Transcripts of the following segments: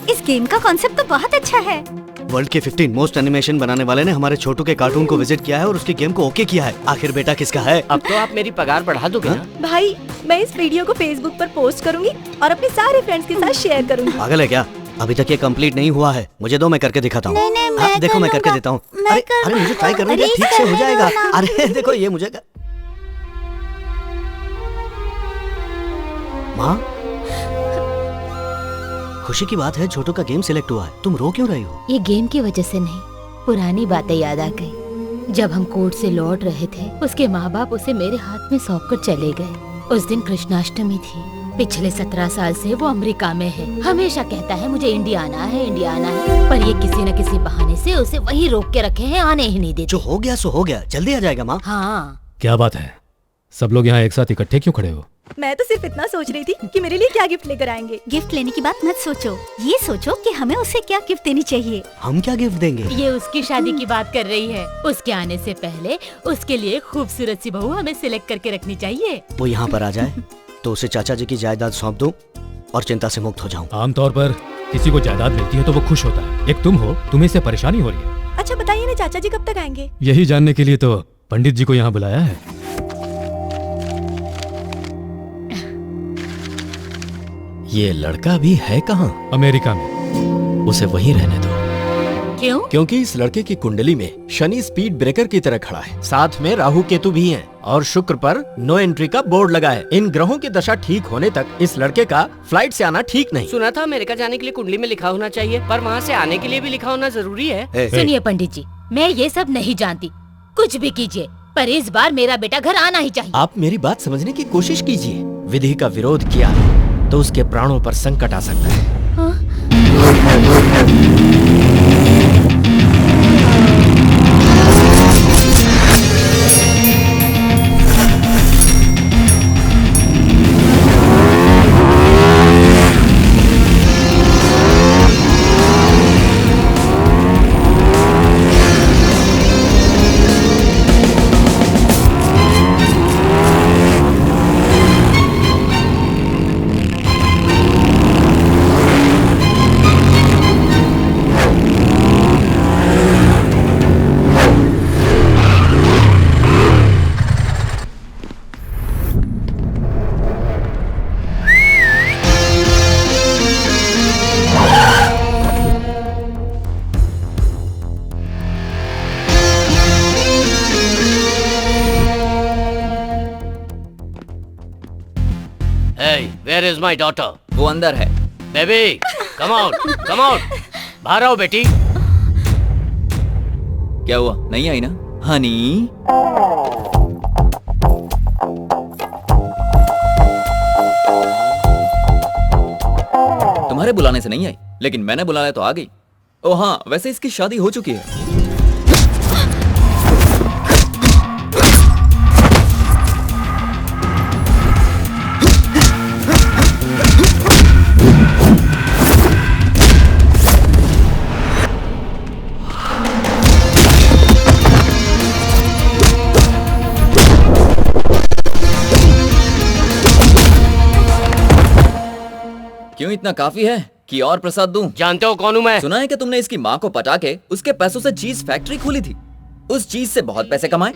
इस गेम का कॉन्सेप्ट तो बहुत अच्छा है। वर्ल्ड के 15 मोस्ट एनिमेशन बनाने वाले ने हमारे छोटू के कार्टून को विजिट किया है और उसके गेम को ओके किया है। आखिर बेटा किसका है? अब तो आप मेरी पगार बढ़ा दोगे ना? भाई मैं इस वीडियो को फेसबुक पर पोस्ट करूंगी और अपने सारे फ्रेंड्स के साथ शेयर करूंगी। पागल है क्या? अभी तक ये कंप्लीट नहीं हुआ है। मुझे दो, मैं करके दिखाता हूँ। नहीं, मैं देखो मैं करके देता हूँ। अरे मुझे ट्राई करने दे, ठीक से हो जाएगा। अरे देखो ये मुझे माँ, खुशी की बात है छोटू का गेम सिलेक्ट हुआ है। तुम रो क्यों रही हो? ये गेम की वजह से नहीं, पुरानी बातें याद आ गई। जब हम कोर्ट से लौट रहे थे, उसके माँ बाप उसे मेरे हाथ में सौंप कर चले गए। उस दिन कृष्णाष्टमी थी। पिछले 17 साल से वो अमेरिका में है। हमेशा कहता है मुझे इंडिया आना है, इंडिया आना है, पर ये किसी न किसी बहाने से उसे वहीं रोक के रखे हैं, आने ही नहीं देते। जो हो गया सो हो गया, जल्दी आ जाएगा माँ। हाँ। क्या बात है, सब लोग यहाँ एक साथ इकट्ठे क्यों खड़े हो? मैं तो सिर्फ इतना सोच रही थी कि मेरे लिए क्या गिफ्ट लेकर आएंगे। गिफ्ट लेने की बात मत सोचो, ये सोचो कि हमें उसे क्या गिफ्ट देनी चाहिए। हम क्या गिफ्ट देंगे? ये उसकी शादी की बात कर रही है। उसके आने से पहले उसके लिए खूबसूरत सी बहू हमें सिलेक्ट करके रखनी चाहिए। वो यहाँ पर आ जाए तो उसे चाचा जी की जायदाद सौंप दूं और चिंता से मुक्त हो जाऊं। आमतौर पर किसी को जायदाद मिलती है तो वो खुश होता है। एक तुम हो, तुम्हें इससे परेशानी हो रही है। अच्छा बताइए ना, चाचा जी कब तक आएंगे? यही जानने के लिए तो पंडित जी को यहाँ बुलाया है। ये लड़का भी है कहाँ? अमेरिका में। उसे वहीं रहने दो। क्यों? क्योंकि इस लड़के की कुंडली में शनि स्पीड ब्रेकर की तरह खड़ा है, साथ में राहु केतु भी हैं और शुक्र पर नो एंट्री का बोर्ड लगा है। इन ग्रहों की दशा ठीक होने तक इस लड़के का फ्लाइट से आना ठीक नहीं। सुना था अमेरिका जाने के लिए कुंडली में लिखा होना चाहिए, पर वहाँ से आने के लिए भी लिखा होना जरूरी है। सुनिए पंडित जी, मैं ये सब नहीं जानती, कुछ भी कीजिए, पर इस बार मेरा बेटा घर आना ही चाहिए। आप मेरी बात समझने की कोशिश कीजिए। विधि का विरोध किया तो उसके प्राणों पर संकट आ सकता है। Where is my daughter? वो अंदर है। Baby, come out, come out. बाहर आओ बेटी। क्या हुआ, नहीं आई ना? हनी तुम्हारे बुलाने से नहीं आई, लेकिन मैंने बुलाया तो आ गई। ओ हाँ, वैसे इसकी शादी हो चुकी है। क्यों, इतना काफी है कि और प्रसाद दूं? जानते हो कौन हूं मैं? सुना है कि तुमने इसकी माँ को पटा के उसके पैसों से चीज फैक्ट्री खोली थी। उस चीज से बहुत पैसे कमाए।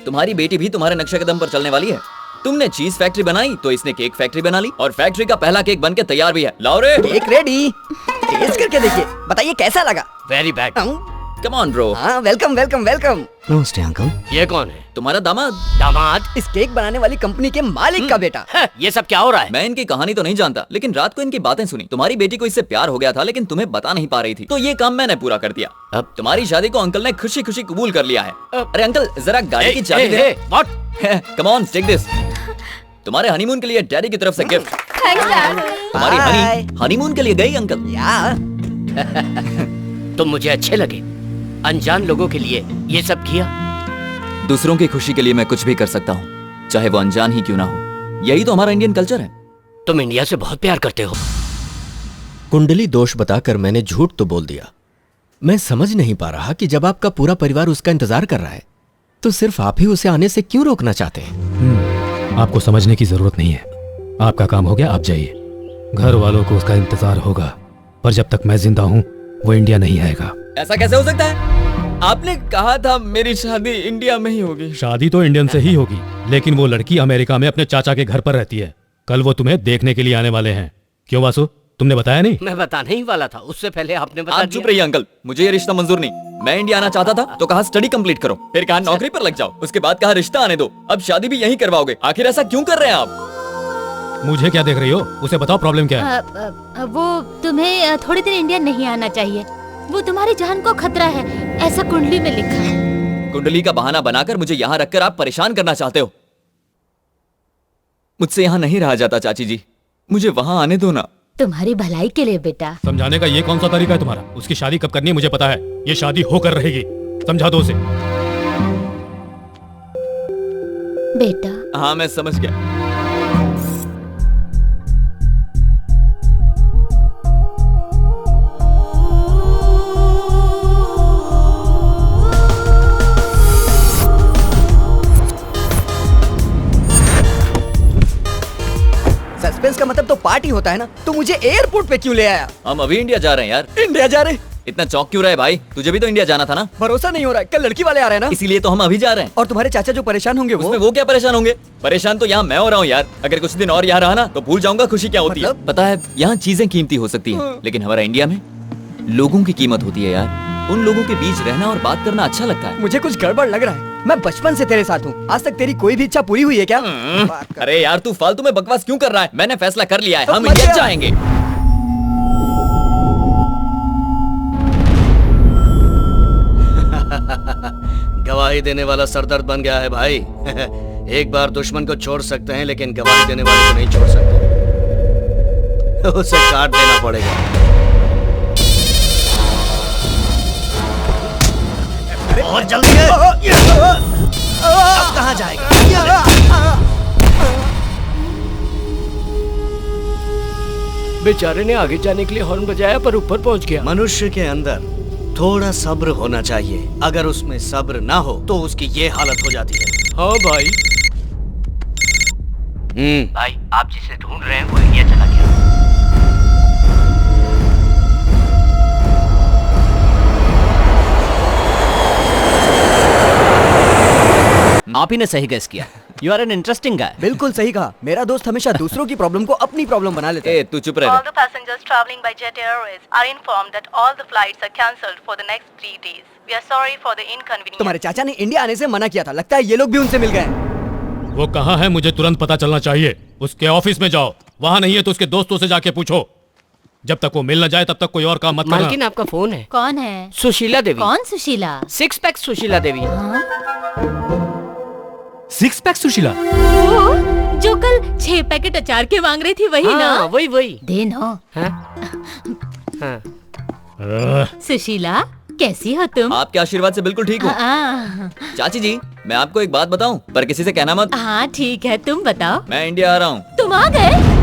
तुम्हारी बेटी भी तुम्हारे नक्शे कदम पर चलने वाली है। तुमने चीज फैक्ट्री बनाई तो इसने केक फैक्ट्री बना ली और फैक्ट्री का पहला केक बनके तैयार भी है। लाओ रे। Cake ready. टेस्ट करके देखिए, बताइए कैसा लगा? Very bad. Come on bro. हाँ, वेलकम वेलकम वेलकम। नमस्ते अंकल। ये कौन है? तुम्हारा दामाद। दामाद? इस केक बनाने वाली कंपनी के मालिक का बेटा। ये सब क्या हो रहा है? मैं इनकी कहानी तो नहीं जानता, लेकिन रात को इनकी बातें सुनी। तुम्हारी बेटी को इससे प्यार हो गया था, लेकिन तुम्हें बता नहीं पा रही थी, तो ये काम मैंने पूरा कर दिया। अब तुम्हारी शादी को अंकल ने खुशी खुशी कबूल कर लिया है। अरे अंकल, जरा गाड़ी की चाबी दे। Come on, take this. तुम्हारे हनीमून के लिए डैडी की तरफ से गिफ्ट। तुम्हारी हनी हनीमून के लिए गई अंकल। तुम मुझे अच्छे लगे। अनजान लोगों के लिए ये सब किया। दूसरों की खुशी के लिए मैं कुछ भी कर सकता हूँ, चाहे वो अनजान ही क्यों ना हो। यही तो हमारा इंडियन कल्चर है। तुम इंडिया से बहुत प्यार करते हो। कुंडली दोष बताकर मैंने झूठ तो बोल दिया। मैं समझ नहीं पा रहा कि जब आपका पूरा परिवार उसका इंतजार कर रहा है, तो सिर्फ आप ही उसे आने से क्यों रोकना चाहते हैं? आपको समझने की जरूरत नहीं है। आपका काम हो गया, आप जाइए। घर वालों को उसका इंतजार होगा, पर जब तक मैं जिंदा हूँ वो इंडिया नहीं आएगा। ऐसा कैसे हो सकता है? आपने कहा था मेरी शादी इंडिया में ही होगी। शादी तो इंडियन से ही होगी, लेकिन वो लड़की अमेरिका में अपने चाचा के घर पर रहती है। कल वो तुम्हें देखने के लिए आने वाले हैं। क्यों वासु, तुमने बताया नहीं? मैं बताने ही वाला था, उससे पहले आपने बता आप दिया। चुप रहिए अंकल, मुझे ये रिश्ता मंजूर नहीं। मैं इंडिया आना चाहता था तो कहा स्टडी कंप्लीट करो, फिर कहा नौकरी पर लग जाओ, उसके बाद कहा रिश्ता आने दो, अब शादी भी यहीं करवाओगे। आखिर ऐसा क्यों कर रहे हैं आप? मुझे क्या देख रही हो? उसे बताओ प्रॉब्लम क्या है। वो तुम्हें थोड़ी देर इंडिया नहीं आना चाहिए। वो तुम्हारी जान को खतरा है, ऐसा कुंडली में लिखा है। कुंडली का बहाना बनाकर मुझे यहाँ रखकर आप परेशान करना चाहते हो। मुझसे यहाँ नहीं रहा जाता चाची जी, मुझे वहाँ आने दो ना। तुम्हारी भलाई के लिए बेटा। समझाने का ये कौन सा तरीका है तुम्हारा? उसकी शादी कब करनी है मुझे पता है, ये शादी होकर रहेगी। समझा दो उसे। बेटा। हाँ मैं समझ गया। सस्पेंस का मतलब तो पार्टी होता है ना, तो मुझे एयरपोर्ट पे क्यों ले आया? हम अभी इंडिया जा रहे हैं यार। इंडिया जा रहे? इतना चौंक क्यों रहा है भाई? तुझे भी तो इंडिया जाना था ना। भरोसा नहीं हो रहा है, कल लड़की वाले आ रहे हैं ना, इसीलिए तो हम अभी जा रहे हैं। और तुम्हारे चाचा जो परेशान होंगे वो क्या परेशान होंगे? परेशान तो यहाँ मैं हो रहा हूँ यार। अगर कुछ दिन और यहाँ रहा ना तो भूल जाऊंगा खुशी क्या होती है। पता है यहाँ चीजें कीमती हो सकती है, लेकिन हमारा इंडिया में लोगों की कीमत होती है यार। उन लोगों के बीच रहना और बात करना अच्छा लगता है। मुझे कुछ गड़बड़ लग रहा है। मैं बचपन से तेरे साथ हूँ, आज तक तेरी कोई भी इच्छा पूरी हुई है क्या? अरे यार तू फालतू में बकवास क्यों कर रहा है? मैंने फैसला कर लिया है, तो हम इंडिया जाएंगे। गवाही देने वाला सरदर्द बन गया है भाई। एक बार दुश्मन को छोड़ सकते हैं, लेकिन गवाही देने वाले को नहीं छोड़ सकते। उसे काट देना पड़ेगा। और जल्दी है। अब कहाँ जाएगा? बेचारे ने आगे जाने के लिए हॉर्न बजाया पर ऊपर पहुंच गया। मनुष्य के अंदर थोड़ा सब्र होना चाहिए। अगर उसमें सब्र ना हो तो उसकी ये हालत हो जाती है। हाँ भाई। भाई आप जिसे ढूंढ रहे हैं वो इंडिया चला गया। आप ही ने सही गेस किया। You are an interesting guy. बिल्कुल सही कहा। मेरा दोस्त हमेशा दूसरों की प्रॉब्लम को अपनी प्रॉब्लम बना लेता है। तू चुप रह। All the passengers traveling by Jet Airways are informed that all the flights are cancelled for the next 3 days. We are sorry for the inconvenience. तुम्हारे चाचा ने इंडिया आने से मना किया था, लगता है ये लोग भी उनसे मिल गए। वो कहाँ है? मुझे तुरंत पता चलना चाहिए। उसके ऑफिस में जाओ, वहाँ नहीं है तो उसके दोस्तों से जाके पूछो। जब तक वो मिल न जाए तब तक कोई और काम मत करना। मालकिन आपका फोन है। कौन है? सुशीला देवी। कौन सुशीला? 6 पैक सुशीला देवी। 6 पैक सुशीला? वो जो कल 6 पैकेट अचार के मांग रही थी वही हाँ, ना? वही। दे ना। सुशीला कैसी हो तुम? आपके आशीर्वाद से बिल्कुल ठीक हूँ। चाची जी मैं आपको एक बात बताऊं, पर किसी से कहना मत। हाँ ठीक है, तुम बताओ। मैं इंडिया आ रहा हूँ। तुम आ गए?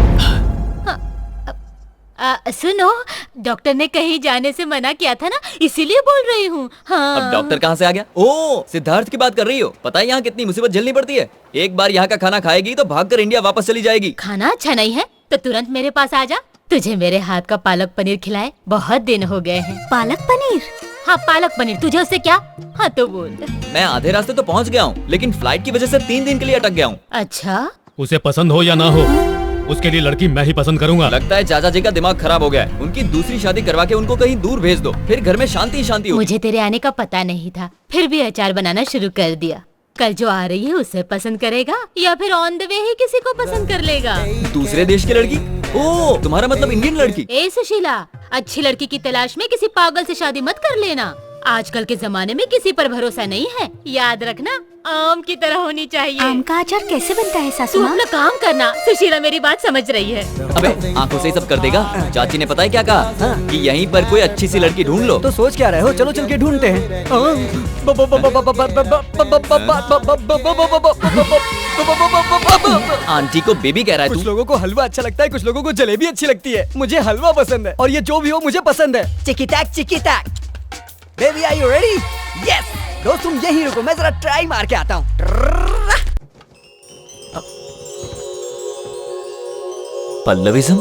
सुनो, डॉक्टर ने कहीं जाने से मना किया था ना, इसीलिए बोल रही हूँ। हाँ। अब डॉक्टर कहाँ से आ गया? ओ सिद्धार्थ की बात कर रही हो। पता है यहाँ कितनी मुसीबत झेलनी पड़ती है। एक बार यहाँ का खाना खाएगी तो भागकर इंडिया वापस चली जाएगी। खाना अच्छा नहीं है तो तुरंत मेरे पास आ जा, तुझे मेरे हाथ का पालक पनीर खिलाए। बहुत दिन हो गए हैं। पालक पनीर? हाँ पालक पनीर, तुझे उससे क्या? हाँ तो बोल। मैं आधे रास्ते तो पहुँच गया हूँ, लेकिन फ्लाइट की वजह से 3 दिन के लिए अटक गया हूँ। अच्छा, उसे पसंद हो या ना हो, उसके लिए लड़की मैं ही पसंद करूंगा। लगता है चाचा जी का दिमाग खराब हो गया है। उनकी दूसरी शादी करवा के उनको कहीं दूर भेज दो, फिर घर में शांति शांति होगी। मुझे तेरे आने का पता नहीं था, फिर भी अचार बनाना शुरू कर दिया। कल जो आ रही है उसे पसंद करेगा या फिर ऑन द वे ही किसी को पसंद कर लेगा। दूसरे देश की लड़की? ओ तुम्हारा मतलब इंडियन लड़की? ए सुशीला, अच्छी लड़की की तलाश में किसी पागल से शादी मत कर लेना। आजकल के जमाने में किसी पर भरोसा नहीं है। याद रखना, आम की तरह होनी चाहिए। आम का अचार कैसे बनता है सासू तू माँ? अपना काम करना। सुशीला मेरी बात समझ रही है। अबे आंखों से ही सब कर देगा। चाची ने पता है क्या कहा? कि यहीं पर कोई अच्छी सी लड़की ढूंढ लो। तो सोच क्या रहे हो? चलो चल के ढूंढते हैं। आंटी को बेबी कह रहा है कुछ तू? लोगों को हलवा अच्छा लगता है, कुछ लोगों को जलेबी अच्छी लगती है। मुझे हलवा पसंद है और ये जो भी हो मुझे पसंद है। चिकी टैक। Baby are you ready? Yes. दोस्त तुम यहीं रुको, मैं जरा ट्राई मार के आता हूँ। पल्लविज्म?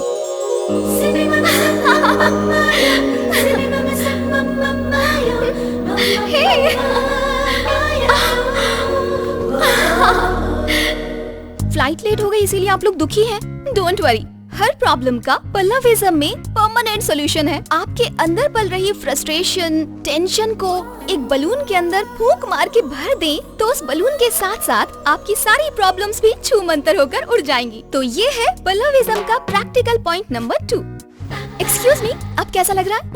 फ्लाइट लेट हो गई इसीलिए आप लोग दुखी हैं। डोंट वरी, हर प्रॉब्लम का पल्लविज्म में परमानेंट सॉल्यूशन है। आपके अंदर पल रही फ्रस्ट्रेशन, टेंशन को एक बलून के अंदर फूंक मार के भर दें, तो उस बलून के साथ साथ आपकी सारी प्रॉब्लम्स भी छूमंतर होकर उड़ जाएंगी। तो ये है पल्लविज्म का practical point number 2। Excuse me, अब कैसा लग रहा है?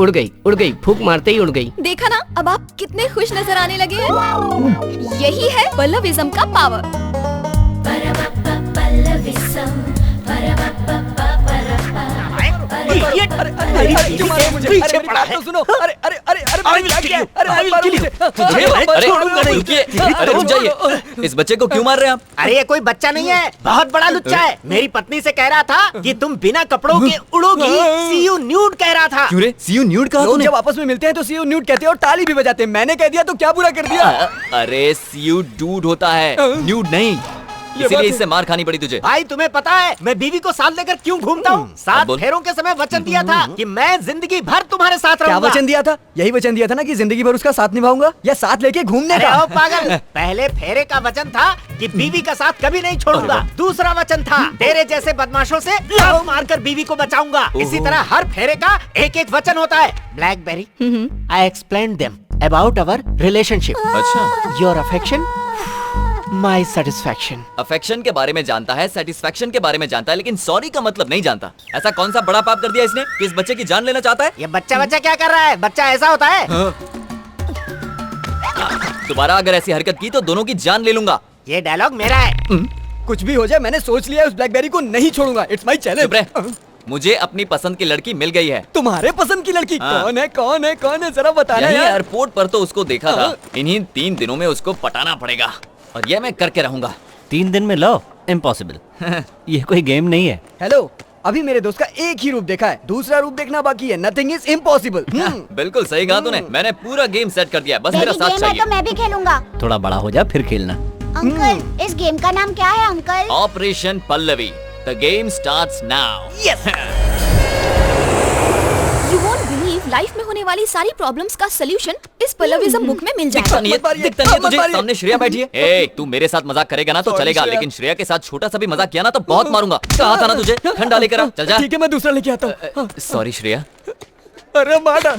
उड़ गई, फूंक मारते ही उड़ गई। देखा ना, अब आप कितने खुश नजर आने लगे हैं। यही है पल्लविज्म का पावर। सुनो, अरे अरे अरे अरे क्या किया? अरे रुक जाइए, इस बच्चे को क्यों मार रहे हैं आप? अरे ये कोई बच्चा नहीं है, बहुत बड़ा लुच्चा है। मेरी पत्नी से कह रहा था कि तुम बिना कपड़ों के उड़ोगी, सी यू न्यूड कह रहा था। क्यों रे, सी यू न्यूड कहा तूने? जब आपस में मिलते हैं तो सी यू न्यूड कहते हैं और ताली भी बजाते हैं। मैंने कह दिया तो क्या बुरा कर दिया? अरे सी यू डूड होता है, न्यूड नहीं। इसीलिए इससे मार खानी पड़ी तुझे। भाई तुम्हें पता है मैं बीवी को साथ लेकर क्यों घूमता हूँ? 7 फेरों के समय वचन दिया था कि मैं जिंदगी भर तुम्हारे साथ रहूंगा। क्या वचन दिया था? यही वचन दिया था ना कि जिंदगी भर उसका साथ निभाऊंगा, या साथ लेके घूमने का? अरे ओ पागल, पहले फेरे का वचन था कि बीवी का साथ कभी नहीं छोड़ूंगा। दूसरा वचन था तेरे जैसे बदमाशों से लव मारकर बीवी को बचाऊंगा। इसी तरह हर फेरे का एक एक वचन होता है। BlackBerry, I explain them about our relationship. अच्छा, your affection, my satisfaction. Affection के बारे में जानता है, सेटिस्फैक्शन के बारे में जानता है, लेकिन सॉरी का मतलब नहीं जानता। ऐसा कौन सा बड़ा पाप कर दिया इसने कि इस बच्चे की जान लेना चाहता है? ये बच्चा क्या कर रहा है? बच्चा ऐसा होता है? दोबारा अगर ऐसी हरकत की तो दोनों की जान ले लूंगा। ये डायलॉग मेरा है। कुछ भी हो जाए, मैंने सोच लिया है, उस ब्लैकबेरी को नहीं छोड़ूंगा। It's my challenge. मुझे अपनी पसंद की लड़की मिल गई है। तुम्हारे पसंद की लड़की? कौन है कौन है कौन है, जरा बताना यार। एयरपोर्ट पर तो उसको देखा था। इन्हीं 3 दिनों में उसको पटाना पड़ेगा और ये मैं करके रहूंगा। 3 दिन में लव? इम्पॉसिबल। ये कोई गेम नहीं है। हेलो, अभी मेरे दोस्त का एक ही रूप देखा है, दूसरा रूप देखना बाकी है। Nothing is impossible. बिल्कुल सही कहा तूने। मैंने पूरा गेम सेट कर दिया, बस मेरा साथ चाहिए। तो मैं भी खेलूंगा। थोड़ा बड़ा हो जा फिर खेलना। अंकल, इस गेम का नाम क्या है uncle? Operation Pallavi. The game starts now. Yes. You won't believe, life में होने वाली सारी प्रॉब्लम्स का सलूशन इस पल्लविज्म बुक में मिल जाएगा। दिखता नहीं है तुझे? सामने श्रेया बैठी है। ए, तू मेरे साथ मजाक करेगा ना तो चलेगा, लेकिन श्रेया के साथ छोटा सा भी मजाक किया ना तो बहुत मारूंगा। कहा था ना तुझे, ठंडा लेकर आ। चल जा। ठीक है, मैं दूसरा लेके आता हूँ। सॉरी श्रेया। अरे मारा।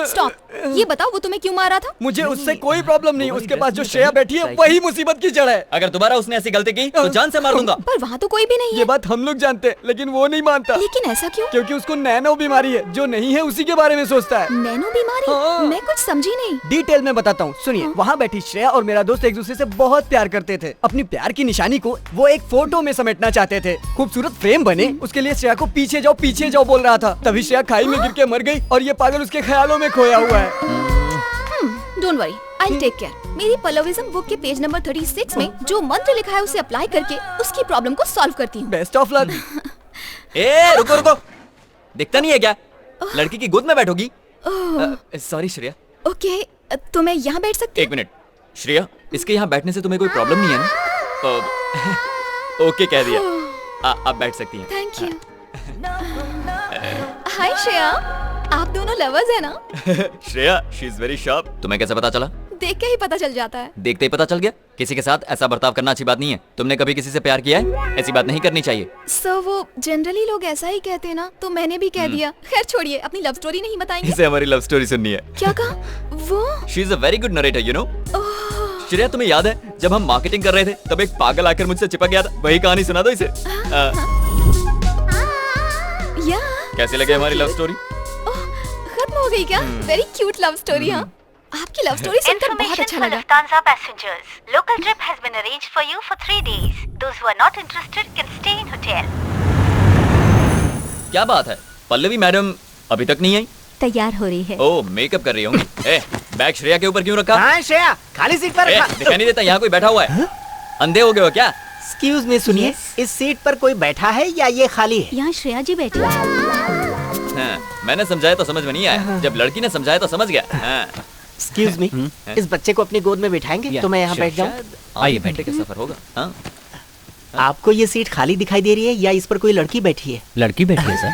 स्टॉप, ये बताओ वो तुम्हें क्यों मारा था? मुझे उससे कोई प्रॉब्लम नहीं, उसके पास जो श्रेया बैठी है वही मुसीबत की जड़ है। अगर दोबारा उसने ऐसी गलती की तो जान से मार दूंगा। पर वहाँ तो कोई भी नहीं है। ये बात हम लोग जानते हैं, लेकिन वो नहीं मानता। लेकिन ऐसा क्यों? क्योंकि उसको नैनो बीमारी है, जो नहीं है उसी के बारे में सोचता है। नैनो बीमारी? हाँ। मैं कुछ समझी नहीं। डिटेल में बताता हूँ, सुनिए। वहाँ बैठी श्रेया और मेरा दोस्त एक दूसरे से बहुत प्यार करते थे। अपनी प्यार की निशानी को वो एक फोटो में समेटना चाहते थे। खूबसूरत फ्रेम बने, उसके लिए श्रेया को पीछे जाओ बोल रहा था। तभी श्रेया खाई में गिर के मर गई और ये पागल उसके ख्यालों में खोया हुआ है। Don't worry, I take care. मेरी पल्लविज्म बुक के पेज नंबर 36 में जो मंत्र लिखा है उसे अप्लाई करके उसकी प्रॉब्लम को सॉल्व करती हूँ। Best of luck. ए, रुको। दिखता नहीं है क्या? लड़की की गोद में बैठोगी? सॉरी श्रेया। ओके, तो मैं यहाँ बैठ सकती? 1 मिनट श्रेया, इसके यहाँ बैठने से तुम्हें कोई प्रॉब्लम नहीं है ना? ओके कह दिया। आप बैठ सकती हैं। Thank you. हाय श्रेया, आप दोनों लवर्स है ना? Shreya, she is very sharp. तुम्हें कैसे पता चला? देख के ही पता चल जाता है। देखते ही पता चल गया? किसी के साथ ऐसा बर्ताव करना अच्छी बात नहीं है। तुमने कभी किसी से प्यार किया है? ऐसी बात नहीं करनी चाहिए। सर, वो जनरली लोग ऐसा ही कहते हैं ना, तो मैंने भी कह दिया। खैर छोड़िए, अपनी लव स्टोरी नहीं बताएंगे? इसे हमारी लव स्टोरी सुननी है। क्या कहा वो? She is a very good narrator, you know. Shreya, तुम्हें याद है जब हम मार्केटिंग कर रहे थे तब एक पागल आकर मुझसे चिपक गया था? वही कहानी सुना दो इसे। कैसी लगे हमारी लव स्टोरी? खत्म हो गई क्या? Very cute love story. हाँ, आपकी लव स्टोरी सुनकर बहुत अच्छा लगा। Lufthansa passengers, local trip has been arranged for you for 3 days. Those who are not interested can stay in hotel. क्या बात है, पल्लवी मैडम अभी तक नहीं आई? तैयार हो रही है। ओह, मेकअप कर रही होंगी। ए, बैग श्रेया के ऊपर क्यों रखा? हाँ श्रेया, खाली सीट पर रखा। दिखाई नहीं देता यहाँ कोई बैठा हुआ है? अंधे हो गए हो क्या? एक्सक्यूज मी, सुनिए, इस सीट पर कोई बैठा है या ये खाली है? यहाँ श्रेया जी बैठी है। मैंने समझाया तो समझ में नहीं आया, जब लड़की ने समझाया तो समझ गया। एक्सक्यूज मी, इस बच्चे को अपनी गोद में बिठाएंगे तो मैं यहाँ बैठ जाऊँ? आइए, बैठे का सफर होगा। आपको ये सीट खाली दिखाई दे रही है या इस पर कोई लड़की बैठी है? लड़की बैठी है सर।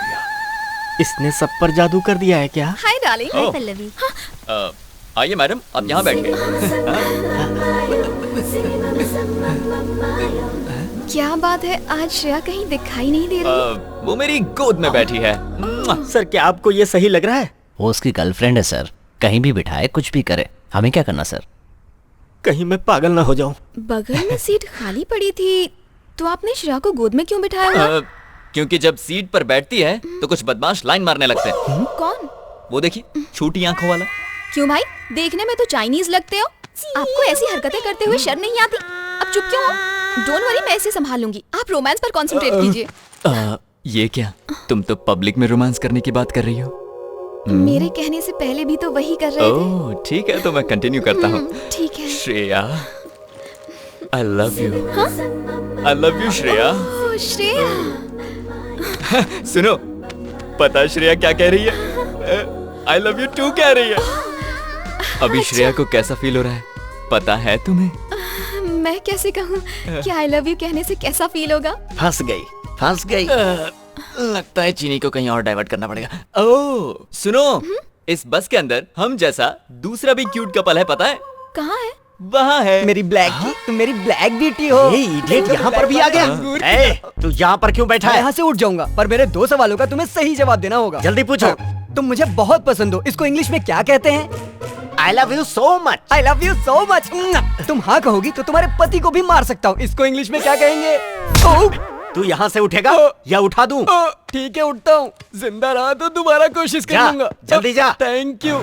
इसने सब पर जादू कर दिया है क्या? Hi darling. हाय पल्लवी। आइए मैडम, आप यहाँ बैठ गए। क्या बात है, आज श्रेया कहीं दिखाई नहीं दे रही। वो मेरी गोद में बैठी है। सर क्या आपको ये सही लग रहा है? वो उसकी गर्लफ्रेंड है सर, कहीं भी बिठाए कुछ भी करे, हमें क्या करना सर? कहीं मैं पागल ना हो जाऊं। बगल में सीट खाली पड़ी थी तो आपने श्रेया को गोद में क्यों बिठाया हुआ? क्योंकि जब सीट पर बैठती है तो कुछ बदमाश लाइन मारने लगते हैं। कौन? वो देखिए, छोटी आंखों वाला। क्यों भाई, देखने में तो चाइनीज लगते हो, आपको ऐसी हरकतें करते हुए शर्म नहीं आती? अब चुप क्यों हो? डोंट वरी, मैं इसे संभाल लूंगी, आप रोमांस पर कंसंट्रेट कीजिए। ये क्या, तुम तो पब्लिक में रोमांस करने की बात कर रही हो? मेरे कहने से पहले भी तो वही कर रहे थे। ओह ठीक है, तो मैं कंटिन्यू करता हूँ। ठीक है। Shreya, I love you. I love you Shreya. ओह श्रेया। सुनो, पता है श्रेया क्या कह रही है? I love you too कह रही है। अभी श्रेया को कैसा फील हो रहा है पता है तुम्हें? मैं कैसे कहूँ कि आई लव यू कहने से कैसा फील होगा? फंस गई। लगता है चीनी को कहीं और डाइवर्ट करना पड़ेगा। ओह सुनो, इस बस के अंदर हम जैसा दूसरा भी क्यूट कपल है, पता है? कहाँ है? वहाँ है। मेरी ब्लैक ब्यूटी हो। ये इडियट यहाँ पर भी आ गया। ए, तू यहाँ पर क्यों बैठा है? यहाँ से उठ जाऊंगा, पर मेरे 2 सवालों का तुम्हें सही जवाब देना होगा। जल्दी पूछो। तुम मुझे बहुत पसंद हो, इसको इंग्लिश में क्या कहते हैं? I love you so much. I love you so much. तुम हाँ कहोगी तो तुम्हारे पति को भी मार सकता हूँ, इसको इंग्लिश में क्या कहेंगे? तू यहाँ से उठेगा या उठा दूं? ठीक है, उठता हूँ, जिंदा रहा तो दोबारा कोशिश करूंगा। जल्दी जा। Thank you.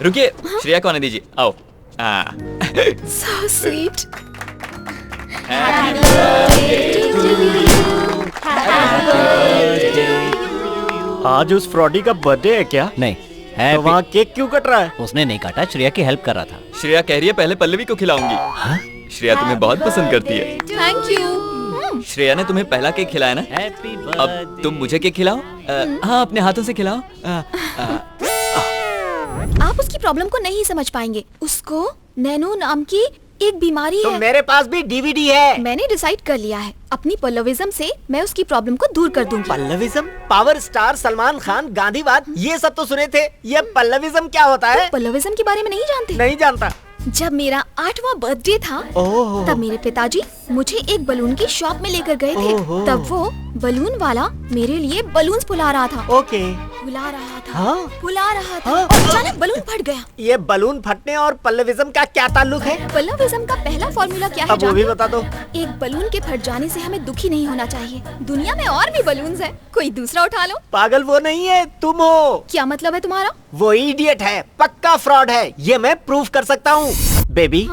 रुकिए, श्रेया को आने दीजिए, आओ। So sweet. आज उस फ्रॉडी का बर्थडे है क्या? नहीं है। तो वहाँ केक क्यों कट रहा है? उसने नहीं काटा, श्रेया की हेल्प कर रहा था। श्रेया कह रही है पहले पल्लवी को खिलाऊंगी। श्रेया तुम्हें बहुत पसंद करती है। Thank you. श्रेया ने तुम्हें पहला केक खिलाया ना? अब तुम मुझे केक खिलाओ। हाँ, अपने हाथों से खिलाओ। आप उसकी प्रॉब्लम को नहीं समझ पाएंगे, उसको नैनो नाम की एक बीमारी तो है। मेरे पास भी डीवीडी है। मैंने डिसाइड कर लिया है, अपनी पल्लविज्म से मैं उसकी प्रॉब्लम को दूर कर दूंगी। पल्लविज्म? पावर स्टार सलमान खान, गांधीवाद, ये सब तो सुने थे, ये पल्लविज्म क्या होता है? पल्लविज्म के बारे में नहीं जानते? नहीं जानता। जब मेरा 8वां बर्थडे था, तब मेरे पिताजी मुझे एक बलून की शॉप में लेकर गए थे। तब वो बलून वाला मेरे लिए बलून्स फुला रहा था। फुला रहा था, फुला रहा था, और अचानक बलून फट गया। ये बलून फटने और पल्लविज्म का क्या ताल्लुक है? पल्लविज्म का पहला फॉर्मूला क्या है? अब वो भी बता दो। एक बलून के फट जाने से हमें दुखी नहीं होना चाहिए। दुनिया में और भी बलून्स हैं, कोई दूसरा उठा लो। पागल वो नहीं है, तुम हो। क्या मतलब है तुम्हारा? वो इडियट है, पक्का फ्रॉड है, ये मैं प्रूफ कर सकता हूँ। बेबी,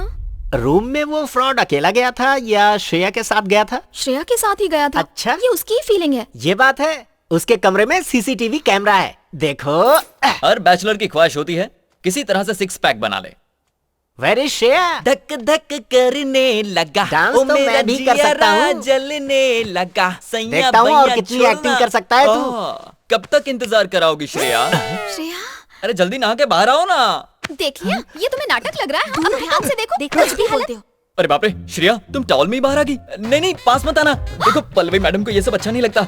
रूम में वो फ्रॉड अकेला गया था या श्रेया के साथ गया था? श्रेया के साथ ही गया था। अच्छा, ये उसकी ही फीलिंग है। ये बात है। उसके कमरे में सीसीटीवी कैमरा है, देखो। हर बैचलर की ख्वाहिश होती है किसी तरह से 6 पैक बना ले। Where is Shreya? धक धक करने लगा, डांस तो मैं भी कर सकता हूँ। जलने लगा, देखता हूँ और कितनी एक्टिंग कर सकता है तू। कब तक इंतजार कराओगी श्रेया? श्रेया, अरे जल्दी नहा के बाहर आओ ना। देखिए, ये तुम्हें नाटक लग रहा है। अब ध्यान से देखो, कुछ भी बोलते हो। अरे बाप रे, श्रेया तुम टॉवल में ही बाहर आ गई। नहीं, पास मत आना। देखो पल्लवी मैडम को ये सब अच्छा नहीं लगता।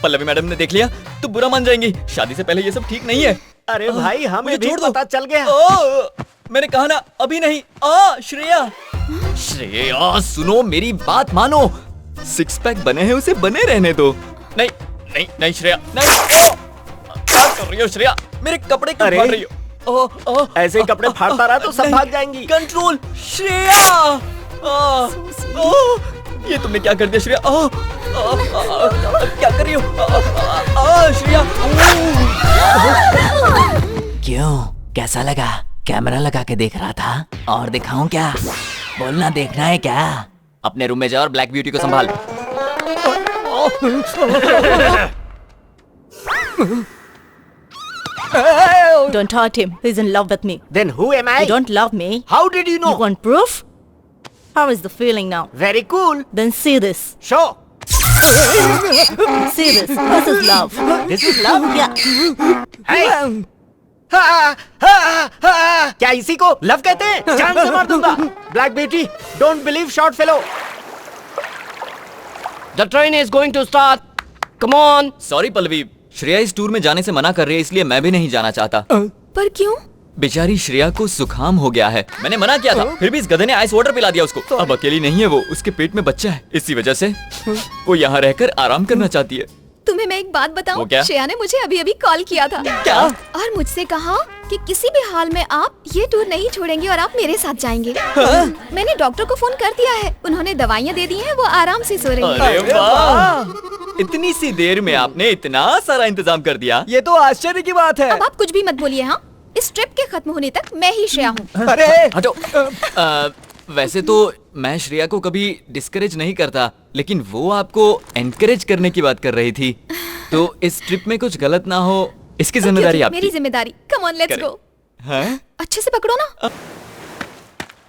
पल्लवी मैडम ने देख लिया तो बुरा मान जाएंगी। शादी से पहले ये सब ठीक नहीं है। अरे भाई, हमें भी पता चल गया। मैंने कहा ना, अभी नहीं। श्रेया सुनो, मेरी बात मानो। 6 पैक बने हैं, उसे बने रहने दो। नहीं श्रेया, नहीं। क्या कर रही हो श्रेया? मेरे कपड़े क्यों फाड़ रही हो? ऐसे ही कपड़े फाड़ता रहा तो सब भाग जाएंगी। कंट्रोल श्रेया। ये तुमने क्या कर दिया श्रेया? क्या कर रही हो श्रेया? क्यों, कैसा लगा? कैमरा लगा के देख रहा था, और दिखाऊं क्या? बोलना, देखना है क्या? अपने रूम में जा और ब्लैक ब्यूटी को संभाल। Don't hurt him. He's in love with me. Then who am I? You don't love me. How did you know? You want proof? How is the feeling now? Very cool. Then see this. Show. See this. This is love. This is love? Yeah. Hey! क्या इसी को love कहते हैं? जान से मार दूंगा। Black beauty, don't believe short fellow. The train is going to start. Come on. Sorry Pallavi, Shreya इस टूर में जाने से मना कर रही है, इसलिए मैं भी नहीं जाना चाहता। पर क्यों? बेचारी श्रेया को जुकाम हो गया है। मैंने मना किया था, फिर भी इस गधे ने आइस वाटर पिला दिया उसको। अब अकेली नहीं है वो, उसके पेट में बच्चा है। इसी वजह से वो यहाँ रहकर आराम करना चाहती है। तुम्हें मैं एक बात बताऊं? वो क्या? श्रेया ने मुझे अभी अभी कॉल किया था। क्या? और मुझसे कहा कि किसी भी हाल में आप ये टूर नहीं छोड़ेंगे और आप मेरे साथ जाएंगे। मैंने डॉक्टर को फोन कर दिया है, उन्होंने दवाइयाँ दे दी हैं, वो आराम से सो रही है। अरे वाह! इतनी सी देर में आपने इतना सारा इंतजाम कर दिया। ये तो आश्चर्य की बात है। अब आप कुछ भी मत बोलिए। हाँ, इस ट्रिप के खत्म होने तक मैं ही श्रेया हूँ। अरे हटो। वैसे तो मैं श्रेया को कभी डिस्करेज नहीं करता, लेकिन वो आपको एनकरेज करने की बात कर रही थी, तो इस ट्रिप में कुछ गलत ना हो इसकी जिम्मेदारी आपकी। मेरी जिम्मेदारी। Come on, let's go. अच्छे से पकड़ो ना।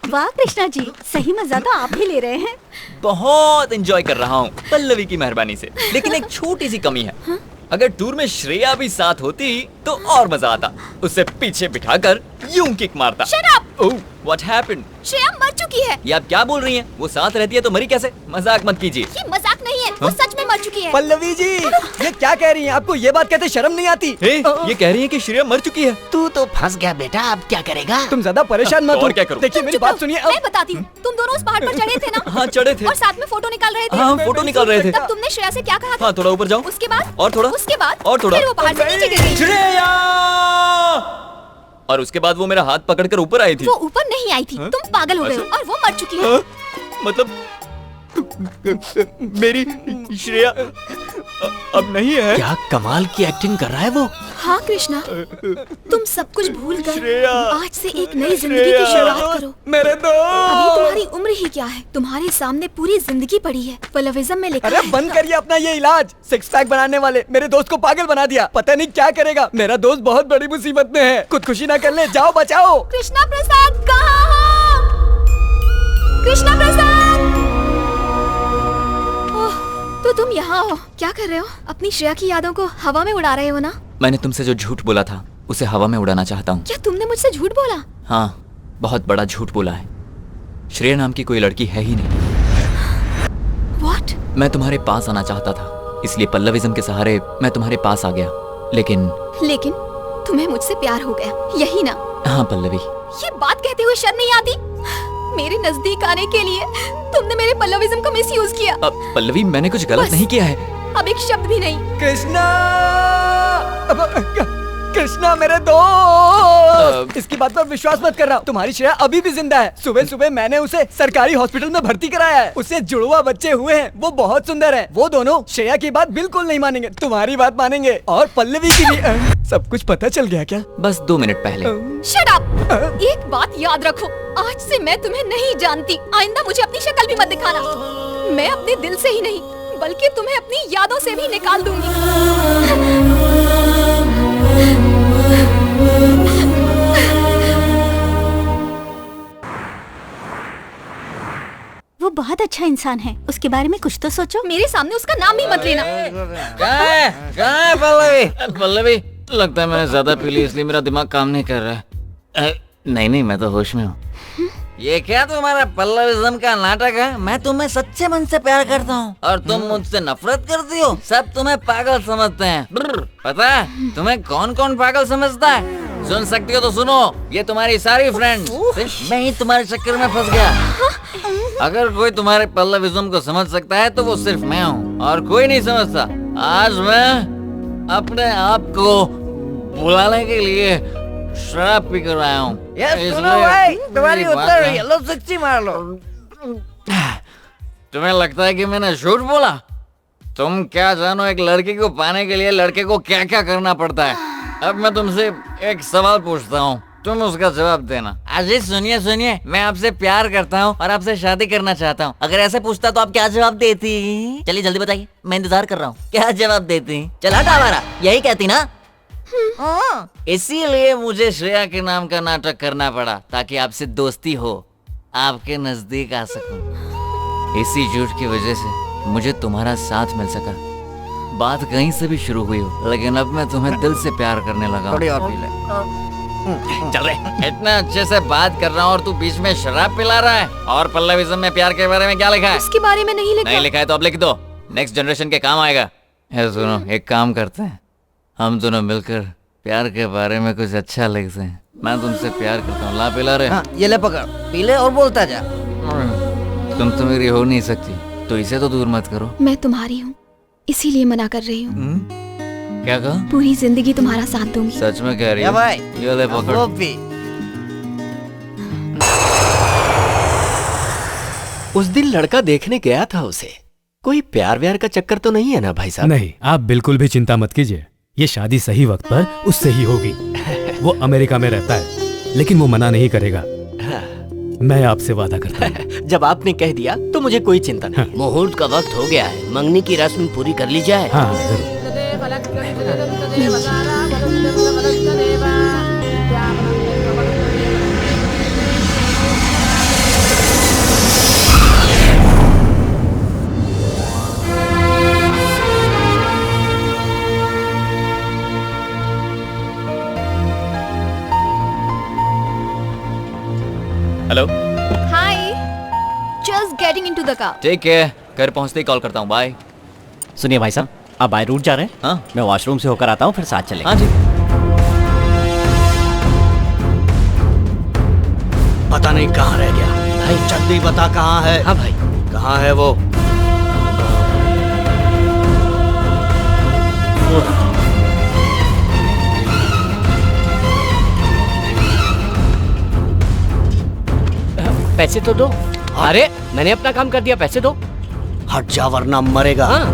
वाह कृष्णा जी, सही मजा तो आप ही ले रहे हैं। बहुत एंजॉय कर रहा हूँ पल्लवी की मेहरबानी से, लेकिन एक छोटी सी कमी है। अगर टूर में श्रेया भी साथ होती तो और मजा आता। उसे पीछे बिठाकर यूं किक मारता। Shut up! Oh, what happened? Shreya मर चुकी है। ये आप क्या बोल रही हैं? वो साथ रहती है तो मरी कैसे? मजाक मत कीजिए। ये मजाक नहीं है, वो सच में मर चुकी है। पल्लवी जी, ये क्या कह रही हैं? आपको ये बात कहते शर्म नहीं आती? ये कह रही है कि श्रेया मर चुकी है। तू तो फंस गया बेटा, अब क्या करेगा? तुम ज्यादा परेशान मत हो। और क्या करूं? देखिए मेरी बात सुनिए। मैं बताती हूँ। तुम दोनों उस पहाड़ पर चढ़े थे ना? हाँ, चढ़े थे। और साथ में फोटो निकाल रहे थे। हाँ, फोटो निकाल रहे थे। तब तुमने श्रेया से क्या कहा था? हाँ, थोड़ा ऊपर जाओ। उसके बाद? और थोड़ा। उसके बाद? और थोड़ा। फिर वो पहाड़ से नीचे गिर गई। श्रेया! और उसके बाद वो मेरा हाथ पकड़कर ऊपर आई थी। वो ऊपर नहीं आई थी। तुम पागल हो गए हो और वो मर चुकी है। मतलब मेरी श्रेया अब नहीं है। क्या कमाल की एक्टिंग कर रहा है वो। हाँ कृष्णा, तुम सब कुछ भूल कर श्रेया, आज से एक नई जिंदगी की शुरुआत करो। मेरे दोस्त, अभी तुम्हारी उम्र ही क्या है, तुम्हारे सामने पूरी जिंदगी पड़ी है। पल्लविज्म में लिखा अरे है। बंद करिए अपना ये इलाज। सिक्स पैक बनाने वाले मेरे दोस्त को पागल बना दिया। पता नहीं क्या करेगा। मेरा दोस्त बहुत बड़ी मुसीबत में है। खुदकुशी ना कर ले, जाओ बचाओ। कृष्णा प्रसाद कहाँ हो? कृष्णा प्रसाद! ओह, तो तुम यहाँ हो। क्या कर रहे हो? अपनी श्रेया की यादों को हवा में उड़ा रहे हो ना? मैंने तुमसे जो झूठ बोला था उसे हवा में उड़ाना चाहता हूँ। क्या तुमने मुझसे झूठ बोला? हाँ, बहुत बड़ा झूठ बोला है। श्रेया नाम की कोई लड़की है ही नहीं। What? मैं तुम्हारे पास आना चाहता था, इसलिए पल्लविज्म के सहारे मैं तुम्हारे पास आ गया। लेकिन तुम्हें मुझसे प्यार हो गया, यही ना? हाँ पल्लवी। ये बात कहते हुए शर्म नहीं आती? मेरे नजदीक आने के लिए तुमने मेरे पल्लविज्म का मिसयूज किया। पल्लवी, मैंने कुछ गलत नहीं किया है। अब एक शब्द भी नहीं। कृष्णा! कृष्णा मेरे दोस्त, इसकी बात पर विश्वास मत कर रहा हूँ। तुम्हारी श्रेया अभी भी जिंदा है। सुबह सुबह मैंने उसे सरकारी हॉस्पिटल में भर्ती कराया है। उसे जुड़वा बच्चे हुए हैं, वो बहुत सुंदर है। वो दोनों श्रेया की बात बिल्कुल नहीं मानेंगे, तुम्हारी बात मानेंगे। और पल्लवी की भी। सब कुछ पता चल गया क्या? बस 2 मिनट पहले। Shut up! एक बात याद रखो, आज से मैं तुम्हें नहीं जानती। आइंदा मुझे अपनी शक्ल भी मत दिखाना। मैं अपने दिल से ही नहीं बल्कि तुम्हें अपनी यादों से भी निकाल दूंगी। वो बहुत अच्छा इंसान है, उसके बारे में कुछ तो सोचो। मेरे सामने उसका नाम भी मत लेना। कहाँ है पल्लवी? पल्लवी, लगता है मैंने ज्यादा पी ली इसलिए मेरा दिमाग काम नहीं कर रहा है। नहीं, मैं तो होश में हूँ। ये क्या तुम्हारा पल्लविज्म का नाटक है? मैं तुम्हें सच्चे मन से प्यार करता हूँ और तुम मुझसे नफरत करती हो। सब तुम्हें पागल समझते हैं। पता है तुम्हें कौन कौन पागल समझता है? सुन सकती हो तो सुनो, ये तुम्हारी सारी फ्रेंड। सिर्फ मैं ही तुम्हारे चक्कर में फंस गया। अगर कोई तुम्हारे पल्लविज्म को समझ सकता है तो वो सिर्फ मैं हूँ और कोई नहीं समझता। आज मैं अपने आप को बुलाने के लिए शराब पी कर आया हूँ। सुनो भाई, तुम्हारी उत्तर रही है, लो सच्ची मार लो। तुम्हें लगता है कि मैंने झूठ बोला? तुम क्या जानो एक लड़की को पाने के लिए लड़के को क्या क्या करना पड़ता है। अब मैं तुमसे एक सवाल पूछता हूँ, तुम उसका जवाब देना। अजीत सुनिए, मैं आपसे प्यार करता हूँ और आपसे शादी करना चाहता हूँ। अगर ऐसे पूछता तो आप क्या जवाब देती? चलिए जल्दी बताइए, मैं इंतजार कर रहा हूँ। क्या जवाब देती? चल हटा हमारा, यही कहती ना? इसीलिए मुझे श्रेया के नाम का नाटक करना पड़ा ताकि आपसे दोस्ती हो, आपके नजदीक आ सकूं। इसी झूठ की वजह से मुझे तुम्हारा साथ मिल सका। बात कहीं से भी शुरू हुई हो, लेकिन अब मैं तुम्हें दिल से प्यार करने लगा हूं। थोड़ी और पी ले। चल रहे। इतना अच्छे से बात कर रहा हूँ और तू बीच में शराब पिला रहा है। और पल्लविज्म में प्यार के बारे में क्या लिखा है? इसके बारे में नहीं लिखा। नहीं लिखा है तो अब लिख दो, नेक्स्ट जनरेशन के काम आएगा। सुनो, एक काम करते हैं, हम दोनों मिलकर प्यार के बारे में कुछ अच्छा लिखते हैं। मैं तुमसे प्यार करता हूँ, ला पिला रहे। हाँ, ये ले पकड़, पी ले और बोलता जा। तुम तो मेरी हो नहीं सकती, तो इसे तो दूर मत करो। मैं तुम्हारी हूँ, इसीलिए मना कर रही हूँ। क्या कहा? पूरी जिंदगी तुम्हारा साथ दूंगी। सच में कह रही या है? भाई, ये ले पकड़। वो पी। उस दिन लड़का देखने गया था उसे, कोई प्यार व्यार का चक्कर तो नहीं है ना भाई साहब? नहीं, आप बिल्कुल भी चिंता मत कीजिए। ये शादी सही वक्त पर उससे ही होगी। वो अमेरिका में रहता है, लेकिन वो मना नहीं करेगा। मैं आपसे वादा करता हूँ। जब आपने कह दिया तो मुझे कोई चिंता नहीं। मुहूर्त का वक्त हो गया है, मंगनी की रस्म पूरी कर ली जाए। हाँ जरूर। Hello. Hi, just getting into the car. ठीक है, घर पहुंचते ही कॉल करता हूँ। बाय। सुनिए भाई साहब, आप बाय रूट जा रहे हैं? हाँ, मैं वॉशरूम से होकर आता हूँ, फिर साथ चलेंगे। हाँ जी। पता नहीं कहाँ रह गया भाई, जल्दी बता कहाँ है। हाँ भाई, कहाँ है वो? पैसे तो दो। अरे मैंने अपना काम कर दिया, पैसे दो। हट जा वरना मरेगा। हाँ।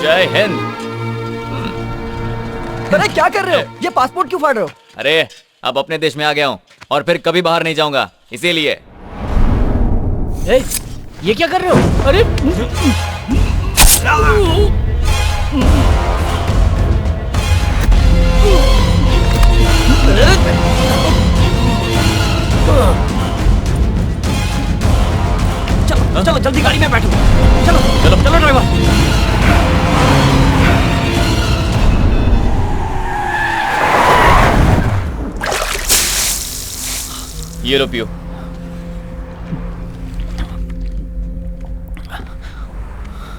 जय हिंद। अरे क्या कर रहे हो? ये पासपोर्ट क्यों फाड़ रहे हो? अरे अब अपने देश में आ गया हूँ और फिर कभी बाहर नहीं जाऊंगा, इसीलिए। ये क्या कर रहे हो? अरे चलो चलो जल्दी गाड़ी में बैठो। चलो चलो चलो ड्राइवर। ये लो पियो।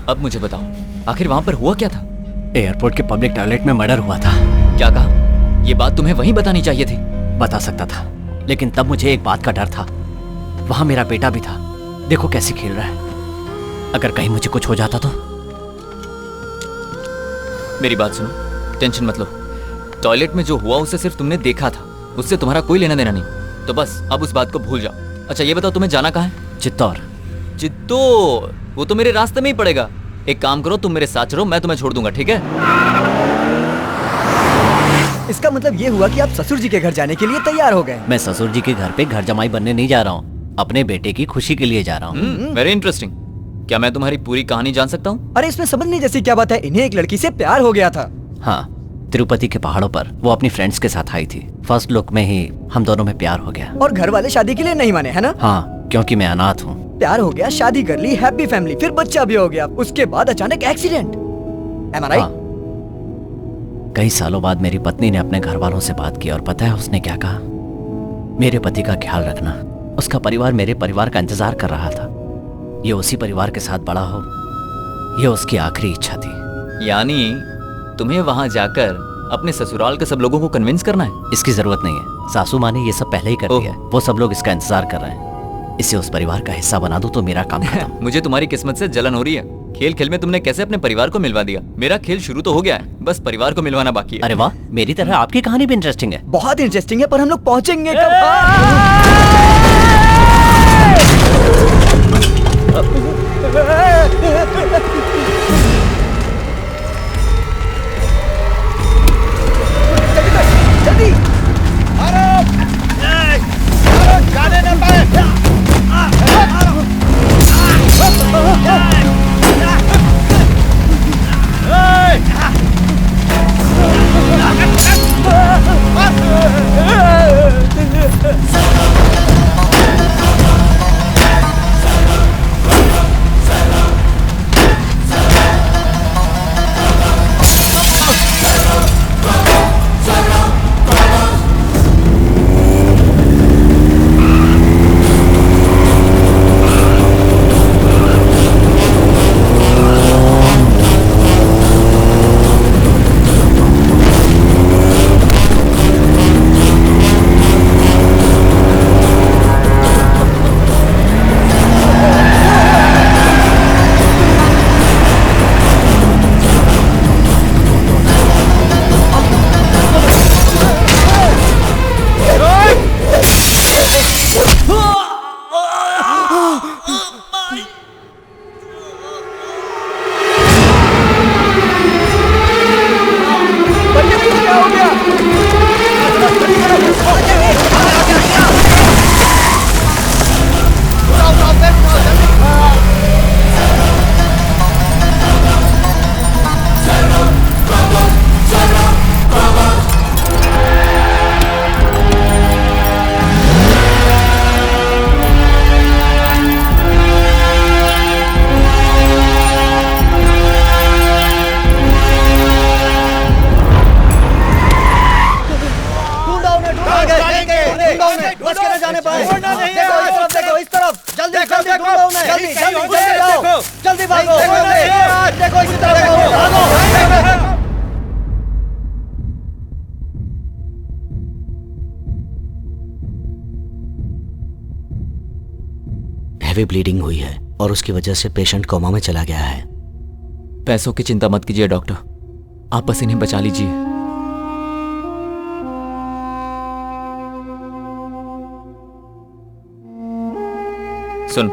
अब मुझे बताओ, आखिर वहां पर हुआ क्या था? एयरपोर्ट के पब्लिक टॉयलेट में मर्डर हुआ था। क्या कहा? ये बात तुम्हें वहीं बतानी चाहिए थी। बता सकता था, लेकिन तब मुझे एक बात का डर था। वहां मेरा बेटा भी था, देखो कैसे खेल रहा है। अगर कहीं मुझे कुछ हो जाता तो? मेरी बात सुनो, टेंशन मत लो। टॉयलेट में जो हुआ उसे सिर्फ तुमने देखा था, उससे तुम्हारा कोई लेना देना नहीं। तो बस अब उस बात को भूल जाओ। अच्छा ये बताओ, तुम्हें जाना कहाँ है? चित्तौड़। चित्तौड़? वो तो मेरे रास्ते में ही पड़ेगा। एक काम करो, तुम मेरे साथ चलो, मैं तुम्हें छोड़ दूंगा, ठीक है? इसका मतलब ये हुआ कि आप ससुर जी के घर जाने के लिए तैयार हो गए। मैं ससुर जी के घर पे घर जमाई बनने नहीं जा रहा हूँ, अपने बेटे की खुशी के लिए जा रहा हूँ। Very interesting. क्या मैं तुम्हारी पूरी कहानी जान सकता हूँ? अरे इसमें समझने जैसी क्या बात है? इन्हें एक लड़की से प्यार हो गया था। हाँ, तिरुपति के पहाड़ों पर वो अपनी फ्रेंड्स के साथ आई थी। फर्स्ट लुक में ही हम दोनों में प्यार हो गया। और घर वाले शादी के लिए नहीं माने, है ना? हाँ, क्योंकि मैं अनाथ हूँ। प्यार हो गया, शादी कर ली, हैप्पी फैमिली, फिर बच्चा भी हो गया। उसके बाद अचानक एक्सीडेंट। Am I right? कई सालों बाद मेरी पत्नी ने अपने घर वालों से बात की और पता है उसने क्या कहा? मेरे पति का ख्याल रखना। उसका परिवार मेरे परिवार का इंतजार कर रहा था। ये उसी परिवार के साथ बड़ा हो, ये उसकी आखिरी इच्छा थी। यानी तुम्हें वहां जाकर अपने ससुराल के सब लोगों को कन्विंस करना है? इसकी जरूरत नहीं है, सासू माँ ने ये सब पहले ही कर दिया है। वो सब लोग इसका इंतजार कर रहे हैं। इसे उस परिवार का हिस्सा बना दूं तो मेरा काम खत्म। मुझे तुम्हारी किस्मत से जलन हो रही है। खेल खेल में तुमने कैसे अपने परिवार को मिलवा दिया। मेरा खेल शुरू तो हो गया है, बस परिवार को मिलवाना बाकी है। अरे वाह, मेरी तरह आपकी कहानी भी इंटरेस्टिंग है। बहुत इंटरेस्टिंग है, पर हम लोग पहुंचेंगे कब? जल्दी जाने न पाए। जाने पाए। देखो इस तरफ, देखो इस तरफ, जल्दी जल्दी ढूंढो उन्हें, जल्दी जल्दी जल्दी जाओ, जल्दी भागो, देखो इसी तरफ भागो। हैवी ब्लीडिंग हुई है और उसकी वजह से पेशेंट कोमा में चला गया है। पैसों की चिंता मत कीजिए डॉक्टर, आप बस इन्हें बचा लीजिए। सुन,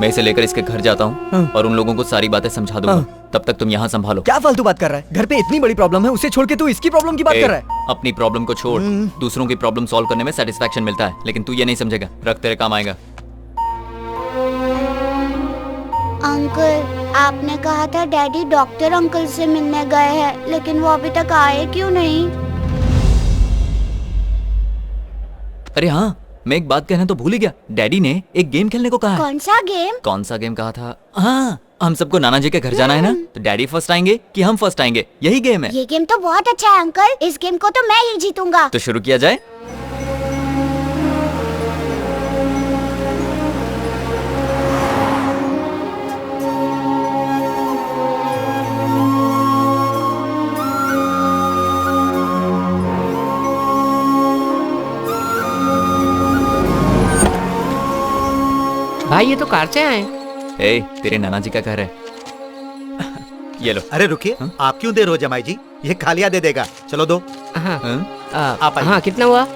मैं इसे लेकर इसके घर जाता हूँ और उन लोगों को सारी बातें समझा दूंगा। तब तक तुम यहाँ संभालो। क्या फालतू बात कर रहा है? घर पे इतनी बड़ी प्रॉब्लम है, उसे छोड़ के तू इसकी प्रॉब्लम की बात कर रहा है? अपनी प्रॉब्लम को छोड़, दूसरों की प्रॉब्लम सॉल्व करने में सेटिस्फैक्शन मिलता है, लेकिन तू ये नहीं समझेगा। रख, तेरे काम आएगा। अंकल, आपने कहा था डैडी डॉक्टर अंकल से मिलने गए हैं, लेकिन वो अभी तक आए क्यों नहीं? अरे हाँ, मैं एक बात कहना तो भूल ही गया। डैडी ने एक गेम खेलने को कहा है। कौन सा गेम? कौन सा गेम कहा था? हाँ, हम सबको नाना जी के घर जाना है ना, तो डैडी फर्स्ट आएंगे कि हम फर्स्ट आएंगे, यही गेम है। ये गेम तो बहुत अच्छा है अंकल, इस गेम को तो मैं ही जीतूंगा। तो शुरू किया जाए। भाई ये तो कार से आए। ए, तेरे नाना जी का घर है। ये लो। अरे रुकिए, आप क्यों दे रहे हो जमाई जी? ये खालिया दे देगा, चलो दो। हाँ, आप आइए। हाँ, कितना हुआ?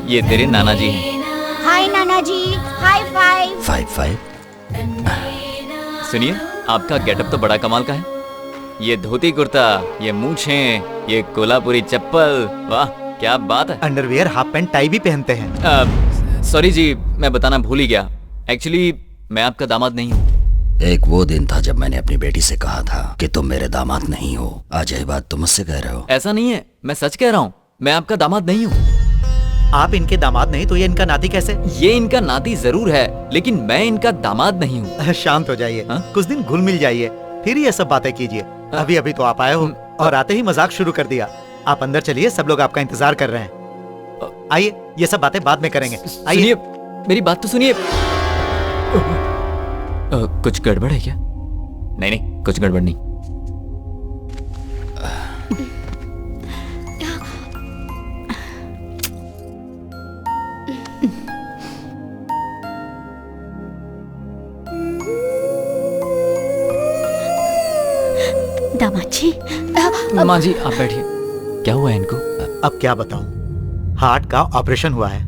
ये तेरे नाना जी हैं। हाय नाना जी, हाई फाइव। 5-5। सुनिए, आपका गेटअप तो बड़ा कमाल का है। ये धोती कुर्ता, ये मूंछें, ये कोल्हापुरी चप्पल, वाह क्या बात है। अंडरवियर, हाफ पैंट, टाई भी पहनते हैं। सॉरी जी, मैं बताना भूल ही गया। एक्चुअली मैं आपका दामाद नहीं हूँ। एक वो दिन था जब मैंने अपनी बेटी से कहा था कि तुम मेरे दामाद नहीं हो। आज यह बात तुम मुझसे कह रहे हो? ऐसा नहीं है, मैं सच कह रहा हूँ, मैं आपका दामाद नहीं हूँ। आप इनके दामाद नहीं तो ये इनका नाती कैसे? ये इनका नाती जरूर है, लेकिन मैं इनका दामाद नहीं हूँ। शांत हो जाइए, कुछ दिन घुल मिल जाइए, फिर ये सब बातें कीजिए। अभी अभी तो आप आए हो और आते ही मजाक शुरू कर दिया। आप अंदर चलिए, सब लोग आपका इंतजार कर रहे हैं। आइए, ये सब बातें बाद में करेंगे। आइए, मेरी बात तो सुनिए। कुछ गड़बड़ है क्या? नहीं नहीं, कुछ गड़बड़ नहीं। दामाद जी। माँ जी आप बैठिए। क्या हुआ है इनको? अब क्या बताऊं, हार्ट का ऑपरेशन हुआ है।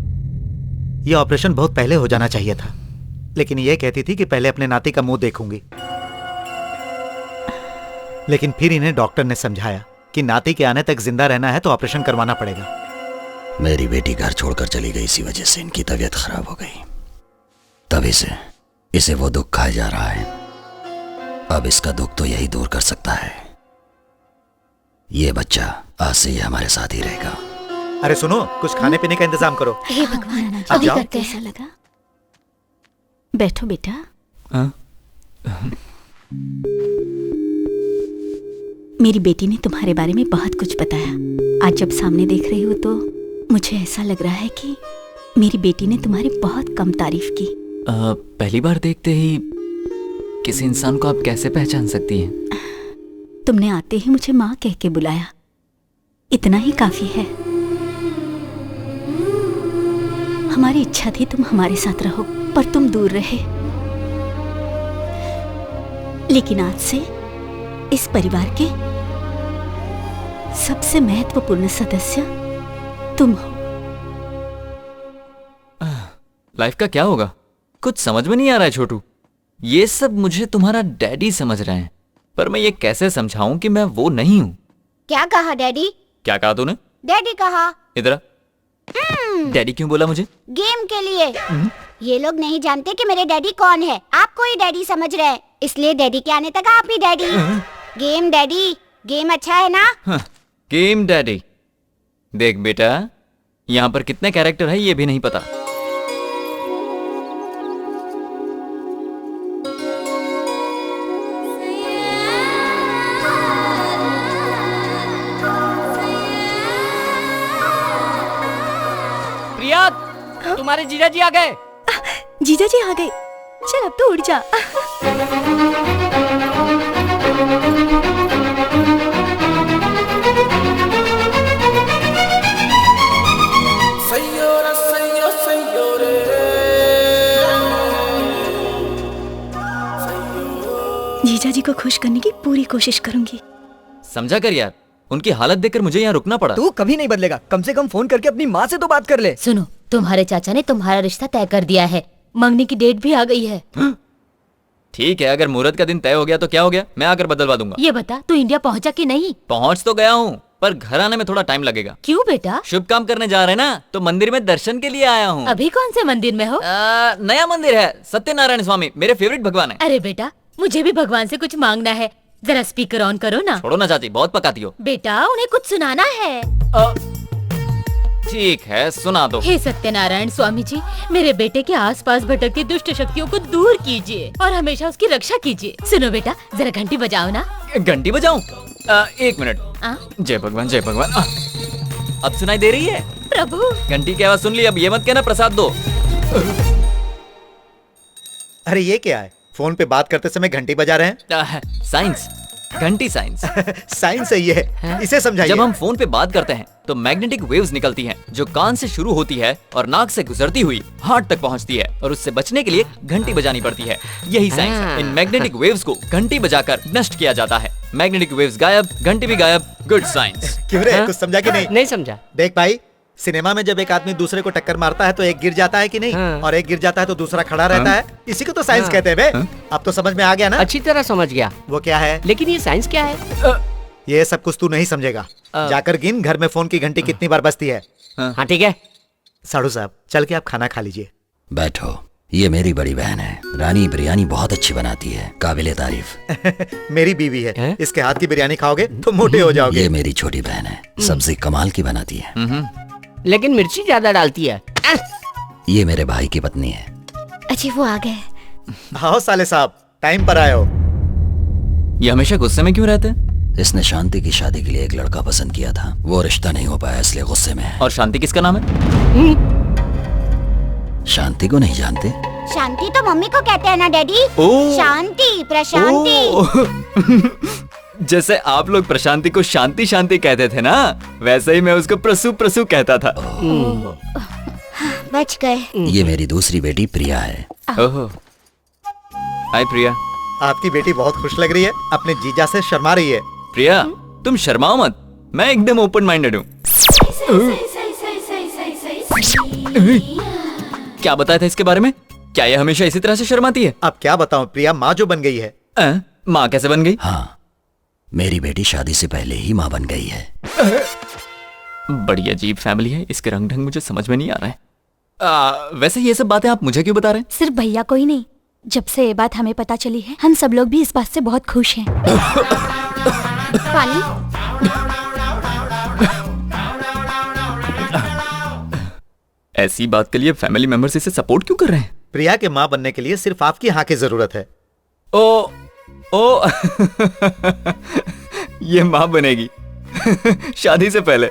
ये ऑपरेशन बहुत पहले हो जाना चाहिए था, लेकिन ये कहती थी कि पहले अपने नाती का मुंह देखूंगी। लेकिन फिर इन्हें डॉक्टर ने समझाया कि नाती के आने तक जिंदा रहना है तो ऑपरेशन करवाना पड़ेगा। मेरी बेटी घर छोड़कर चली गई, इसी वजह से इनकी तबीयत खराब हो गई। तभी से इसे वो दुख खाया जा रहा है। अब इसका दुख तो यही दूर कर सकता है। ये बच्चा आज से ये हमारे साथ ही रहेगा। अरे सुनो, कुछ खाने पीने का इंतजाम करो। हे भगवान, अब अभी जाओ। करते ऐसा लगा। बैठो बेटा। मेरी बेटी ने तुम्हारे बारे में बहुत कुछ बताया। आज जब सामने देख रही हो तो मुझे ऐसा लग रहा है कि मेरी बेटी ने तुम्हारी बहुत कम तारीफ की। पहली बार देखते ही किसी इंसान को आप कैसे पहचान सकती हैं? तुमने आते ही मुझे माँ कह के बुलाया, इतना ही काफी है। हमारी इच्छा थी तुम हमारे साथ रहो, पर तुम दूर रहे। लेकिन आज से इस परिवार के सबसे महत्वपूर्ण सदस्य तुम हो। लाइफ का क्या होगा? कुछ समझ में नहीं आ रहा है छोटू। ये सब मुझे तुम्हारा डैडी समझ रहे हैं, पर मैं ये कैसे समझाऊं कि मैं वो नहीं हूँ। क्या कहा डैडी? क्या कहा तूने? डैडी कहा। इधर आ। डैडी क्यों बोला मुझे? गेम के लिए। ये लोग नहीं जानते कि मेरे डैडी कौन है, आपको ही डैडी समझ रहे हैं, इसलिए डैडी के आने तक आप ही डैडी। गेम डैडी, गेम अच्छा है ना? Game daddy. देख बेटा, यहाँ पर कितने कैरेक्टर है ये भी नहीं पता। प्रिया, तुम्हारे जीजा जी आ गए। जीजा जी आ गए, चल अब तो उड़ जा। जीजा जी को खुश करने की पूरी कोशिश करूंगी। समझा कर यार, उनकी हालत देखकर मुझे यहाँ रुकना पड़ा। तू कभी नहीं बदलेगा, कम से कम फोन करके अपनी माँ से तो बात कर ले। सुनो, तुम्हारे चाचा ने तुम्हारा रिश्ता तय कर दिया है, मंगनी की डेट भी आ गई है। ठीक है, अगर मुहूर्त का दिन तय हो गया तो क्या हो गया, मैं आकर बदलवा दूंगा। ये बता, तू इंडिया पहुंचा कि नहीं? पहुंच तो गया हूँ, पर घर आने में थोड़ा टाइम लगेगा। क्यों बेटा? शुभ काम करने जा रहे हैं ना, तो मंदिर में दर्शन के लिए आया हूँ। अभी कौन से मंदिर में हो? नया मंदिर है, सत्यनारायण स्वामी, मेरे फेवरेट भगवान है। अरे बेटा, मुझे भी भगवान से कुछ मांगना है, जरा स्पीकर ऑन करो ना। छोड़ो ना चाची, बहुत पकाती हो। बेटा, उन्हें कुछ सुनाना है। ठीक है, सुना दो। हे सत्यनारायण स्वामी जी, मेरे बेटे के आसपास भटकती दुष्ट शक्तियों को दूर कीजिए और हमेशा उसकी रक्षा कीजिए। सुनो बेटा, जरा घंटी बजाओ ना। घंटी बजाऊं? 1 मिनट। जय भगवान, जय भगवान। अब सुनाई दे रही है? प्रभु, घंटी की आवाज सुन ली, अब ये मत कहना प्रसाद दो। अरे ये क्या है, फोन पे बात करते समय घंटी बजा रहे हैं? साइंस, घंटी साइंस। साइंस सही है, इसे समझाइए। जब हम फोन पे बात करते हैं तो मैग्नेटिक वेव्स निकलती हैं, जो कान से शुरू होती है और नाक से गुजरती हुई हार्ट तक पहुंचती है, और उससे बचने के लिए घंटी बजानी पड़ती है। यही साइंस है। इन मैग्नेटिक वेव्स को घंटी बजाकर नष्ट किया जाता है। मैग्नेटिक वेव्स गायब, घंटी भी गायब। Good science. क्यों रे, कुछ समझा कि नहीं? नहीं समझा। देख भाई, सिनेमा में जब एक आदमी दूसरे को टक्कर मारता है तो एक गिर जाता है कि नहीं, और एक गिर जाता है तो दूसरा खड़ा रहता है। इसी को तो साइंस कहते हैं बे। अब तो समझ में आ गया ना? अच्छी तरह समझ गया। वो क्या है? लेकिन ये साइंस क्या है? ये सब कुछ तू नहीं समझेगा। जाकर गिन घर में फोन की घंटी कितनी बार बजती है। हाँ ठीक है। साड़ू साहब, चल के आप खाना खा लीजिए। बैठो, ये मेरी बड़ी बहन है, रानी बिरयानी बहुत अच्छी बनाती है, काबिले तारीफ। मेरी बीवी है, इसके हाथ की बिरयानी खाओगे तो मोटे हो जाओगे। ये मेरी छोटी बहन है, सब्जी कमाल की बनाती है, लेकिन मिर्ची ज्यादा डालती है। ये मेरे भाई की पत्नी है। अच्छा, वो आ गए। आओ साले साहब, टाइम पर आए हो। ये हमेशा गुस्से में क्यों रहते हैं? इसने शांति की शादी के लिए एक लड़का पसंद किया था, वो रिश्ता नहीं हो पाया इसलिए गुस्से में है। और शांति किसका नाम है? शांति को नहीं जानते? शांति तो मम्मी को कहते हैं ना डैडी। शांति, प्रशांति। जैसे आप लोग प्रशांति को शांति शांति कहते थे ना, वैसे ही मैं उसको प्रसू प्रसू कहता था। बच गए। ये मेरी दूसरी बेटी प्रिया है। ओहो, हाय प्रिया। आपकी बेटी बहुत खुश लग रही है, अपने जीजा से शर्मा रही है। प्रिया, तुम शर्माओ मत, मैं एकदम ओपन माइंडेड हूँ। क्या बताया था इसके बारे में? क्या ये हमेशा इसी तरह से शर्माती है? अब क्या बताऊं, प्रिया माँ जो बन गई है। माँ कैसे बन गई? हाँ, मेरी बेटी शादी से पहले ही माँ बन गई है। बड़ी अजीब फैमिली है, इसके रंग ढंग मुझे समझ में नहीं आ रहा है। वैसे ये सब बातें आप मुझे क्यों बता रहे हैं? सिर्फ भैया को ही नहीं, जब से ये बात हमें पता चली है, हम सब लोग भी इस बात से बहुत खुश हैं। पानी? ऐसी बात के लिए फैमिली मेंबर्स इसे सपोर्ट क्यों कर रहे हैं? प्रिया के माँ बनने के लिए सिर्फ आपकी हाँ की जरूरत है। ओ ये माँ बनेगी शादी से पहले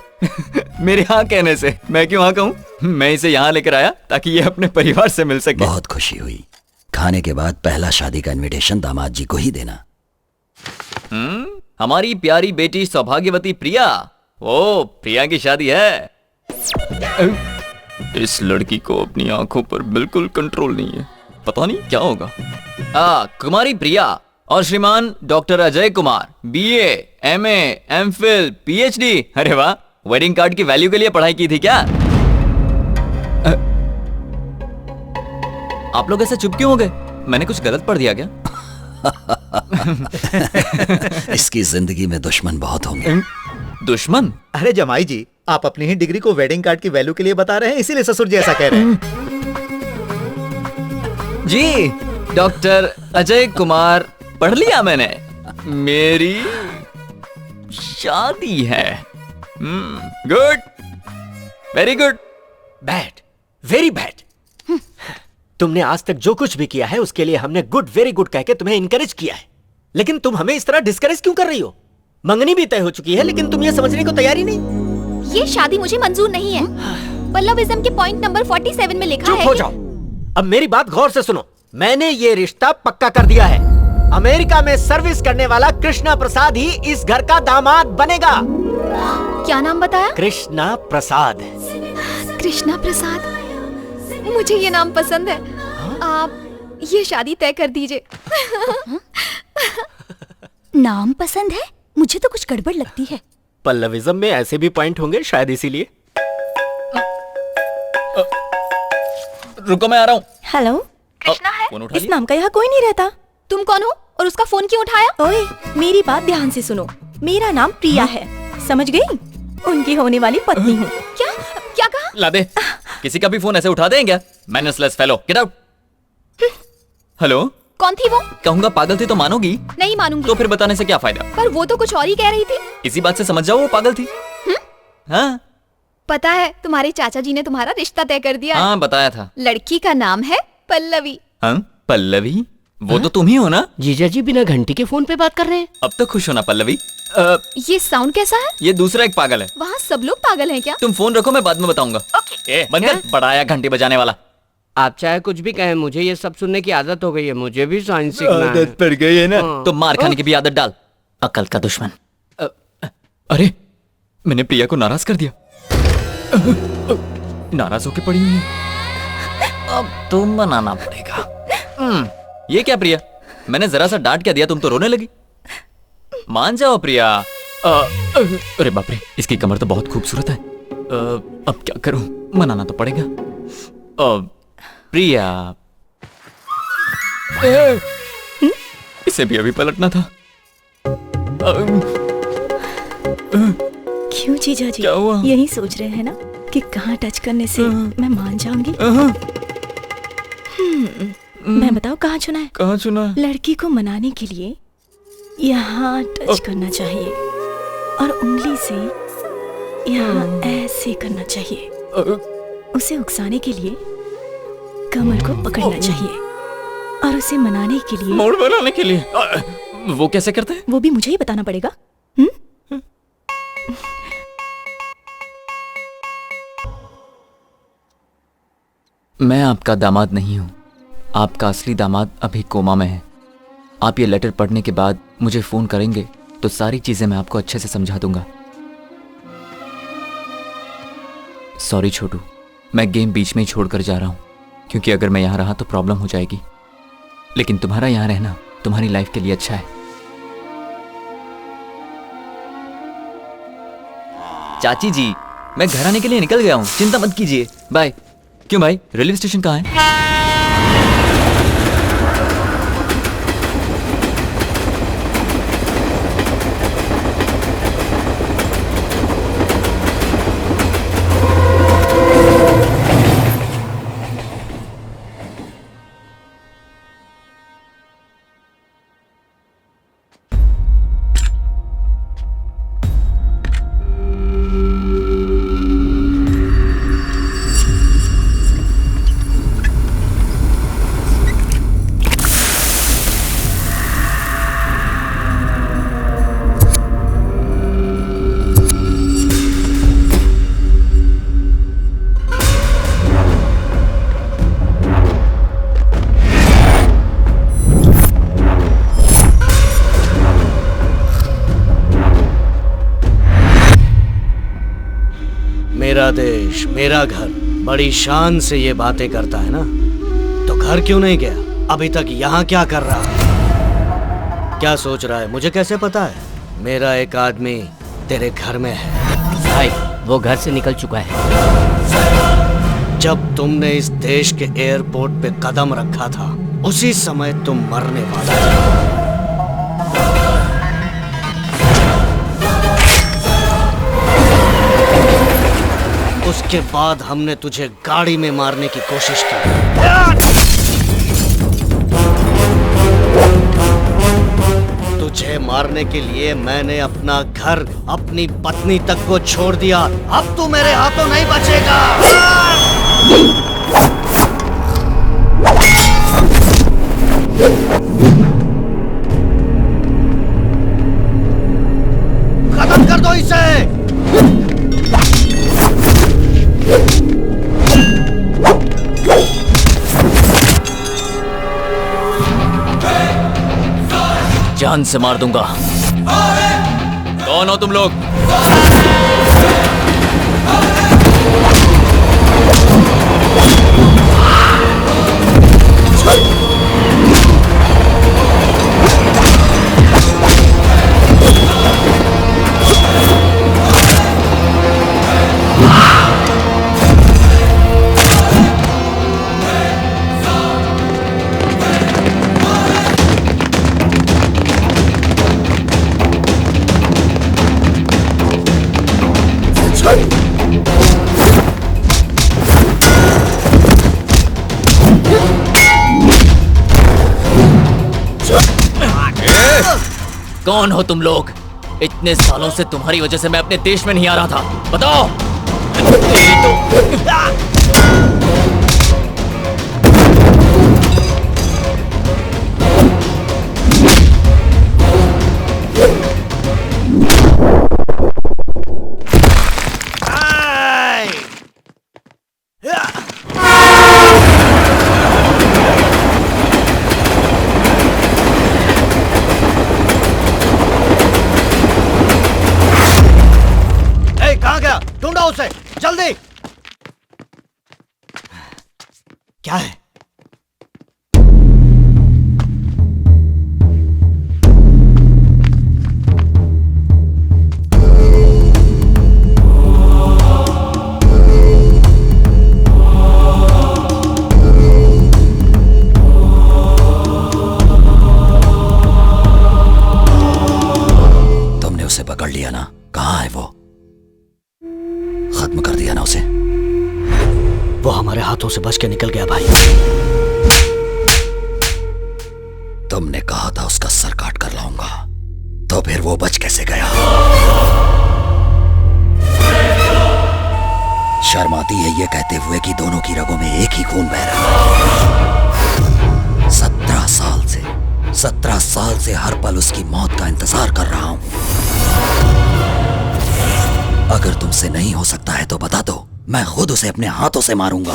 मेरे हाँ कहने से। मैं क्यों हाँ कहूँ? मैं इसे यहाँ लेकर आया ताकि ये अपने परिवार से मिल सके। बहुत खुशी हुई। खाने के बाद पहला शादी का इनविटेशन दामाद जी को ही देना। हमारी प्यारी बेटी सौभाग्यवती प्रिया। ओ, प्रिया की शादी है। इस लड़की को अपनी आंखों पर बिल्कुल कंट्रोल नहीं है, पता नहीं क्या होगा। कुमारी प्रिया और श्रीमान doctor Ajay Kumar, BA, MA, MPhil, PhD। अरे वाह, वेडिंग कार्ड की वैल्यू के लिए पढ़ाई की थी क्या? आप लोग ऐसे चुप क्यों हो गए? मैंने कुछ गलत पढ़ दिया क्या? इसकी जिंदगी में दुश्मन बहुत होंगे। दुश्मन? अरे जमाई जी, आप अपनी ही डिग्री को वेडिंग कार्ड की वैल्यू के लिए बता रहे हैं, इसीलिए ससुर जी ऐसा कह रहे हैं। जी, डॉक्टर अजय कुमार पढ़ लिया मैंने। मेरी शादी है। Good, very good. Bad, very bad. तुमने आज तक जो कुछ भी किया है उसके लिए हमने गुड, वेरी गुड कह के तुम्हें इनकरेज किया है, लेकिन तुम हमें इस तरह डिस्करेज क्यों कर रही हो? मंगनी भी तय हो चुकी है, लेकिन तुम ये समझने को तैयार ही नहीं। ये शादी मुझे मंजूर नहीं है। पल्लविज्म के पॉइंट नंबर 47 में लिखा है। चुप हो जाओ। अब मेरी बात गौर से सुनो। मैंने ये रिश्ता पक्का कर दिया है। अमेरिका में सर्विस करने वाला कृष्णा प्रसाद ही इस घर का दामाद बनेगा। क्या नाम बताया? कृष्णा प्रसाद। कृष्णा प्रसाद, मुझे ये नाम पसंद है। आप ये शादी तय कर दीजिए। नाम पसंद है? मुझे तो कुछ गड़बड़ लगती है। पल्लविज्म में ऐसे भी पॉइंट होंगे शायद, इसीलिए। रुको, मैं आ रहा हूँ। हेलो, कृष्णा है? इस नाम का यहाँ कोई नहीं रहता। तुम कौन हो और उसका फोन क्यों उठाया? ओए, मेरी बात ध्यान से सुनो। मेरा नाम प्रिया है, समझ गई? उनकी होने वाली पत्नी हूँ। क्या क्या कहा? ला दे। किसी का भी फोन ऐसे उठा दें क्या? मैनर्सलेस फेलो, गेट आउट। हेलो, कौन थी वो? कहूंगा पागल थी तो मानोगी? नहीं मानूंगी। तो फिर बताने से क्या फायदा? पर वो तो कुछ और ही कह रही थी। इसी बात से समझ जाओ वो पागल थी। हाँ, पता है तुम्हारे चाचा जी ने तुम्हारा रिश्ता तय कर दिया। हाँ, बताया था। लड़की का नाम है पल्लवी। हाँ, पल्लवी? वो तो तुम ही हो ना? जीजा जी बिना घंटी के फोन पे बात कर रहे हैं। अब तो खुश हो ना पल्लवी? ये साउंड कैसा है? ये दूसरा एक पागल है। वहाँ सब लोग पागल हैं क्या? तुम फोन रखो, मैं बाद में बताऊंगा। ओके। बंद कर, बड़ा आया घंटी बजाने वाला। आप चाहे कुछ भी कहें, मुझे ये सब सुनने की आदत हो गई है। मुझे भी साइंस सीखना है। आदत पड़ गई है ना? तो मार खाने की भी आदत डाल, अकल का दुश्मन। अरे, मैंने प्रिया को नाराज कर दिया। नाराज होके पड़ी हुई है। अब तुम बनाना पड़ेगा। ये क्या प्रिया, मैंने जरा सा डांट क्या दिया, तुम तो रोने लगी। मान जाओ प्रिया। अरे बाप रे, इसकी कमर तो बहुत खूबसूरत है। अब क्या करूं, मनाना तो पड़ेगा। प्रिया, इसे भी अभी पलटना था। क्यों जीजा जी? क्या हुआ? यही सोच रहे हैं ना कि कहाँ टच करने से मैं मान जाऊंगी? मैं बताओ कहाँ चुना है? कहाँ चुना है? लड़की को मनाने के लिए यहाँ टच करना चाहिए और उंगली से यहाँ ऐसे करना चाहिए। उसे उकसाने के लिए कमर को पकड़ना चाहिए और उसे मनाने के लिए मोड़ बनाने के लिए वो कैसे करते हैं? वो भी मुझे ही बताना पड़ेगा। मैं आपका दामाद नहीं हूँ। आपका असली दामाद अभी कोमा में है। आप ये लेटर पढ़ने के बाद मुझे फोन करेंगे तो सारी चीजें मैं आपको अच्छे से समझा दूंगा। सॉरी छोटू, मैं गेम बीच में ही छोड़कर जा रहा हूँ, क्योंकि अगर मैं यहाँ रहा तो प्रॉब्लम हो जाएगी। लेकिन तुम्हारा यहाँ रहना तुम्हारी लाइफ के लिए अच्छा है। चाची जी, मैं घर आने के लिए निकल गया हूँ, चिंता मत कीजिए। बाय। क्यों भाई, रेलवे स्टेशन कहाँ है? मेरा देश, मेरा घर, बड़ी शान से ये बातें करता है ना, तो घर क्यों नहीं गया? अभी तक यहाँ क्या कर रहा है? क्या सोच रहा है? मुझे कैसे पता है? मेरा एक आदमी तेरे घर में है। भाई, वो घर से निकल चुका है। जब तुमने इस देश के एयरपोर्ट पे कदम रखा था, उसी समय तुम मरने वाला था। उसके बाद हमने तुझे गाड़ी में मारने की कोशिश की। तुझे मारने के लिए मैंने अपना घर, अपनी पत्नी तक को छोड़ दिया। अब तू मेरे हाथों नहीं बचेगा। खत्म कर दो इसे। जान से मार दूंगा। कौन हो तुम लोग? कौन हो तुम लोग? इतने सालों से तुम्हारी वजह से मैं अपने देश में नहीं आ रहा था। बताओ। ढूंढो उसे, जल्दी। क्या है? तुमने उसे पकड़ लिया ना? कहाँ है वो? खत्म कर दिया ना उसे? वो हमारे हाथों से बच के निकल गया भाई। तुमने कहा था उसका सर काट कर लाऊंगा, तो फिर वो बच कैसे गया? शर्म आती है ये कहते हुए कि दोनों की रगों में एक ही खून बह रहा है। 17 साल से हर पल उसकी मौत का इंतजार कर रहा हूं। अगर तुमसे नहीं हो सकता है तो बता दो, मैं खुद उसे अपने हाथों से मारूंगा।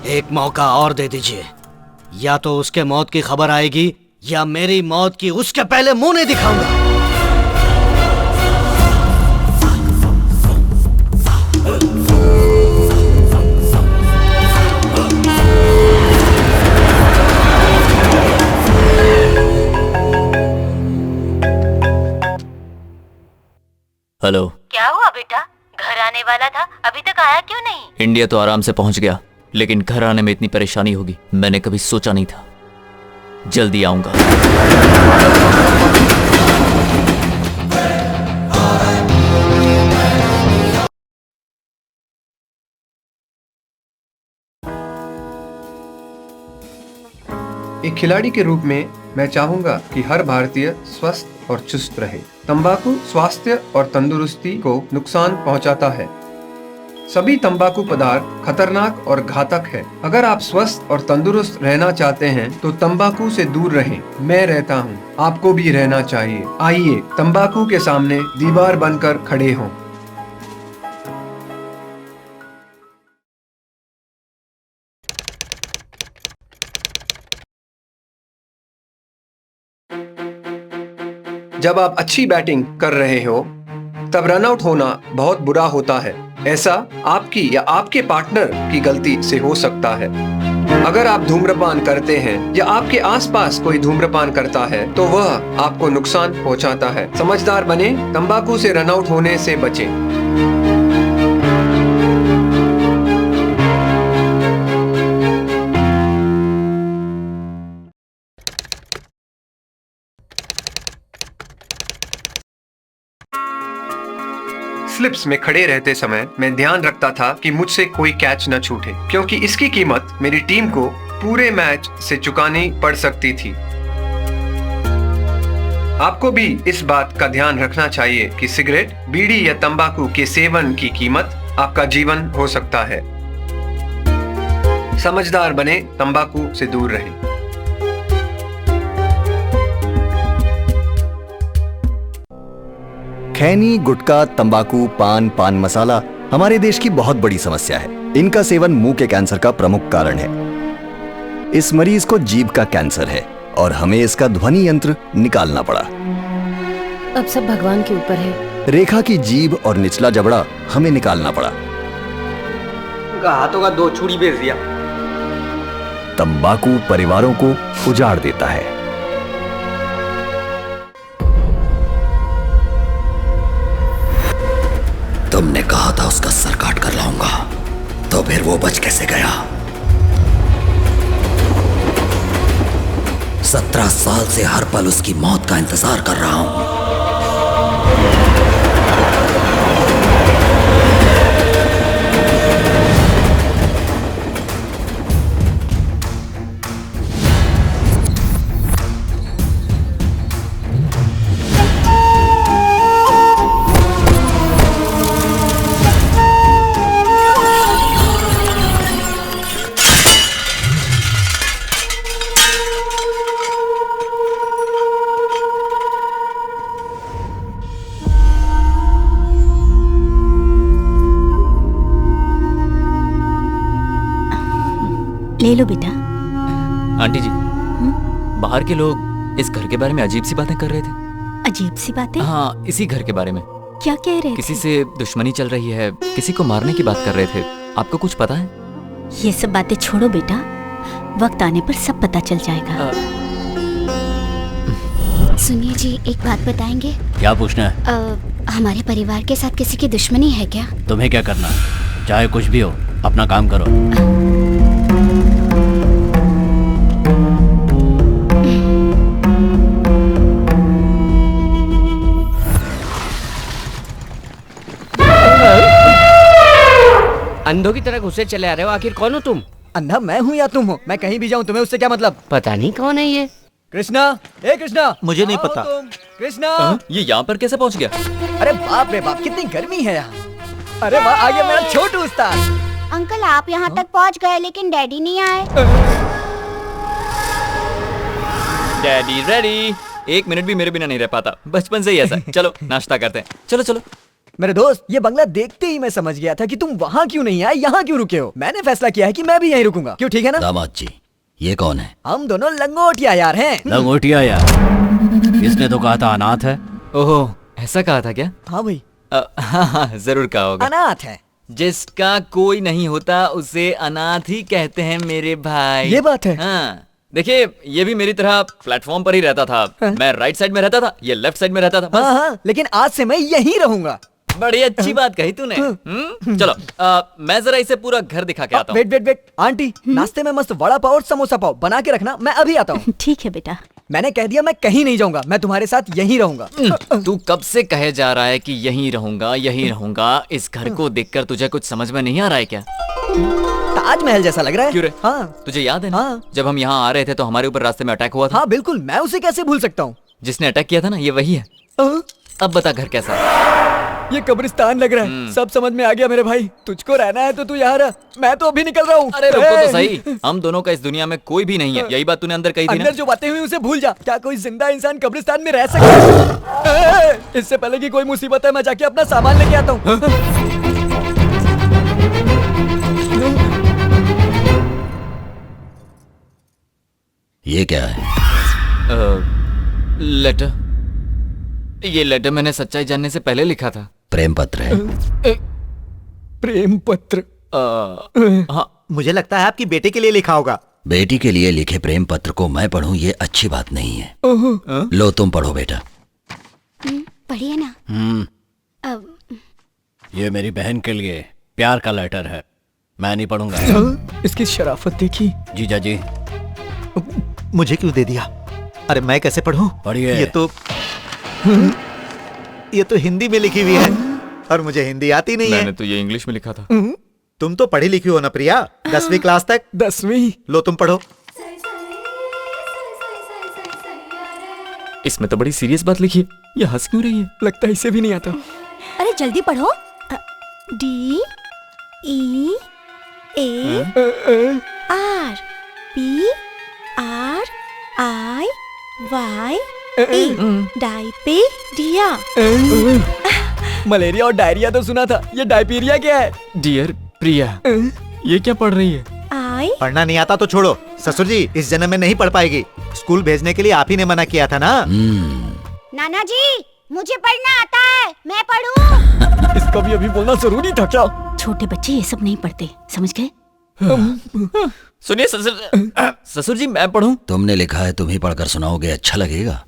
एक मौका और दे दीजिए, या तो उसके मौत की खबर आएगी या मेरी मौत की उसके पहले मुंह नहीं दिखाऊंगा। हेलो। क्या हुआ बेटा? घर आने वाला था, अभी तक आया क्यों नहीं? इंडिया तो आराम से पहुंच गया, लेकिन घर आने में इतनी परेशानी होगी मैंने कभी सोचा नहीं था। जल्दी आऊंगा। एक खिलाड़ी के रूप में मैं चाहूंगा कि हर भारतीय स्वस्थ और चुस्त रहे। तंबाकू स्वास्थ्य और तंदुरुस्ती को नुकसान पहुंचाता है। सभी तंबाकू पदार्थ खतरनाक और घातक है। अगर आप स्वस्थ और तंदुरुस्त रहना चाहते हैं तो तंबाकू से दूर रहें। मैं रहता हूं, आपको भी रहना चाहिए। आइए तंबाकू के सामने दीवार बनकर खड़े हों। जब आप अच्छी बैटिंग कर रहे हो तब रन आउट होना बहुत बुरा होता है। ऐसा आपकी या आपके पार्टनर की गलती से हो सकता है। अगर आप धूम्रपान करते हैं या आपके आसपास कोई धूम्रपान करता है तो वह आपको नुकसान पहुंचाता है। समझदार बने, तंबाकू से रन आउट होने से बचें। स्लिप्स में खड़े रहते समय मैं ध्यान रखता था कि मुझसे कोई कैच न छूटे, क्योंकि इसकी कीमत मेरी टीम को पूरे मैच से चुकानी पड़ सकती थी। आपको भी इस बात का ध्यान रखना चाहिए कि सिगरेट, बीड़ी या तंबाकू के सेवन की कीमत आपका जीवन हो सकता है। समझदार बने, तंबाकू से दूर रहें। खैनी, गुटखा, तंबाकू, पान मसाला हमारे देश की बहुत बड़ी समस्या है। इनका सेवन मुंह के कैंसर का प्रमुख कारण है। इस मरीज को जीभ का कैंसर है और हमें इसका ध्वनि यंत्र निकालना पड़ा। अब सब भगवान के ऊपर है। रेखा की जीभ और निचला जबड़ा हमें निकालना पड़ा। उनका हाथों का 2 चूड़ी बेच दिया। तंबाकू परिवारों को उजाड़ देता है। तुमने कहा था उसका सर काट कर लाऊंगा, तो फिर वो बच कैसे गया? 17 साल से हर पल उसकी मौत का इंतजार कर रहा हूं। ले लो बेटा। आंटी जी, बाहर के लोग इस घर के बारे में अजीब सी बातें कर रहे थे। अजीब सी बातें? हाँ, इसी घर के बारे में। क्या कह रहे किसी थे? से दुश्मनी चल रही है, किसी को मारने की बात कर रहे थे। आपको कुछ पता है? ये सब बातें छोड़ो बेटा, वक्त आने पर सब पता चल जाएगा। सुनिए जी, एक बात बताएंगे? क्या पूछना है? हमारे परिवार के साथ किसी की दुश्मनी है क्या? तुम्हें क्या करना है? चाहे कुछ भी हो, अपना काम करो। अंधों की तरह घुसे चले आ रहे हो, आखिर कौन हो तुम? अंधा मैं हूँ या तुम हो? मैं कहीं भी जाऊँ तुम्हें उससे क्या मतलब? पता नहीं कौन है ये। कृष्णा, ए कृष्णा, मुझे नहीं पता। कृष्णा, ये यहाँ पर कैसे पहुँच गया? अरे बाप रे बाप, कितनी गर्मी है यहाँ। अरे वाह, आ गया मेरा छोटू उस्ताद। अंकल आप यहाँ तक पहुँच गए लेकिन डैडी नहीं आए। Daddy ready. 1 मिनट भी मेरे बिना नहीं रह पाता, बचपन से ही ऐसा। चलो नाश्ता करते हैं। चलो चलो। मेरे दोस्त, ये बंगला देखते ही मैं समझ गया था कि तुम वहाँ क्यों नहीं आए, यहाँ क्यों रुके हो। मैंने फैसला किया है कि मैं भी यहीं रुकूंगा। क्यों, ठीक है ना? दामाद जी, ये कौन है? हम दोनों लंगोटिया यार हैं। लंगोटिया यार? इसने तो कहा था अनाथ है। ओहो, ऐसा कहा था क्या? हाँ भाई। हाँ, जरूर कहा होगा। अनाथ है। जिसका कोई नहीं होता उसे अनाथ ही कहते हैं मेरे भाई। ये बात है। हाँ, देखिए, ये भी मेरी तरह प्लेटफॉर्म पर ही रहता था। मैं राइट साइड में रहता था, ये लेफ्ट साइड में रहता था। हाँ हाँ, लेकिन आज से मैं यहीं रहूंगा। बड़ी अच्छी बात कही तूने। चलो, मैं जरा इसे पूरा घर दिखा के आता हूँ। वेट वेट वेट, आंटी, नाश्ते में मस्त वड़ा पाव और समोसा पाव बना के रखना, मैं अभी आता हूँ। ठीक है बेटा। मैंने कह दिया, मैं कहीं नहीं जाऊंगा, मैं तुम्हारे साथ यहीं रहूंगा। तू कब से कहे जा रहा है कि यहीं रहूंगा यहीं रहूंगा? इस घर को देखकर तुझे कुछ समझ में नहीं आ रहा है क्या? ताजमहल जैसा लग रहा है। क्यों रे? हाँ। तुझे याद है ना, जब हम यहाँ आ रहे थे तो हमारे ऊपर रास्ते में अटैक हुआ था? हाँ बिल्कुल, मैं उसे कैसे भूल सकता हूँ। जिसने अटैक किया था ना, ये वही है। अब बता, घर कैसा है? ये कब्रिस्तान लग रहा है। सब समझ में आ गया मेरे भाई। तुझको रहना है तो तू यहाँ रह, मैं तो अभी निकल रहा हूँ। अरे रुको तो सही, हम दोनों का इस दुनिया में कोई भी नहीं है। यही बात तूने अंदर कही थी ना? अंदर जो बातें हुई उसे भूल जा। क्या कोई जिंदा इंसान कब्रिस्तान में रह सकता है? इससे पहले कि कोई मुसीबत है, मैं जाके अपना सामान लेके आता हूँ। ये क्या है? लेटर। ये लेटर मैंने सच्चाई जानने से पहले लिखा था। प्रेम पत्र है। प्रेम पत्र? हाँ, मुझे लगता है आपकी बेटे के लिए लिखा होगा। बेटी के लिए लिखे प्रेम पत्र को मैं पढूं, ये अच्छी बात नहीं है। लो तुम पढ़ो बेटा। पढ़िए ना। ये मेरी बहन के लिए प्यार का लेटर है, मैं नहीं पढ़ूंगा। इसकी शराफत देखी। जीजा जी, मुझे क्यों दे दिया? अरे मैं कैसे पढ़ूं? पढ़िए। ये तो हिंदी में लिखी हुई है। और मुझे हिंदी आती नहीं है। मैंने तो ये इंग्लिश में लिखा था। तुम तो पढ़ी लिखी हो ना प्रिया, 10वीं क्लास तक। 10वीं? लो तुम पढ़ो। इसमें तो बड़ी सीरियस बात लिखी है, ये हंस क्यों रही है? लगता है इसे भी नहीं आता। अरे जल्दी पढ़ो। D E A R P R I Y E डायपेरिया। मलेरिया और डायरिया तो सुना था, ये डायपीरिया क्या है? डियर प्रिया, ये क्या पढ़ रही है? पढ़ना नहीं आता तो छोड़ो। ससुर जी इस जन्म में नहीं पढ़ पाएगी। स्कूल भेजने के लिए आप ही ने मना किया था ना। नाना जी मुझे पढ़ना आता है, मैं पढ़ूं। इसको भी अभी बोलना जरूरी था क्या? छोटे बच्चे ये सब नहीं पढ़ते, समझ गए? सुनिए ससुर जी, मैं पढ़ूं? तुमने लिखा है, तुम ही पढ़कर सुनाओगे, अच्छा लगेगा।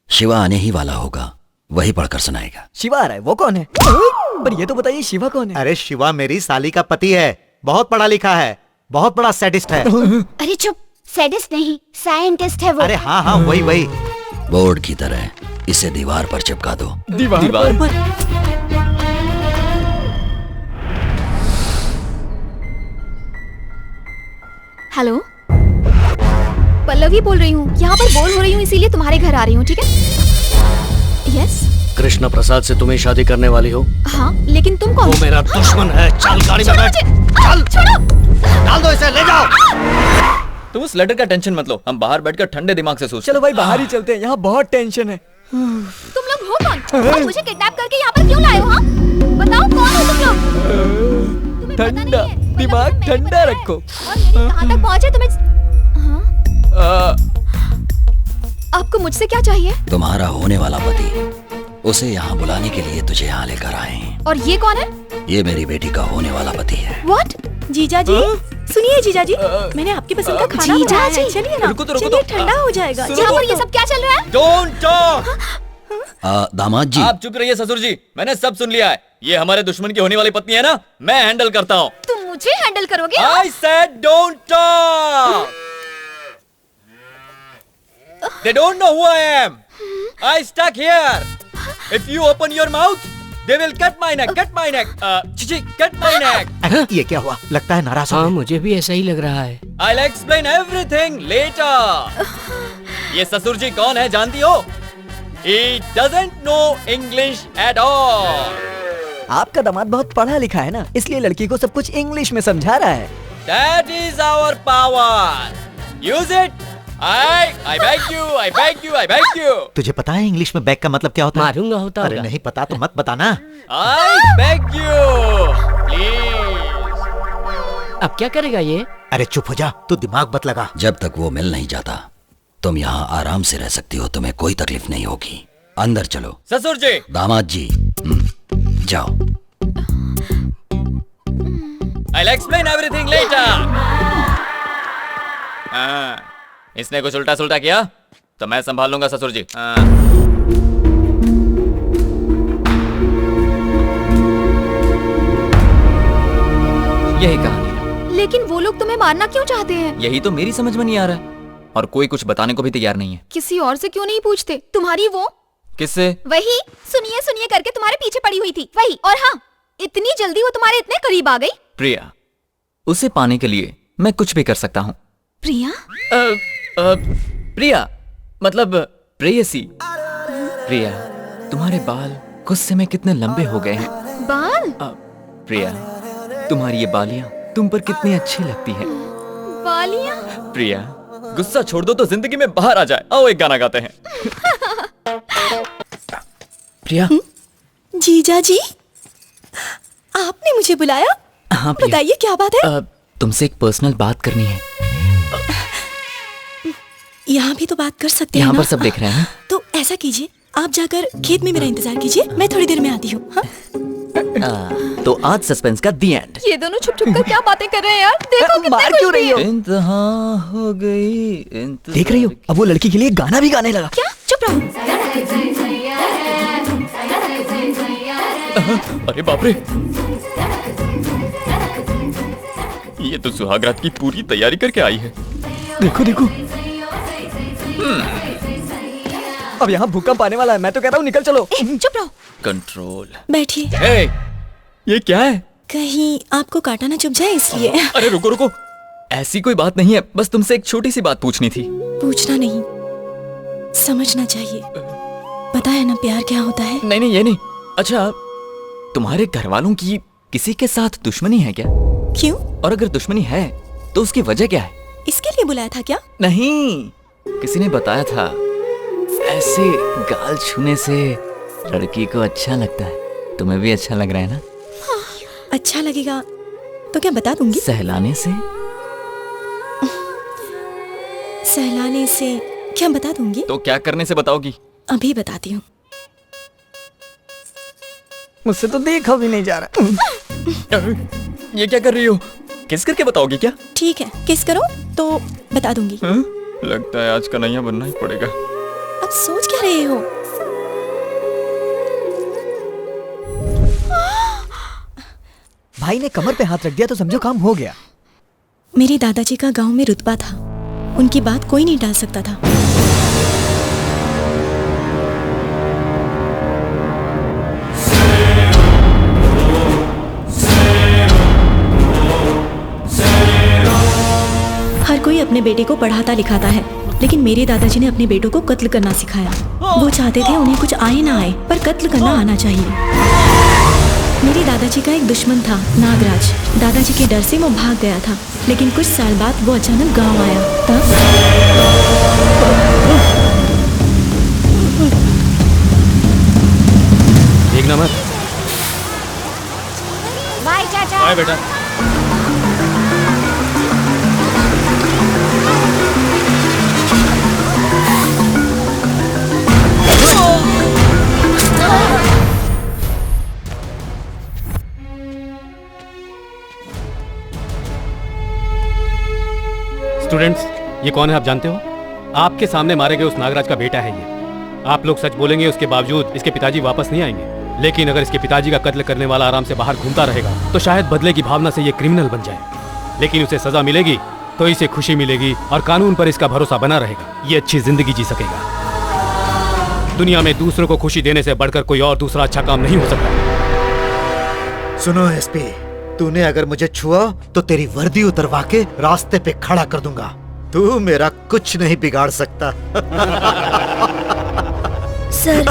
शिवा आने ही वाला होगा, वही पढ़कर सुनाएगा। शिवा आ रहा है, वो कौन है? पर ये तो बताइए शिवा कौन है? अरे शिवा मेरी साली का पति है, बहुत पढ़ा लिखा है, बहुत बड़ा सैडिस्ट है। अरे चुप, सैडिस्ट नहीं साइंटिस्ट है वो। अरे हाँ हाँ वही वही। बोर्ड की तरह इसे दीवार पर चिपका दो। दीवार पर? हेलो, पल्लवी बोल रही हूँ। यहाँ पर बोर हो रही हूँ इसीलिए तुम्हारे घर आ रही हूँ, ठीक है? यस। कृष्णा प्रसाद से तुम्हें शादी करने वाली हो? हाँ, लेकिन तुम कौन? वो मेरा दुश्मन है। चल गाड़ी में बैठ। चल छोड़ो, डाल दो इसे, ले जाओ। तुम उस लेटर का टेंशन मत लो, हम बाहर बैठकर ठंडे दिमाग से सोचते। चलो भाई बाहर ही चलते हैं, यहाँ बहुत टेंशन है। तुम लोग हो कौन? और मुझे किडनैप करके यहाँ पर क्यों लाए हो? हाँ बताओ, कौन हो तुम लोग? ठंडा दिमाग ठंडा रखो। और मेरी कहाँ तक पहुँचे तुम्हें? हाँ? आपको मुझसे क्या चाहिए? तुम्हारा होने वाला पति, उसे यहाँ बुलाने के लिए तुझे यहाँ लेकर आए हैं। और ये कौन है? ये मेरी बेटी का होने वाला पति है। What? जीजा जी सुनिए, जीजा जी मैंने आपकी पसंद का खाना जीजा बनाया जी? है, चलिए ना, चलिए ठंडा हो जाएगा। यहाँ पर ये सब क्या चल रहा है? Don't talk! दामाद जी आप चुप रहिए ससुर जी, मैंने सब सुन लिया है। ये हमारे दुश्मन की होने वाली पत्नी है ना, मैं हैंडल करता हूँ। तुम मुझे हैंडल करोगे? I said don't talk! They don't know who I am. I stuck here. If you open your mouth, they will cut my neck, cut my neck. Chichi, cut my neck. ये क्या हुआ? लगता है नाराज हो। हाँ मुझे भी ऐसा ही लग रहा है। I'll explain everything later. ये ससुर जी कौन है जानती हो? He doesn't know English at all. आपका दामाद बहुत पढ़ा लिखा है ना, इसलिए लड़की को सब कुछ इंग्लिश में समझा रहा है। That is our power. Use it. I beg you, I beg you, I beg you. तुझे पता है इंग्लिश में बैग का मतलब क्या होता है? मारूंगा होता अरे होगा। नहीं पता तो मत बताना। I beg you, please. अब क्या करेगा ये? अरे चुप हो जा, तू दिमाग मत लगा। जब तक वो मिल नहीं जाता तुम यहाँ आराम से रह सकती हो, तुम्हें कोई तकलीफ नहीं होगी। अंदर चलो। ससुर जी। दामाद जी जाओ। I'll explain everything later. इसने कुछ उल्टा सुल्टा किया तो मैं संभाल लूंगा ससुर जी। यही कहानी है। लेकिन वो लोग तुम्हें मारना क्यों चाहते हैं? यही तो मेरी समझ में नहीं आ रहा है, और कोई कुछ बताने को भी तैयार नहीं है। किसी और से क्यों नहीं पूछते? तुम्हारी वो किससे? वही सुनिए सुनिए करके तुम्हारे पीछे पड़ी हुई थी, वही। और हाँ, इतनी जल्दी वो तुम्हारे इतने करीब आ गई। प्रिया, उसे पाने के लिए मैं कुछ भी कर सकता हूँ। प्रिया? प्रिया मतलब प्रेयसी। प्रिया, तुम्हारे बाल गुस्से में कितने लंबे हो गए हैं। बाल? प्रिया, तुम्हारी ये बालियां तुम पर कितनी अच्छी लगती हैं। बालियां? प्रिया, गुस्सा छोड़ दो तो जिंदगी में बाहर आ जाए। आओ एक गाना गाते हैं। प्रिया। जीजा जी आपने मुझे बुलाया? हाँ प्रिया। बताइए क्या बात है? तुमसे एक पर्सनल बात करनी है। यहाँ भी तो बात कर सकते हैं यहाँ ना? पर सब देख रहे हैं। तो ऐसा कीजिए, आप जाकर खेत में मेरा इंतजार कीजिए, मैं थोड़ी देर में आती हूँ। हाँ? तो आज सस्पेंस का दी एंड। ये दोनों छुप छुप कर क्या बातें कर रहे हैं यार? देखो कितने मार क्यों रही हो? इंतहा हो गई। देख रही हो, अब वो लड़की के लिए गाना भी गाने लगा। क्या? चुप रहो। अरे बाप रे, ये तो सुहागरात की पूरी तैयारी करके आई है। देखो देखो। अब यहाँ भूकंप आने वाला है, मैं तो कह रहा हूँ निकल चलो। चुप रहो। कंट्रोल। बैठिए। हे, ये क्या है? कहीं आपको काटा ना चुभ जाए इसलिए। अरे रुको रुको, ऐसी कोई बात नहीं है, बस तुमसे एक छोटी सी बात पूछनी थी। पूछना नहीं, समझना चाहिए। पता है ना प्यार क्या होता है? नहीं नहीं ये नहीं। अच्छा, तुम्हारे घर वालों की किसी के साथ दुश्मनी है क्या? क्यों? और अगर दुश्मनी है तो उसकी वजह क्या है? इसके लिए बुलाया था क्या? नहीं, किसी ने बताया था ऐसे गाल छूने से लड़की को अच्छा लगता है। तुम्हें भी अच्छा लग रहा है ना? अच्छा लगेगा तो क्या बता दूंगी। सहलाने से? सहलाने से क्या बता दूंगी। तो क्या करने से बताओगी? अभी बताती हूँ। मुझसे तो देखा भी नहीं जा रहा। ये क्या कर रही हो? किस करके बताओगी क्या? ठीक है, किस करो तो बता दूंगी। लगता है आज कन्हैया बनना ही पड़ेगा। अब सोच क्या रहे हो? भाई ने कमर पे हाथ रख दिया तो समझो काम हो गया। मेरे दादाजी का गांव में रुतबा था, उनकी बात कोई नहीं टाल सकता था। हर कोई अपने बेटे को पढ़ाता लिखाता है, लेकिन मेरे दादाजी ने अपने बेटों को कत्ल करना सिखाया। वो चाहते थे उन्हें कुछ आए ना आए, पर कत्ल करना आना चाहिए। मेरे दादाजी का एक दुश्मन था, नागराज। दादाजी के डर से वो भाग गया था, लेकिन कुछ साल बाद वो अचानक गांव आया। तब देखना मत। बाय चाचा। बाय बेटा। स्टूडेंट्स, ये कौन है आप जानते हो? आपके सामने मारे गए उस नागराज का बेटा है ये। आप लोग सच बोलेंगे, उसके बावजूद इसके पिताजी वापस नहीं आएंगे। लेकिन अगर इसके पिताजी का कत्ल करने वाला आराम से बाहर घूमता रहेगा तो शायद बदले की भावना से ये क्रिमिनल बन जाए। लेकिन उसे सजा मिलेगी तो इसे खुशी मिलेगी और कानून पर इसका भरोसा बना रहेगा। ये अच्छी जिंदगी जी सकेगा। दुनिया में दूसरों को खुशी देने से बढ़कर कोई और दूसरा अच्छा काम नहीं हो सकता। सुनो एसपी, तूने अगर मुझे छुआ तो तेरी वर्दी उतरवा के रास्ते पे खड़ा कर दूंगा। तू मेरा कुछ नहीं बिगाड़ सकता। सर,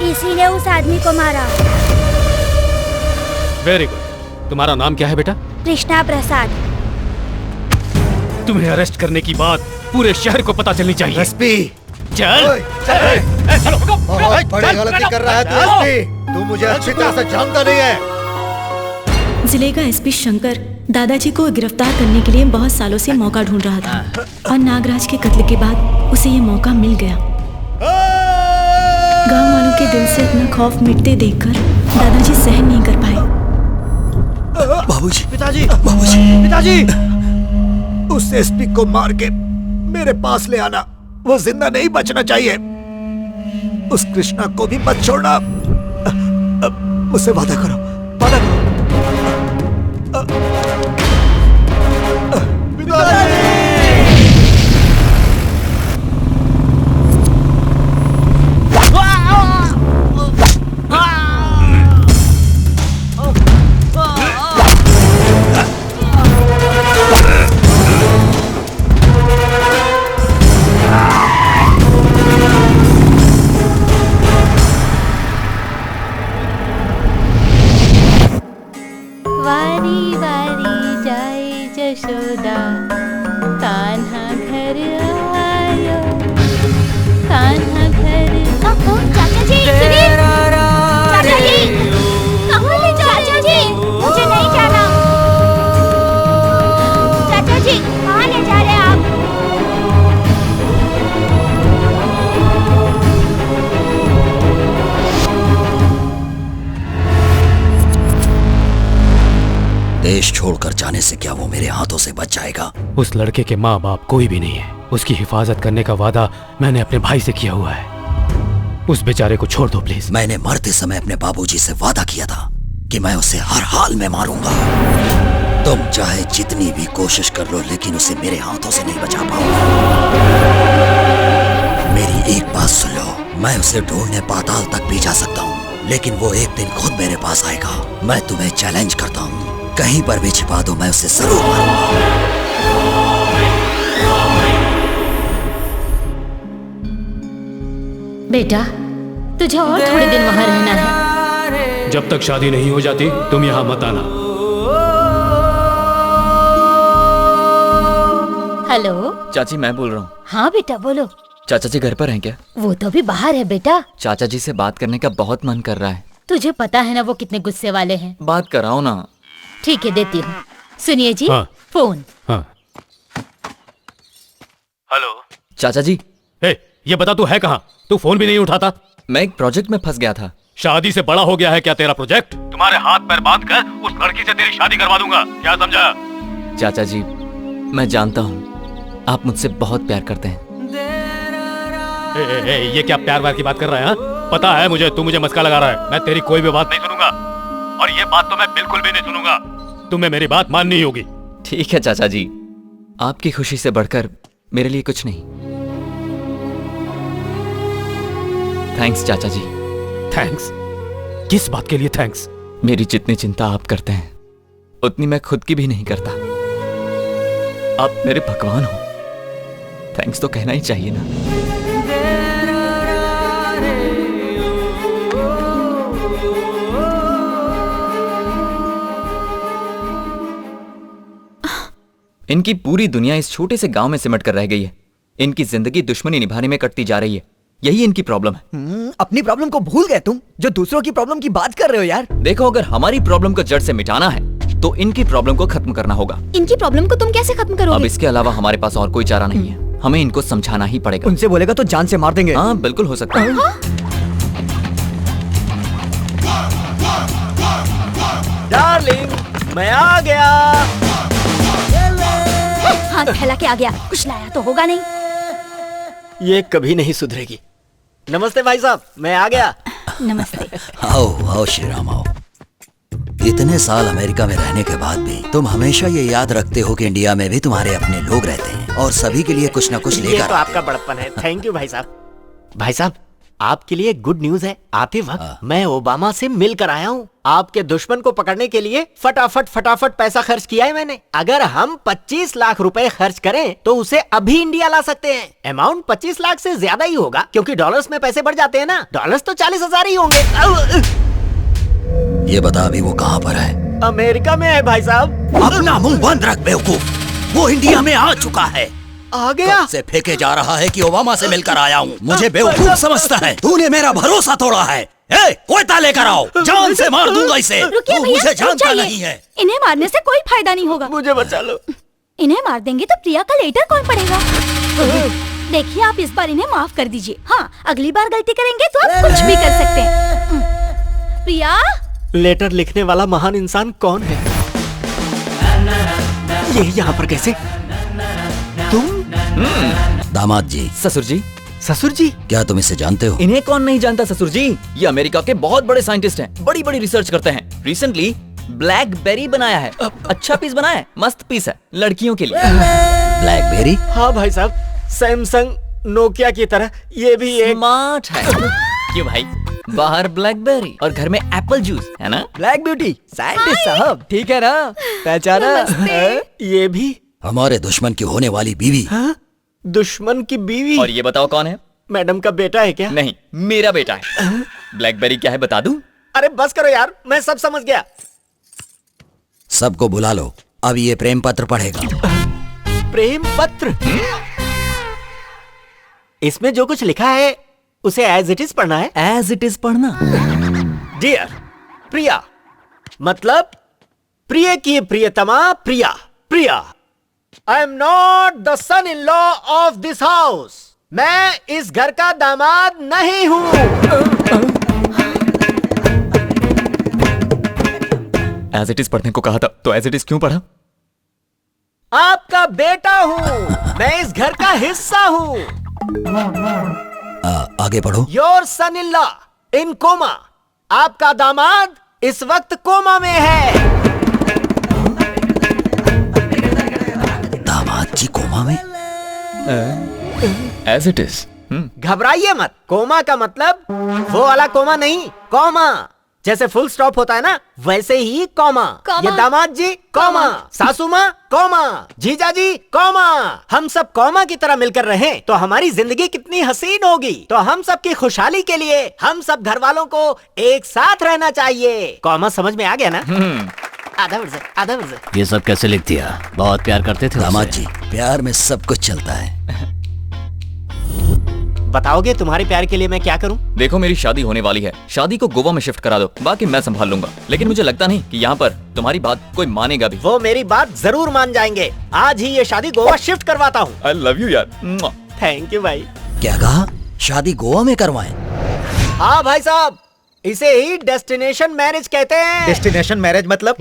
इसीलिए उस आदमी को मारा। Very good. तुम्हारा नाम क्या है बेटा? कृष्णा प्रसाद। तुम्हें अरेस्ट करने की बात पूरे शहर को पता चलनी चाहिए। एसपी चल। बहुत बड़ी गलती कर रहा है तू एसपी। तू मुझे अच्छी तरह से जानता नहीं है। जिले का एसपी शंकर दादाजी को गिरफ्तार करने के लिए बहुत सालों से मौका ढूंढ रहा था, और नागराज के कत्ल के बाद उसे ये मौका मिल गया। गांव वालों के दिल से अपना खौफ मिटते देखकर दादाजी सहन नहीं कर पाए। बाबूजी, पिताजी, बाबूजी, पिताजी, उस एसपी को मार के मेरे पास ले आना। वो जिंदा नहीं बचना चाहिए। उस कृष्णा को भी मत छोड़ना। मुझसे वादा करो, वादा करो। वारी वारी जाए जशोदा, कान्हा घर आयो, कान्हा घर। चाचा जी, सुनिए। चाचा जी, कहाँ ले चाचा जी? मुझे नहीं जाना। चाचा जी, कहाँ ले जा रहे हैं आप? देश छोड़कर जाने से क्या वो मेरे हाथों से बच जाएगा? उस लड़के के माँ बाप कोई भी नहीं है। उसकी हिफाजत करने का वादा मैंने अपने भाई से किया हुआ है। उस बेचारे को छोड़ दो प्लीज। मैंने मरते समय अपने बाबूजी से वादा किया था कि मैं उसे हर हाल में मारूंगा। तुम चाहे जितनी भी कोशिश कर लो, लेकिन उसे मेरे हाथों से नहीं बचा पाओगे। एक बात सुन लो, मैं उसे ढूंढने पाताल तक भी जा सकता हूँ, लेकिन वो एक दिन खुद मेरे पास आएगा। मैं तुम्हें चैलेंज करता हूँ, कहीं पर भी छिपा दो, मैं उसे जरूर मारूंगा। बेटा, तुझे और थोड़े दिन वहाँ रहना है। जब तक शादी नहीं हो जाती तुम यहाँ मत आना। हेलो चाची, मैं बोल रहा हूँ। हाँ बेटा बोलो। चाचा जी घर पर हैं क्या? वो तो अभी बाहर है बेटा। चाचा जी से बात करने का बहुत मन कर रहा है। तुझे पता है ना वो कितने गुस्से वाले हैं। बात कराओ ना। ठीक है देती हूँ। सुनिए जी। हाँ। फोन। हाँ। हेलो चाचा जी। ये बता तू है कहाँ? तू फोन भी नहीं उठाता। मैं एक प्रोजेक्ट में फंस गया था। शादी से बड़ा हो गया है क्या तेरा प्रोजेक्ट? तुम्हारे हाथ पैर बांध कर उस लड़की से तेरी शादी करवा दूंगा, क्या समझा? चाचा जी, मैं जानता हूँ आप मुझसे बहुत प्यार करते हैं। ये क्या प्यार व्यार की बात कर रहा है? हाँ? पता है मुझे, तू मुझे मस्का लगा रहा है। मैं तेरी कोई भी बात नहीं सुनूंगा, और ये बात तो मैं बिल्कुल भी नहीं सुनूंगा। तुम्हें मेरी बात माननी होगी। ठीक है चाचा जी, आपकी खुशी से बढ़कर मेरे लिए कुछ नहीं। थैंक्स चाचा जी। थैंक्स? किस बात के लिए थैंक्स? मेरी जितनी चिंता आप करते हैं उतनी मैं खुद की भी नहीं करता। आप मेरे भगवान हो, थैंक्स तो कहना ही चाहिए ना। इनकी पूरी दुनिया इस छोटे से गांव में सिमट कर रह गई है। इनकी जिंदगी दुश्मनी निभाने में कटती जा रही है। यही इनकी प्रॉब्लम है। अपनी प्रॉब्लम को भूल गए तुम, जो दूसरों की प्रॉब्लम की बात कर रहे हो यार। देखो, अगर हमारी प्रॉब्लम को जड़ से मिटाना है तो इनकी प्रॉब्लम को खत्म करना होगा। इनकी प्रॉब्लम को तुम कैसे खत्म करोगे? अब इसके अलावा हमारे पास और कोई चारा नहीं है। हमें इनको समझाना ही पड़ेगा। उनसे बोलेगा तो जान से मार देंगे। हाँ बिल्कुल हो सकता है। डार्लिंग, मैं आ गया। हाथ फैला के आ गया, कुछ लाया तो होगा नहीं। ये कभी नहीं सुधरेगी। नमस्ते भाई साहब, मैं आ गया। नमस्ते। आओ आओ श्रीराम आओ। इतने साल अमेरिका में रहने के बाद भी तुम हमेशा ये याद रखते हो कि इंडिया में भी तुम्हारे अपने लोग रहते हैं और सभी के लिए कुछ न कुछ ये लेकर तो आपका बड़प्पन है। थैंक यू भाई साहब। भाई साहब, आपके लिए गुड न्यूज है। आते वक्त मैं ओबामा से मिलकर आया हूँ। आपके दुश्मन को पकड़ने के लिए फटाफट पैसा खर्च किया है मैंने। अगर हम 25 लाख रुपए खर्च करें तो उसे अभी इंडिया ला सकते हैं। अमाउंट 25 लाख से ज्यादा ही होगा, क्योंकि डॉलर्स में पैसे बढ़ जाते हैं ना। डॉलर्स तो 40,000 ही होंगे। ये बता अभी वो कहाँ पर है? अमेरिका में है भाई साहब। अपना मुंह बंद रख बेवकूफ। वो इंडिया में आ चुका है। आ गया? कब से फेंके जा रहा है कि ओबामा से मिलकर आया हूँ। मुझे बेवकूफ समझता है। तूने मेरा भरोसा तोड़ा है। कोयता लेकर आओ, जान से मार दूंगा इसे। रुकिए तू भैया, मुझे रुक जानता जाइए। नहीं है। इन्हें मारने से कोई फायदा नहीं होगा। मुझे बचा लो। इन्हें मार देंगे तो प्रिया का लेटर कौन पढ़ेगा? देखिए, आप इस बार इन्हें माफ कर दीजिए। हाँ, अगली बार गलती करेंगे तो आप कुछ भी कर सकते हैं। प्रिया, लेटर लिखने वाला महान इंसान कौन है? ये यहाँ पर कैसे? तुम? दामाद जी। ससुर जी। ससुर जी? क्या तुम इसे जानते हो? इन्हें कौन नहीं जानता ससुर जी। ये अमेरिका के बहुत बड़े साइंटिस्ट हैं। बड़ी बड़ी रिसर्च करते हैं। रिसेंटली ब्लैकबेरी बनाया है। अच्छा पीस बनाया है, मस्त पीस है लड़कियों के लिए। ब्लैकबेरी? हाँ भाई साहब, सैमसंग नोकिया की तरह ये भी एक स्मार्ट है। क्यों भाई? बाहर ब्लैकबेरी और घर में एप्पल जूस है ना। ब्लैक ब्यूटी साइंटिस्ट साहब, ठीक है ना? पहचाना? ये भी हमारे दुश्मन की होने वाली बीवी। दुश्मन की बीवी? और ये बताओ कौन है? मैडम का बेटा है क्या? नहीं, मेरा बेटा है। ब्लैकबेरी क्या है बता दूं? अरे बस करो यार, मैं सब समझ गया। सबको बुला लो, अब ये प्रेम पत्र पढ़ेगा। प्रेम पत्र? इसमें जो कुछ लिखा है उसे एज इट इज पढ़ना है। एज इट इज पढ़ना। डियर प्रिया, मतलब प्रिय की प्रियतमा Priya. Priya, I am not the son in law of this house. मैं इस घर का दामाद नहीं हूं। एज इट इज पढ़ने को कहा था तो एज इट इज क्यों पढ़ा? आपका बेटा हूं मैं, इस घर का हिस्सा हूं। आगे पढ़ो। Your son in law in coma. आपका दामाद इस वक्त कोमा में है। दामाद जी कोमा में? As it is. घबराइए मत। कोमा का मतलब वो वाला कोमा नहीं, कॉमा। जैसे फुल स्टॉप होता है ना, वैसे ही कॉमा। ये दामाद जी कॉमा, सासू माँ कॉमा, जीजा जी कॉमा। हम सब कॉमा की तरह मिलकर रहें तो हमारी जिंदगी कितनी हसीन होगी। तो हम सब की खुशहाली के लिए हम सब घर वालों को एक साथ रहना चाहिए। कॉमा समझ में आ गया ना? आधा वर्ष। ये सब कैसे लिख दिया? बहुत प्यार करते थे दामाद जी, प्यार में सब कुछ चलता है। बताओगे तुम्हारे प्यार के लिए मैं क्या करूं? देखो मेरी शादी होने वाली है, शादी को गोवा में शिफ्ट करा दो, बाकी मैं संभाल लूंगा। लेकिन मुझे लगता नहीं कि यहाँ पर तुम्हारी बात कोई मानेगा भी। वो मेरी बात जरूर मान जाएंगे। आज ही ये शादी गोवा शिफ्ट करवाता हूँ। I love you यार। थैंक यू भाई। क्या कहा? शादी गोवा में करवाएं? हाँ भाई साहब, इसे ही डेस्टिनेशन मैरिज कहते हैं। डेस्टिनेशन मैरिज मतलब?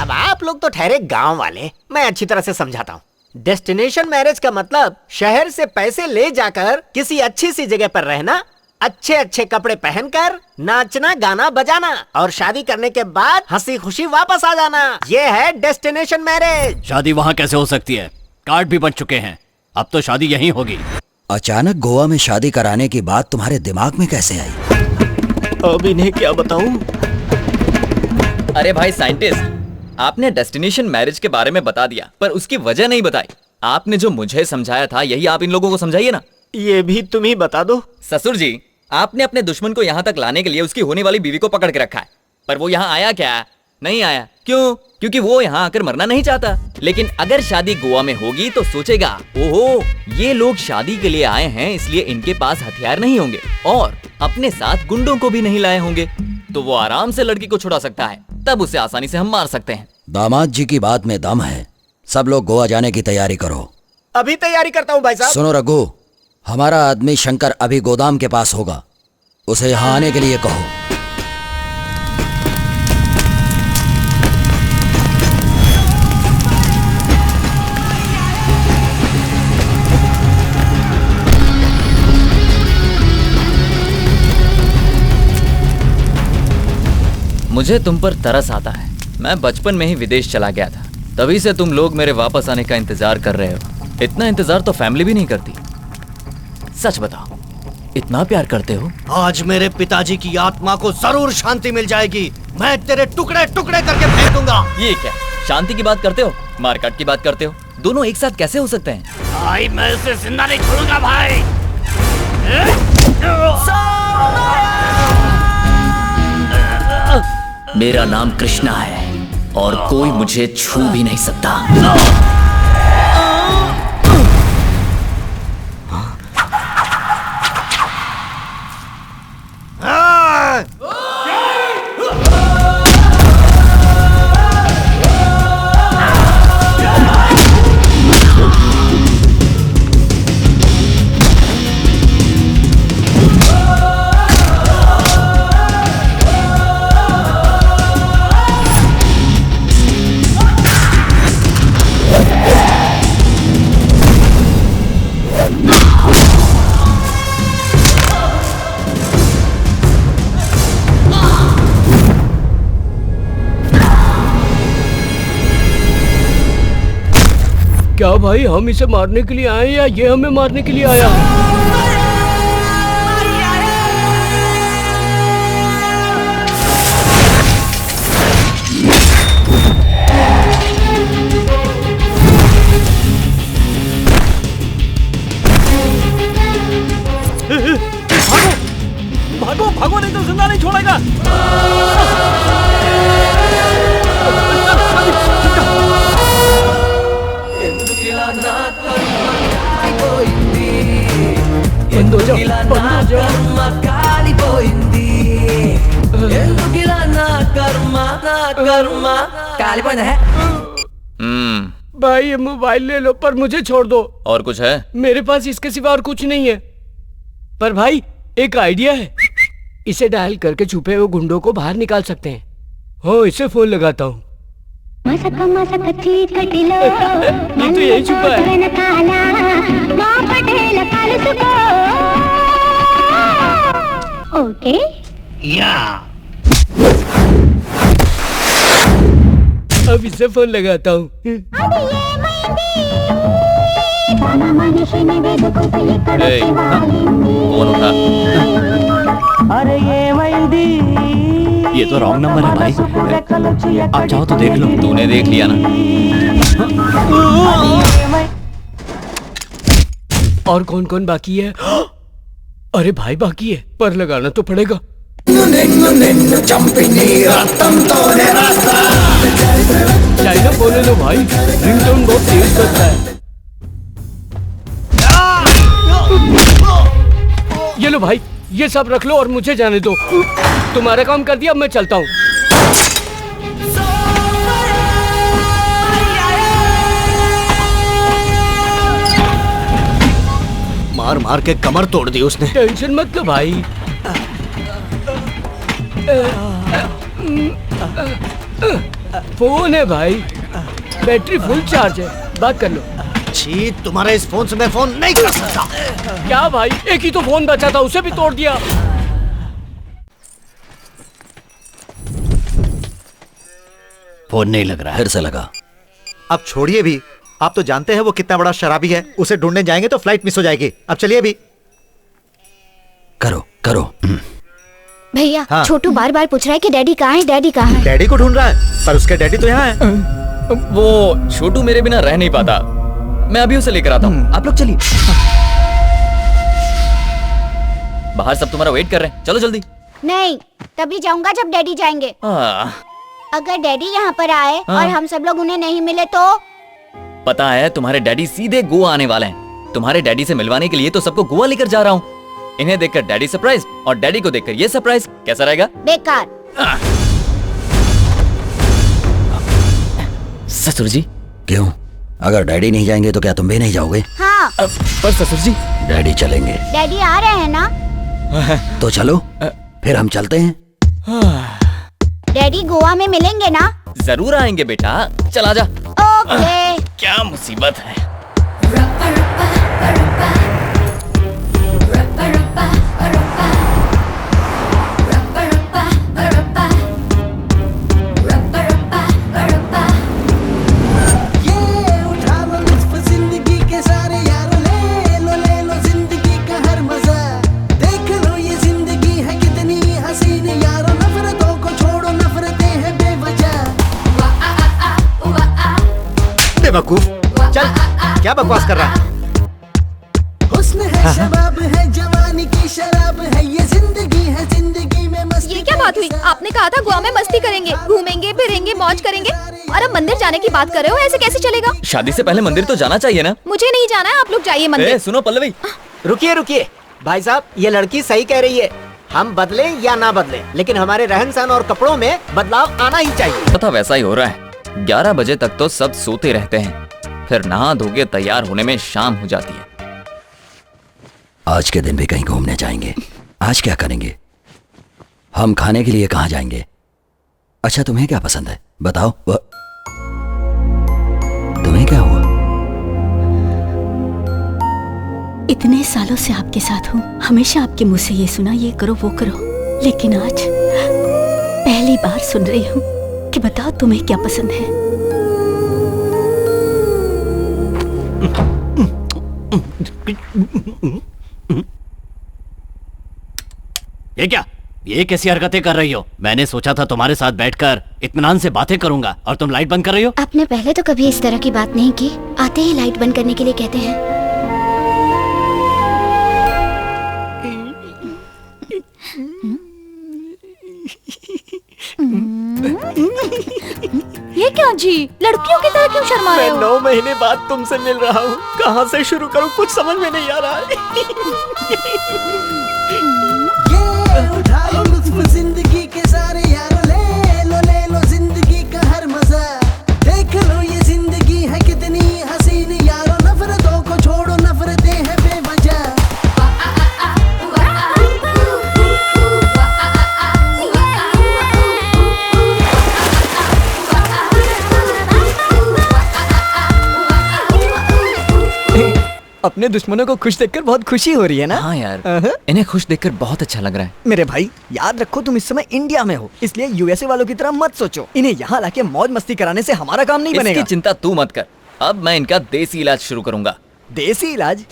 अब आप लोग तो ठहरे गाँव वाले, मैं अच्छी तरह से समझाता हूँ। डेस्टिनेशन मैरिज का मतलब शहर से पैसे ले जाकर किसी अच्छी सी जगह पर रहना, अच्छे अच्छे कपड़े पहनकर नाचना गाना बजाना और शादी करने के बाद हंसी खुशी वापस आ जाना। ये है डेस्टिनेशन मैरिज। शादी वहाँ कैसे हो सकती है? कार्ड भी बन चुके हैं, अब तो शादी यहीं होगी। अचानक गोवा में शादी कराने की बात तुम्हारे दिमाग में कैसे आई? अब इन्हें क्या बताऊं? अरे भाई साइंटिस्ट, आपने डेस्टिनेशन मैरिज के बारे में बता दिया पर उसकी वजह नहीं बताई। आपने जो मुझे समझाया था यही आप इन लोगों को समझाइए ना। ये भी तुम ही बता दो। ससुर जी, आपने अपने दुश्मन को यहाँ तक लाने के लिए उसकी होने वाली बीवी को पकड़ के रखा है, पर वो यहाँ आया क्या? नहीं आया। क्यों? क्योंकि वो यहाँ आकर मरना नहीं चाहता। लेकिन अगर शादी गोवा में होगी तो सोचेगा, ओहो ये लोग शादी के लिए आए हैं, इसलिए इनके पास हथियार नहीं होंगे और अपने साथ गुंडों को भी नहीं लाए होंगे, तो वो आराम से लड़की को छुड़ा सकता है। तब उसे आसानी से हम मार सकते हैं। दामाद जी की बात में दम है। सब लोग गोवा जाने की तैयारी करो। अभी तैयारी करता हूँ भाई साहब। सुनो रघु, हमारा आदमी शंकर अभी गोदाम के पास होगा, उसे यहाँ आने के लिए कहो। मुझे तुम पर तरस आता है। मैं बचपन में ही विदेश चला गया था, तभी से तुम लोग मेरे वापस आने का इंतजार कर रहे हो। इतना इंतजार तो फैमिली भी नहीं करती। सच बताओ, इतना प्यार करते हो? आज मेरे पिताजी की आत्मा को जरूर शांति मिल जाएगी। मैं तेरे टुकड़े टुकड़े करके फेंक दूंगा। ये क्या शांति की बात करते हो, मारकाट की बात करते हो? दोनों एक साथ कैसे हो सकते हैं? भाई मैं उसे जिंदा नहीं छोड़ूंगा भाई। मेरा नाम कृष्णा है और कोई मुझे छू भी नहीं सकता। क्या भाई हम इसे मारने के लिए आए या ये हमें मारने के लिए आया? भागो भागो नहीं तो जिंदा नहीं छोड़ेगा। भाई ये मोबाइल ले लो पर मुझे छोड़ दो। और कुछ है? मेरे पास इसके सिवा और कुछ नहीं है। पर भाई एक आइडिया है, इसे डायल करके छुपे हुए गुंडों को बाहर निकाल सकते हैं। हो इसे फोन लगाता हूँ। ये तो यही छुपा है। ओके या अब इसे फोन लगाता हूँ। कौन उठा? ये तो रॉन्ग नंबर है भाई। आप चाहो तो देख लो। तूने देख लिया ना। और कौन कौन बाकी है? अरे भाई बाकी है, पर लगाना तो पड़ेगा। चाइना बोले लो भाई, रिंगटोन बहुत तेज करता है। ये लो भाई, ये सब रख लो और मुझे जाने दो। तुम्हारा काम कर दिया, अब मैं चलता हूँ। मार मार के कमर तोड़ दी उसने। टेंशन मत लो भाई। फोन है भाई, बैटरी फुल चार्ज है, बात कर लो। छी, तुम्हारे इस फोन से मैं फोन नहीं कर सकता। क्या भाई, एक ही तो फोन बचा था, उसे भी तोड़ दिया। फोन नहीं लग रहा है। फिर से लगा। अब छोड़िए भी, आप तो जानते हैं वो कितना बड़ा शराबी है। उसे ढूंढने जाएंगे तो फ्लाइट मिस हो जाएगी। अब चलिए भी। करो करो। भैया, हाँ। छोटू बार बार पूछ रहा है कि डैडी कहाँ है, डैडी कहाँ है। डैडी को ढूंढ रहा है, पर उसके डैडी तो यहाँ है। वो छोटू मेरे बिना रह नहीं पाता, मैं अभी उसे लेकर आता हूँ। आप लोग चलिए। बाहर सब तुम्हारा वेट कर रहे हैं, चलो जल्दी। नहीं, तभी जाऊंगा जब डैडी जाएंगे। अगर डैडी यहाँ पर आए और हम सब लोग उन्हें नहीं मिले तो? पता है तुम्हारे डैडी सीधे गोवा आने वाले हैं। तुम्हारे डैडी से मिलवाने के लिए तो सबको गोवा लेकर जा रहा हूँ। इन्हें देखकर डैडी सरप्राइज और डैडी को देखकर ये सरप्राइज, कैसा रहेगा? बेकार। ससुर जी। क्यों? अगर डैडी नहीं जाएंगे तो क्या तुम भी नहीं जाओगे? हाँ। पर ससुर जी, डैडी चलेंगे। डैडी आ रहे हैं ना? तो चलो, फिर हम चलते हैं। डैडी गोवा में मिलेंगे ना? जरूर आएंगे बेटा, चला जा। ओके। क्या मुसीबत है। बेवकूफ, चल। क्या बकवास कर रहा है? हुस्न है, शबाब है, जवानी की शराब है, ये जिंदगी है, जिंदगी में मस्ती। ये क्या बात हुई? आपने कहा था गोवा में मस्ती करेंगे, घूमेंगे फिरेंगे, मौज करेंगे, और अब मंदिर जाने की बात कर रहे हो। ऐसे कैसे चलेगा? शादी से पहले मंदिर तो जाना चाहिए ना। मुझे नहीं जाना है, आप लोग जाइए मंदिर। सुनो पल्लवी। रुकिए रुकिए भाई साहब, ये लड़की सही कह रही है। हम बदले या ना बदले, लेकिन हमारे रहन सहन और कपड़ों में बदलाव आना ही चाहिए। पता वैसा ही हो रहा है। 11 बजे तक तो सब सोते रहते हैं, फिर नहा धो के तैयार होने में शाम हो जाती है। आज के दिन भी कहीं घूमने जाएंगे। आज क्या करेंगे? हम खाने के लिए कहाँ जाएंगे? अच्छा, तुम्हें क्या पसंद है बताओ। तुम्हें क्या हुआ? इतने सालों से आपके साथ हूँ, हमेशा आपके मुंह से ये सुना, ये करो वो करो, लेकिन आज पहली बार सुन रही हूँ कि बताओ तुम्हें क्या पसंद है। ये क्या? ये कैसी हरकतें कर रही हो? मैंने सोचा था तुम्हारे साथ बैठकर इत्मीनान से बातें करूंगा और तुम लाइट बंद कर रही हो। आपने पहले तो कभी इस तरह की बात नहीं की। आते ही लाइट बंद करने के लिए कहते हैं। ये क्या जी, लड़कियों की तरह क्यों शर्मा रहे हो? मैं 9 महीने बाद तुमसे मिल रहा हूँ, कहाँ से शुरू करूँ कुछ समझ में नहीं आ रहा है। ये उठा लो लुत्फ जिंदगी के सारे यार, ले लो जिंदगी का हर मजा। देख लो ये जिंदगी है कितनी हसीन यारो, नफरतों को छोड़ो, नफरतें हैं बेवजह। अपने दुश्मनों को खुश देखकर बहुत खुशी हो रही है ना? हाँ यार, इन्हें खुश देखकर बहुत अच्छा लग रहा है। मेरे भाई, याद रखो तुम इस समय इंडिया में हो, इसलिए यूएसए वालों की तरह मत सोचो। इन्हें यहाँ लाके मौज मस्ती कराने से हमारा काम नहीं बनेगा। इसकी चिंता तू मत कर, अब मैं इनका देसी इलाज शुरू करूंगा। देसी इलाज।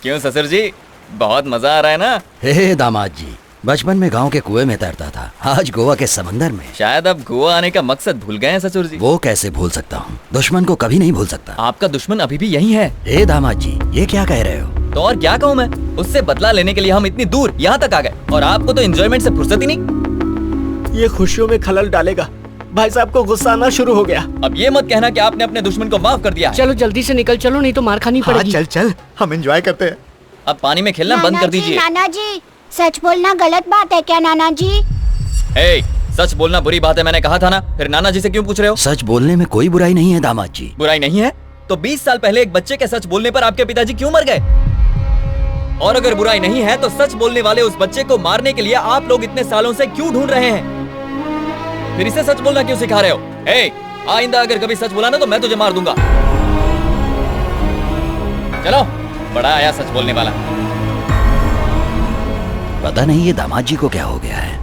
क्यों ससुर जी, बहुत मजा आ रहा है ना? हे दामाद जी, बचपन में गांव के कुएं में तैरता था, आज गोवा के समंदर में। शायद अब गोवा आने का मकसद भूल गए हैं ससुर जी। वो कैसे भूल सकता हूँ, दुश्मन को कभी नहीं भूल सकता। आपका दुश्मन अभी भी यही है। हे दामाद जी, ये क्या कह रहे हो? तो और क्या कहूँ मैं, उससे बदला लेने के लिए हम इतनी दूर यहाँ तक आ गए और आपको तो एंजॉयमेंट से फुर्सत ही नहीं। ये खुशियों में खलल डालेगा। भाई साहब को गुस्सा आना शुरू हो गया। अब ये मत कहना कि आपने अपने दुश्मन को माफ कर दिया। चलो जल्दी से निकल चलो, नहीं तो मार खानी पड़ेगी। चल चल, हम एंजॉय करते हैं। अब पानी में खेलना बंद कर दीजिए। नाना जी, सच बोलना गलत बात है क्या नाना जी? सच बोलना बुरी बात है, मैंने कहा था ना, फिर नाना जी से क्यों पूछ रहे हो? सच बोलने में कोई बुराई नहीं है दामाद जी। बुराई नहीं है तो 20 साल पहले एक बच्चे के सच बोलने पर आपके पिताजी क्यों मर गए? और अगर बुराई नहीं है तो सच बोलने वाले उस बच्चे को मारने के लिए आप लोग इतने सालों से क्यों ढूंढ रहे हैं? फिर इसे सच बोलना क्यों सिखा रहे हो? आइंदा अगर कभी सच बोला ना तो मैं तुझे मार दूंगा। चलो, बड़ा आया सच बोलने वाला। पता नहीं ये दामाद जी को क्या हो गया है।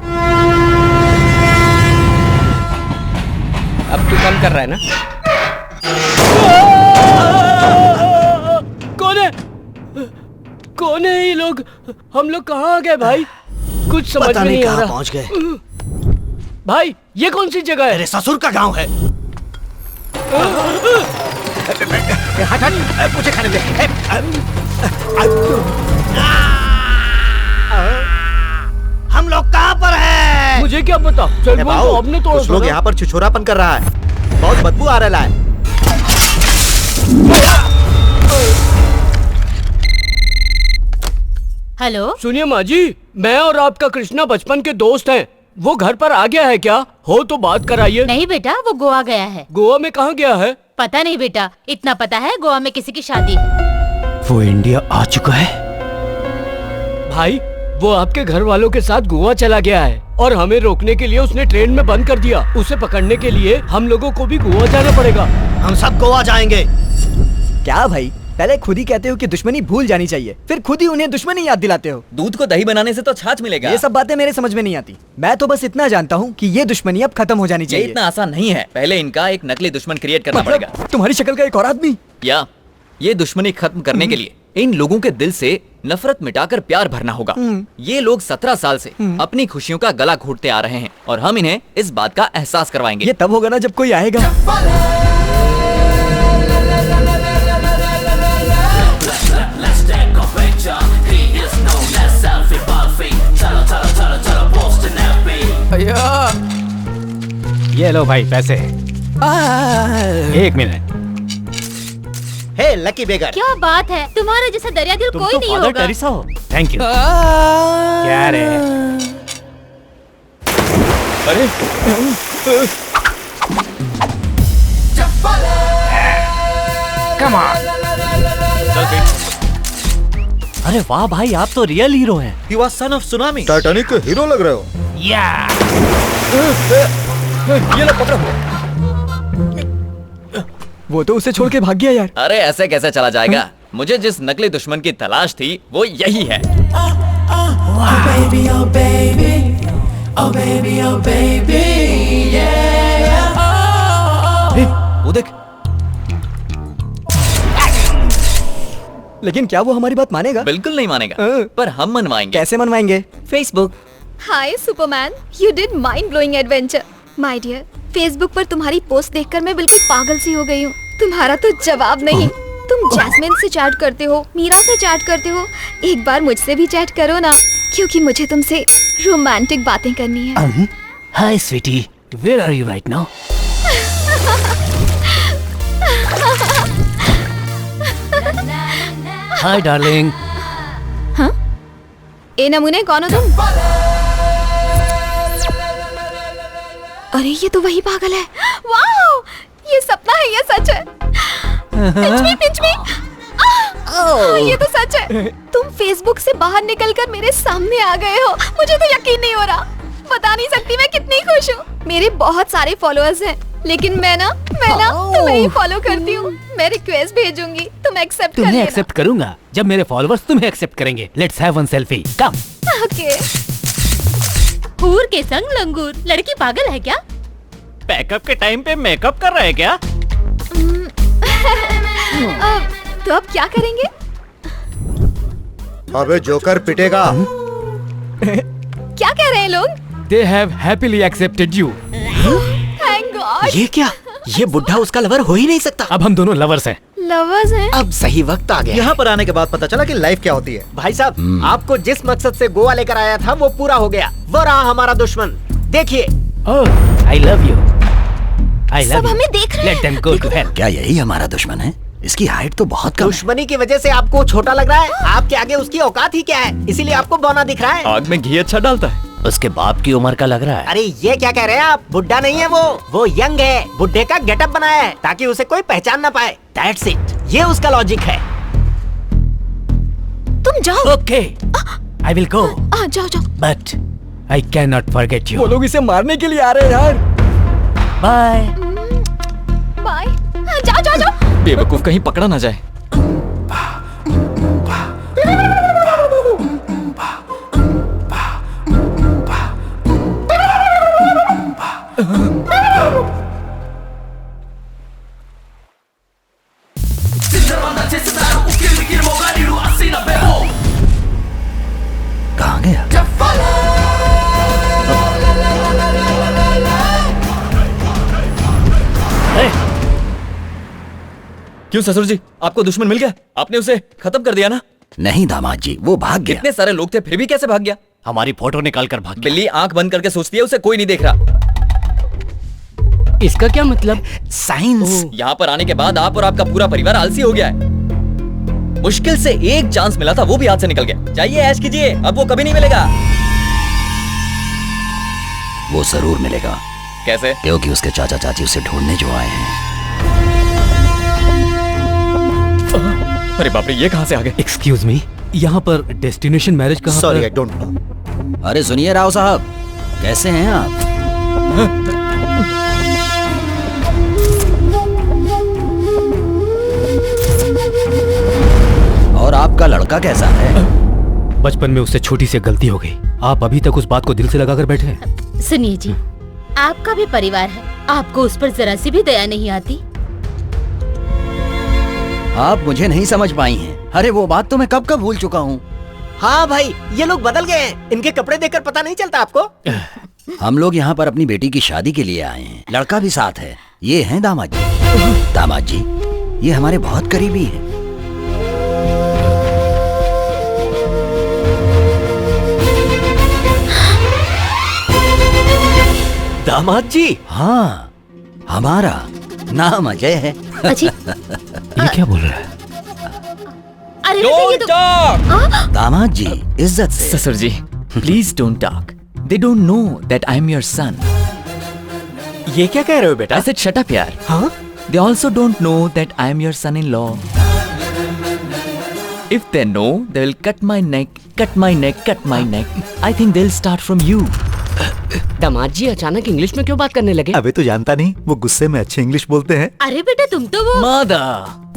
अब तू कम कर रहा है ना? कौन है ये लोग? हम लोग कहाँ आ गए भाई? कुछ समझ में नहीं आ रहा। पहुंच गए भाई, ये कौन सी जगह है? मेरे ससुर का गांव है। हट हट, मुझे खाने दे। हम लोग कहाँ पर हैं? मुझे क्या पता। चल बोल तो आपने तोड़ा। कुछ लोग यहाँ पर छिछोरापन कर रहा है, बहुत बदबू आ रहा है। हेलो, सुनिए माँ जी, मैं और आपका कृष्णा बचपन के दोस्त हैं। वो घर पर आ गया है क्या? हो तो बात कराइए। नहीं बेटा, वो गोवा गया है। गोवा में कहाँ गया है? पता नहीं बेटा, इतना पता है गोवा में किसी की शादी है। वो इंडिया आ चुका है? भाई, वो आपके घर वालों के साथ गोवा चला गया है और हमें रोकने के लिए उसने ट्रेन में बंद कर दिया। उसे पकड़ने के लिए हम लोगों को भी गोवा जाना पड़ेगा। हम सब गोवा जाएंगे। क्या भाई, पहले खुद ही कहते हो कि दुश्मनी भूल जानी चाहिए, फिर खुद ही उन्हें दुश्मनी याद दिलाते हो। दूध को दही बनाने से तो छाछ मिलेगा। ये सब बातें मेरे समझ में नहीं आती। मैं तो बस इतना जानता हूँ कि ये दुश्मनी अब खत्म हो जानी चाहिए। ये इतना आसान नहीं है, पहले इनका एक नकली दुश्मन क्रिएट करना पड़ेगा। तुम्हारी शक्ल का एक और आदमी? या ये दुश्मनी खत्म करने के लिए इन लोगों के दिल से नफरत मिटाकर प्यार भरना होगा। ये लोग 17 साल से अपनी खुशियों का गला घोटते आ रहे हैं और हम इन्हें इस बात का एहसास करवाएंगे। ये तब होगा ना जब कोई आएगा। ये लो भाई पैसे। एक मिनट। हे लकी बेगर, क्या बात है, तुम्हारा जैसा दरिया दिल कोई नहीं होगा। फादर टेरेसा हो। Thank you. क्या रे? अरे कम ऑन। अरे वाह भाई, आप तो रियल हीरो हैं। You are son of tsunami। Titanic के हीरो लग रहे हो। ये लो पकड़ो। वो तो उसे छोड़ के भाग गया यार। अरे ऐसे कैसे चला जाएगा? मुझे जिस नकली दुश्मन की तलाश थी वो यही है। वो देख। लेकिन क्या वो हमारी बात मानेगा? बिल्कुल नहीं मानेगा, पर हम मनवाएंगे। कैसे मनवाएंगे? Facebook. Hi superman, you did mind blowing adventure. My dear, Facebook पर तुम्हारी पोस्ट देखकर मैं बिल्कुल पागल सी हो गई हूँ। तुम्हारा तो जवाब नहीं। तुम जैस्मिन से चैट करते हो, मीरा से चैट करते हो, एक बार मुझसे भी चैट करो ना, क्योंकि मुझे तुमसे रोमांटिक बातें करनी है। Hi sweetie, where are you right now? Hi darling. हाँ? ए नमूने कौन हो तुम? अरे ये तो वही पागल है। वाओ, ये सपना है या सच है? पिंच मी। ये तो सच है। तुम फेसबुक से बाहर निकलकर मेरे सामने आ गए हो। मुझे तो यकीन नहीं हो रहा। बता नहीं सकती मैं कितनी खुश हूँ। मेरे बहुत सारे फॉलोअर्स हैं, लेकिन मैं ना तुम्हें ही फॉलो करती हूँ। मैं रिक्वेस्ट भेजूंगी, तुम एक्सेप्ट कर लेना। तुम्हें एक्सेप्ट करूंगा जब मेरे फॉलोअर्स तुम्हें एक्सेप्ट करेंगे। Let's have one selfie, come. Okay. हूर के संग लंगूर, लड़की पागल है क्या? पैकअप के टाइम पे मेकअप कर रहे हैं क्या? तो अब क्या करेंगे? अबे जोकर पिटेगा। क्या कह रहे हैं लोग? They have happily accepted you. Thank God. ये क्या? ये बुढ़ा उसका लवर हो ही नहीं सकता। अब हम दोनों लवर्स हैं। लवर्स हैं? अब सही वक्त आ गया। यहाँ पर आने के बाद पता चला कि लाइफ क्या होती है। भाई साहब, आपको जिस मकसद से गोवा लेकर आया था वो पूरा हो गया। वो रहा हमारा दुश्मन। देखिए। I love you. I love सब you. हमें देख रहे Let them go to hell. क्या यही हमारा दुश्मन है? इसकी हाइट तो बहुत कम है। दुश्मनी की वजह से आपको छोटा लग रहा है। आपके आगे उसकी औकात ही क्या है, इसीलिए आपको बौना दिख रहा है। आग में घी अच्छा डालता है। उसके बाप की उम्र का लग रहा है। अरे ये क्या कह रहे हैं आप? बुड्ढा नहीं है वो यंग है। बुड्ढे का गेटअप बनाया है ताकि उसे कोई पहचान ना पाए। That's it. ये उसका लॉजिक है। तुम जाओ। Okay. I will go. जाओ जाओ। But I cannot forget you. वो लोग इसे मारने के लिए आ रहे हैं यार। Bye. बाय। जाओ जाओ जाओ। बेवकूफ कहीं पकड़ा ना जाए। कहाँ गया? क्यों ससुर जी, आपको दुश्मन मिल गया? आपने उसे खत्म कर दिया ना? नहीं दामाद जी, वो भाग गया। इतने सारे लोग थे फिर भी कैसे भाग गया? हमारी फोटो निकाल कर भाग गया। बिल्ली आंख बंद करके सोचती है उसे कोई नहीं देख रहा। इसका क्या मतलब? साइंस। यहाँ पर आने के बाद आप और आपका पूरा परिवार आलसी हो गया है। मुश्किल से एक चांस मिला था, वो भी हाथ से निकल गया। जाइए ऐश कीजिए, अब वो कभी नहीं मिलेगा। वो जरूर मिलेगा। कैसे? क्योंकि उसके चाचा चाची उसे ढूंढने जो आए हैं। अरे बाप रे, ये कहाँ से आ गए? एक्सक्यूज मी, यहाँ पर डेस्टिनेशन मैरिज कहाँ? Sorry, I don't know. अरे सुनिए राव साहब, कैसे हैं आप? और आपका लड़का कैसा है? बचपन में उससे छोटी सी गलती हो गई। आप अभी तक उस बात को दिल से लगाकर बैठे हैं। सुनिए जी, आपका भी परिवार है, आपको उस पर जरा सी भी दया नहीं आती? आप मुझे नहीं समझ पाई हैं। अरे वो बात तो मैं कब भूल चुका हूँ। हाँ भाई, ये लोग बदल गए हैं। इनके कपड़े देखकर पता नहीं चलता आपको? हम लोग यहाँ पर अपनी बेटी की शादी के लिए आए हैं। लड़का भी साथ है। ये हैं दामाद जी। दामाद जी, ये हमारे बहुत करीबी हैं। दामाद जी? हाँ, हमारा नाम अजय है। ये क्या बोल रहा है? अरे Don't talk! दामाद जी, इज्जत से। ससुर जी, please don't talk. They don't know that I am your son. ये क्या कह रहे हो बेटा? I said shut up यार। हाँ? They also don't know that I am your son-in-law. If they know, they will cut my neck, cut my neck, cut my neck. I think they'll start from you. दामाद जी अचानक English में क्यों बात करने लगे? अबे तो जानता नहीं, वो गुस्से में अच्छे इंग्लिश बोलते हैं। अरे बेटा तुम तो वो Mother,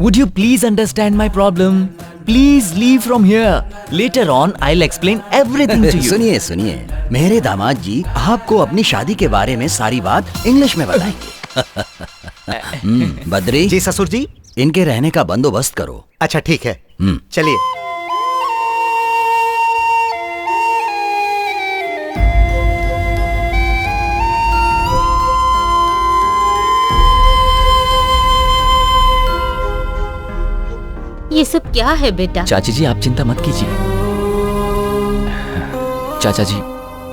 would you please understand my problem? Please leave from here. Later on, I'll explain everything to you. सुनिए सुनिए, मेरे दामाद जी आपको अपनी शादी के बारे में सारी बात इंग्लिश में बताएंगे। बद्री जी ससुर जी। इनके रहने का बंदोबस्त करो। अच्छा ठीक है, चलिए। ये सब क्या है बेटा? चाची जी, आप चिंता मत कीजिए। चाचा जी,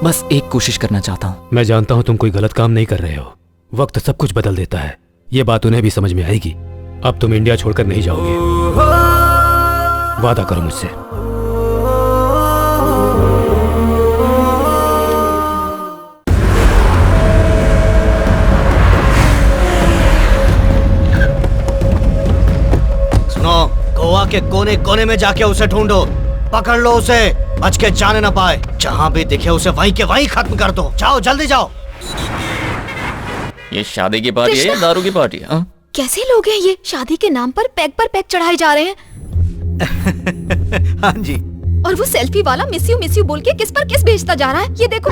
बस एक कोशिश करना चाहता हूँ। मैं जानता हूँ तुम कोई गलत काम नहीं कर रहे हो। वक्त सब कुछ बदल देता है। ये बात उन्हें भी समझ में आएगी। अब तुम इंडिया छोड़कर नहीं जाओगे। वादा करो मुझसे। सुनो, गोवा के कोने कोने में जाके उसे ढूंढो, पकड़ लो उसे, बच के जाने ना पाए। जहाँ भी दिखे उसे वहीं के वहीं खत्म कर दो। जाओ जल्दी जाओ। ये शादी की पार्टी है या दारू की पार्टी है? कैसे लोग हैं ये? शादी के नाम पर पैक चढ़ाए जा रहे हैं। हाँ जी। और वो सेल्फी वाला मिस यू बोल के किस पर किस भेजता जा रहा है। ये देखो,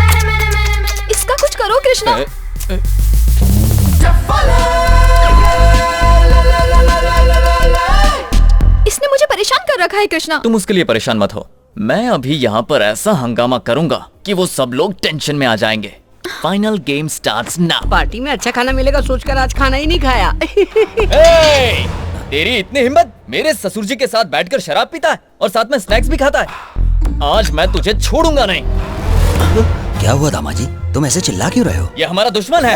इसका कुछ करो कृष्णा। रखा है कृष्णा। तुम उसके लिए परेशान मत हो, मैं अभी यहाँ पर ऐसा हंगामा करूंगा कि वो सब लोग टेंशन में आ जाएंगे। Final game starts now. Party में अच्छा खाना मिलेगा सोचकर आज खाना ही नहीं खाया। तेरी इतनी हिम्मत, मेरे ससुर जी के साथ बैठकर शराब पीता है और साथ में स्नैक्स भी खाता है। आज मैं तुझे छोड़ूंगा नहीं। क्या हुआ दामाजी, तुम ऐसे चिल्ला क्यों रहे हो? ये हमारा दुश्मन है।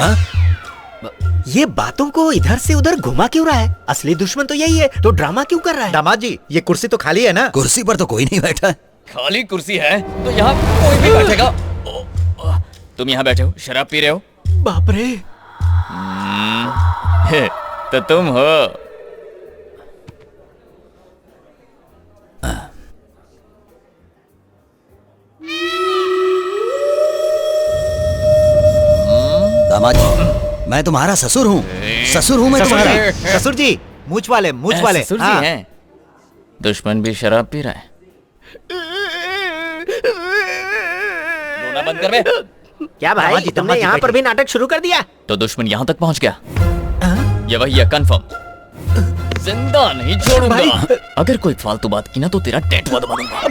ये बातों को इधर से उधर घुमा क्यों रहा है? असली दुश्मन तो यही है, तो ड्रामा क्यों कर रहा है? दामाद जी, ये कुर्सी तो खाली है ना? कुर्सी पर तो कोई नहीं बैठा है। खाली कुर्सी है तो यहाँ कोई भी बैठेगा। तुम यहाँ बैठे हो, शराब पी रहे हो? बाप रे। तो तुम हो। दामाद जी, मैं तुम्हारा ससुर हूँ। ससुर हूँ मैं तुम्हारा। ससुर जी, मूछ वाले, मूछ वाले। ससुर जी हैं। दुश्मन भी शराब पी रहा है। रोना बंद कर बे। क्या भाई, तुमने यहाँ पर भी नाटक शुरू कर दिया? तो दुश्मन यहाँ तक पहुँच गया। ये वही है, कंफर्म। जिंदा नहीं छोड़ूंगा। अगर कोई फालतू बात की ना तो तेरा टैटू दबा दूंगा।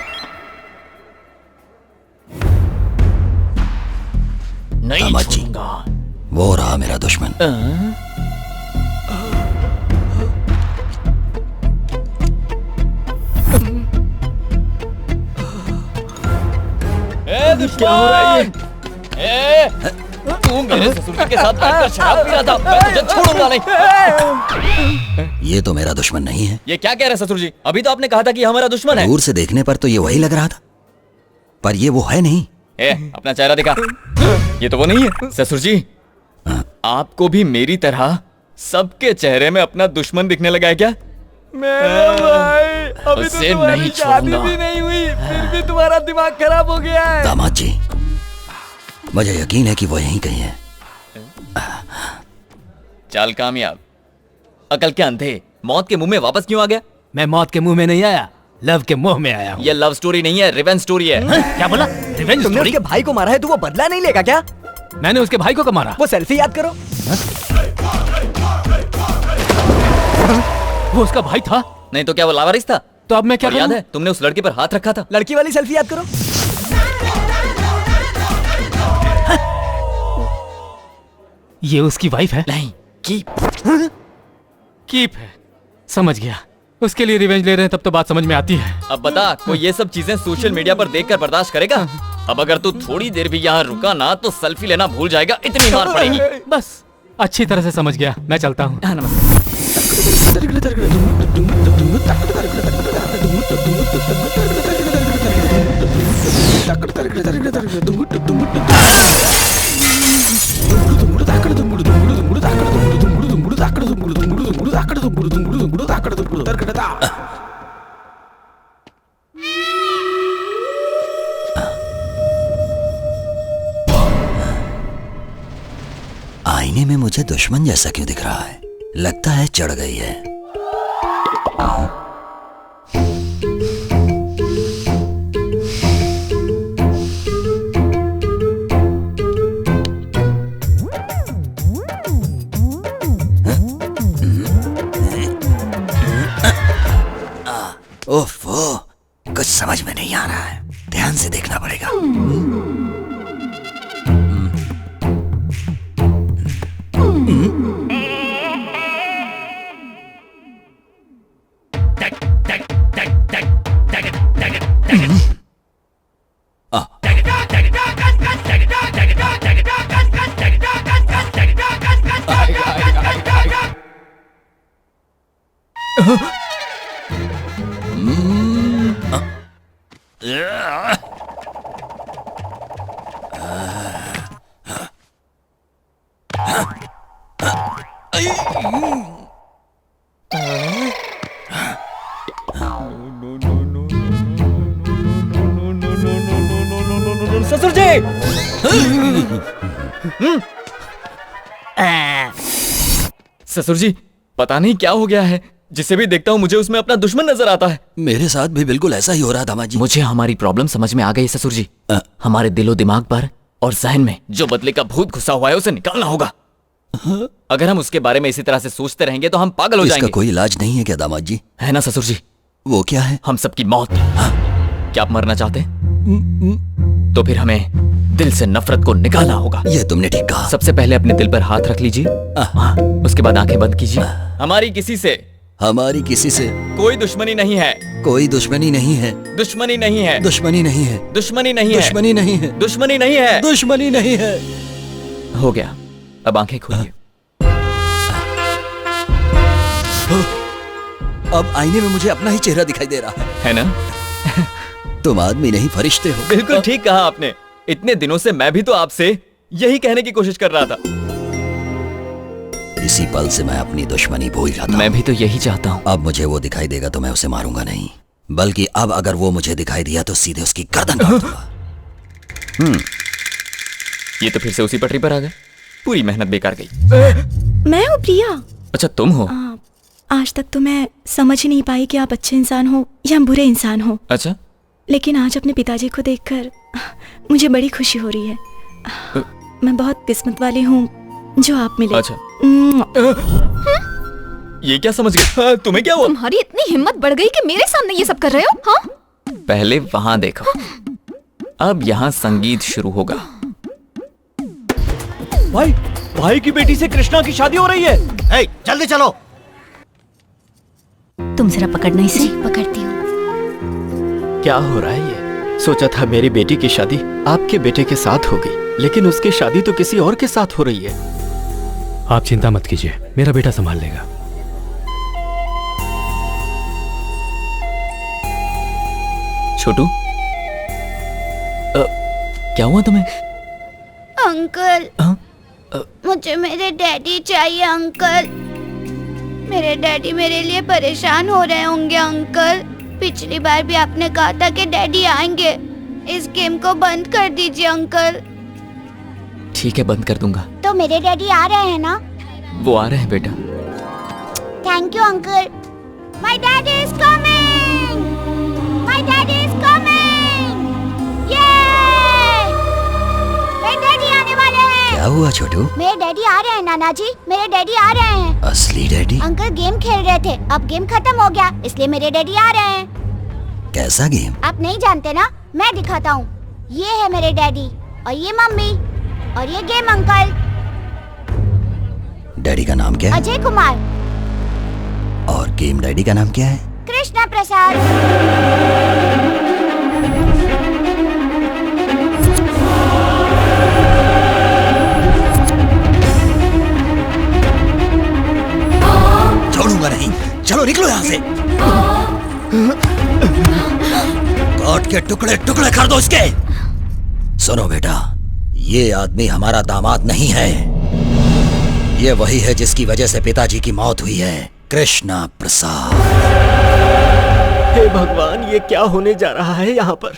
नहीं छोड़ूंगा। वो रहा मेरा दुश्मन। दुश्मन! तू मेरे ससुर के साथ बैठकर शराब पी रहा था, मैं तुझे छोड़ूंगा नहीं। ये तो मेरा दुश्मन नहीं है। ये क्या कह रहे ससुर जी? अभी तो आपने कहा था कि हमारा दुश्मन है। दूर से देखने पर तो ये वही लग रहा था, पर ये वो है नहीं। अपना चेहरा दिखा। ये तो वो नहीं है। ससुर जी, आपको भी मेरी तरह सबके चेहरे में अपना दुश्मन दिखने लगा है क्या? मेरा भाई, अभी तो तुम्हारी शादी भी नहीं हुई, फिर भी तुम्हारा दिमाग खराब हो गया है। दामाद जी, मुझे यकीन है कि वो यहीं कहीं है। चाल कामयाब। अकल के अंधे, मौत के मुंह में वापस क्यों आ गया? मैं मौत के मुंह में नहीं आया, लव के मुंह में आया हूँ। ये लव स्टोरी नहीं है, रिवेंज स्टोरी है। क्या बोला? रिवेंज तुमने स्टोरी? उसके भाई को मारा है तो वो बदला नहीं लेगा क्या? मैंने उसके भाई को मारा। वो सेल्फी याद करो। वो उसका भाई था? नहीं तो क्या वो लावारिस था? तो अब मैं क्या करूं? याद है तुमने उस लड़के पर हाथ रखा था? लड़की वाली सेल्फी याद करो। ये उसकी वाइफ है? नहीं, कीप है। समझ गया, उसके लिए रिवेंज ले रहे हैं, तब तो बात समझ में आती है। अब बता, कोई ये सब चीजें सोशल मीडिया पर देखकर बर्दाश्त करेगा? अब अगर तू थोड़ी देर भी यहाँ रुका ना तो सेल्फी लेना भूल जाएगा, इतनी मार पड़ेगी। बस अच्छी तरह से समझ गया, मैं चलता हूँ। आईने में मुझे दुश्मन जैसा क्यों दिख रहा है? लगता है चढ़ गई है। ओफो, कुछ समझ में नहीं आ रहा है, ध्यान से देखना पड़ेगा। ससुर जी! ससुर जी, पता नहीं क्या हो गया है, जिसे भी देखता हूँ मुझे उसमें अपना दुश्मन नजर आता है। मेरे साथ भी बिल्कुल ऐसा ही हो रहा था दामाद जी। मुझे हमारी प्रॉब्लम समझ में आ गई ससुर जी। हमारे दिलो दिमाग पर और जहन में जो बदले का भूत घुसा हुआ है उसे निकालना होगा। अगर हम उसके बारे में इसी तरह से सोचते रहेंगे तो हम पागल हो जाएंगे। इसका कोई इलाज नहीं है क्या दामाद जी? है ना ससुर जी, वो क्या है? हम सबकी मौत। क्या आप मरना चाहते हैं? तो फिर हमें दिल से नफरत को निकालना होगा। ये तुमने ठीक कहा। सबसे पहले अपने दिल पर हाथ रख लीजिए, उसके बाद आंखें बंद कीजिए। हमारी किसी से कोई दुश्मनी नहीं है। कोई दुश्मनी नहीं है। दुश्मनी नहीं है। दुश्मनी नहीं है। दुश्मनी नहीं है। दुश्मनी नहीं है। दुश्मनी नहीं है। दुश्मनी नहीं है। हो गया, अब आंखें खोलिए। अब आईने में मुझे अपना ही चेहरा दिखाई दे रहा है ना? तुम आदमी नहीं फरिश्ते हो। बिल्कुल ठीक कहा आपने। इतने दिनों से मैं भी तो आपसे यही कहने की कोशिश कर रहा था। इसी पल से मैं अपनी दुश्मनी भूल जाता हूं। मैं भी तो यही चाहता हूँ। अब मुझे वो दिखाई देगा तो मैं उसे मारूंगा नहीं, बल्कि अब अगर वो मुझे दिखाई दिया तो सीधे उसकी गर्दन काट दूंगा। ये तो फिर से उसी पटरी पर आ गए। पूरी मेहनत बेकार गई। मैं हूँ प्रिया। अच्छा तुम हो? आज तक तो मैं समझ ही नहीं पाई कि आप अच्छे इंसान हो या बुरे इंसान हो। अच्छा, लेकिन आज अपने पिताजी को देखकर मुझे बड़ी खुशी हो रही है। मैं बहुत किस्मत वाली हूँ जो आप मिले। अच्छा। ये क्या समझ गए? तुम्हें क्या हुआ? तुम्हारी इतनी हिम्मत बढ़ गई कि मेरे सामने ये सब कर रहे हो? हाँ? पहले वहां देखो, अब यहाँ संगीत शुरू होगा। भाई की बेटी से कृष्णा की शादी हो रही है। ए, जल्दी चलो। तुम जरा पकड़ना इसे। पकड़ती हूँ। क्या हो रहा है ये? सोचा था मेरी बेटी की शादी आपके बेटे के साथ होगी, लेकिन उसकी शादी तो किसी और के साथ हो रही है। आप चिंता मत कीजिए, मेरा बेटा संभाल लेगा। छोटू, क्या हुआ तुम्हें? अंकल, मुझे मेरे डैडी चाहिए अंकल। मेरे डैडी मेरे लिए परेशान हो रहे होंगे अंकल। पिछली बार भी आपने कहा था कि डैडी आएंगे। इस गेम को बंद कर दीजिए अंकल। ठीक है, बंद कर दूंगा। तो मेरे डैडी आ रहे हैं ना? वो आ रहे हैं बेटा। Thank you uncle. My daddy is coming. My daddy is coming. ये मेरे डैडी आने वाले हैं। क्या हुआ छोटू? मेरे डैडी आ रहे हैं नाना जी, मेरे डैडी आ रहे हैं। असली डैडी? अंकल गेम खेल रहे थे, अब गेम खत्म हो गया, इसलिए मेरे डैडी आ रहे हैं। कैसा गेम? आप नहीं जानते ना, मैं दिखाता हूँ। ये है मेरे डैडी और ये मम्मी और ये गेम अंकल। डैडी का नाम क्या है? अजय कुमार। और गेम डैडी का नाम क्या है? कृष्णा प्रसाद। छोड़ूंगा नहीं, चलो निकलो यहाँ से। काट के टुकड़े टुकड़े कर दो इसके। सुनो बेटा, ये आदमी हमारा दामाद नहीं है। ये वही है जिसकी वजह से पिताजी की मौत हुई है, कृष्णा प्रसाद। हे भगवान, ये क्या होने जा रहा है यहाँ पर?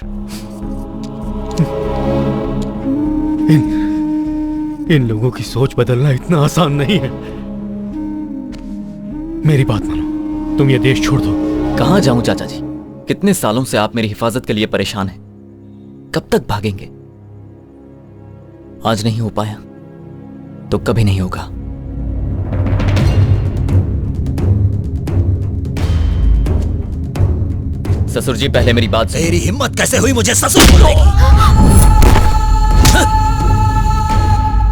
इन लोगों की सोच बदलना इतना आसान नहीं है। मेरी बात मानो, तुम ये देश छोड़ दो। कहाँ जाऊं चाचा जी? कितने सालों से आप मेरी हिफाजत के लिए परेशान हैं। कब तक भागेंगे? आज नहीं हो पाया तो कभी नहीं होगा। ससुर जी, पहले मेरी बात सुनिए। तेरी हिम्मत कैसे हुई मुझे ससुर बोलने की?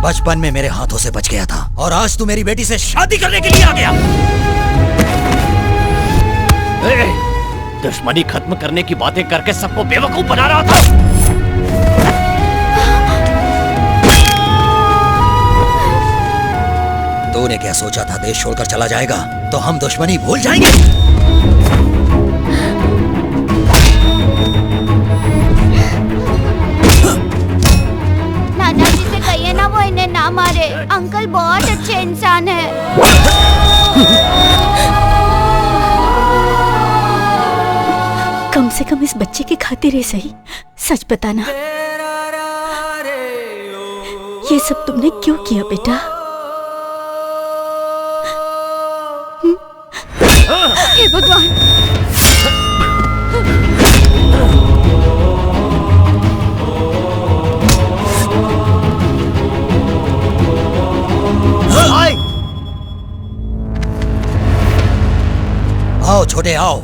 बचपन में मेरे हाथों से बच गया था और आज तू मेरी बेटी से शादी करने के लिए आ गया। दुश्मनी खत्म करने की बातें करके सबको बेवकूफ बना रहा था। तूने क्या सोचा था देश छोड़कर चला जाएगा तो हम दुश्मनी भूल जाएंगे? नाना जी से कहिए ना वो इन्हें ना मारे। अंकल बहुत अच्छे इंसान है। कम से कम इस बच्चे की खातिर ही सही सच बताना। ये सब तुमने क्यों किया बेटा? हे भगवान! आओ छोटे आओ।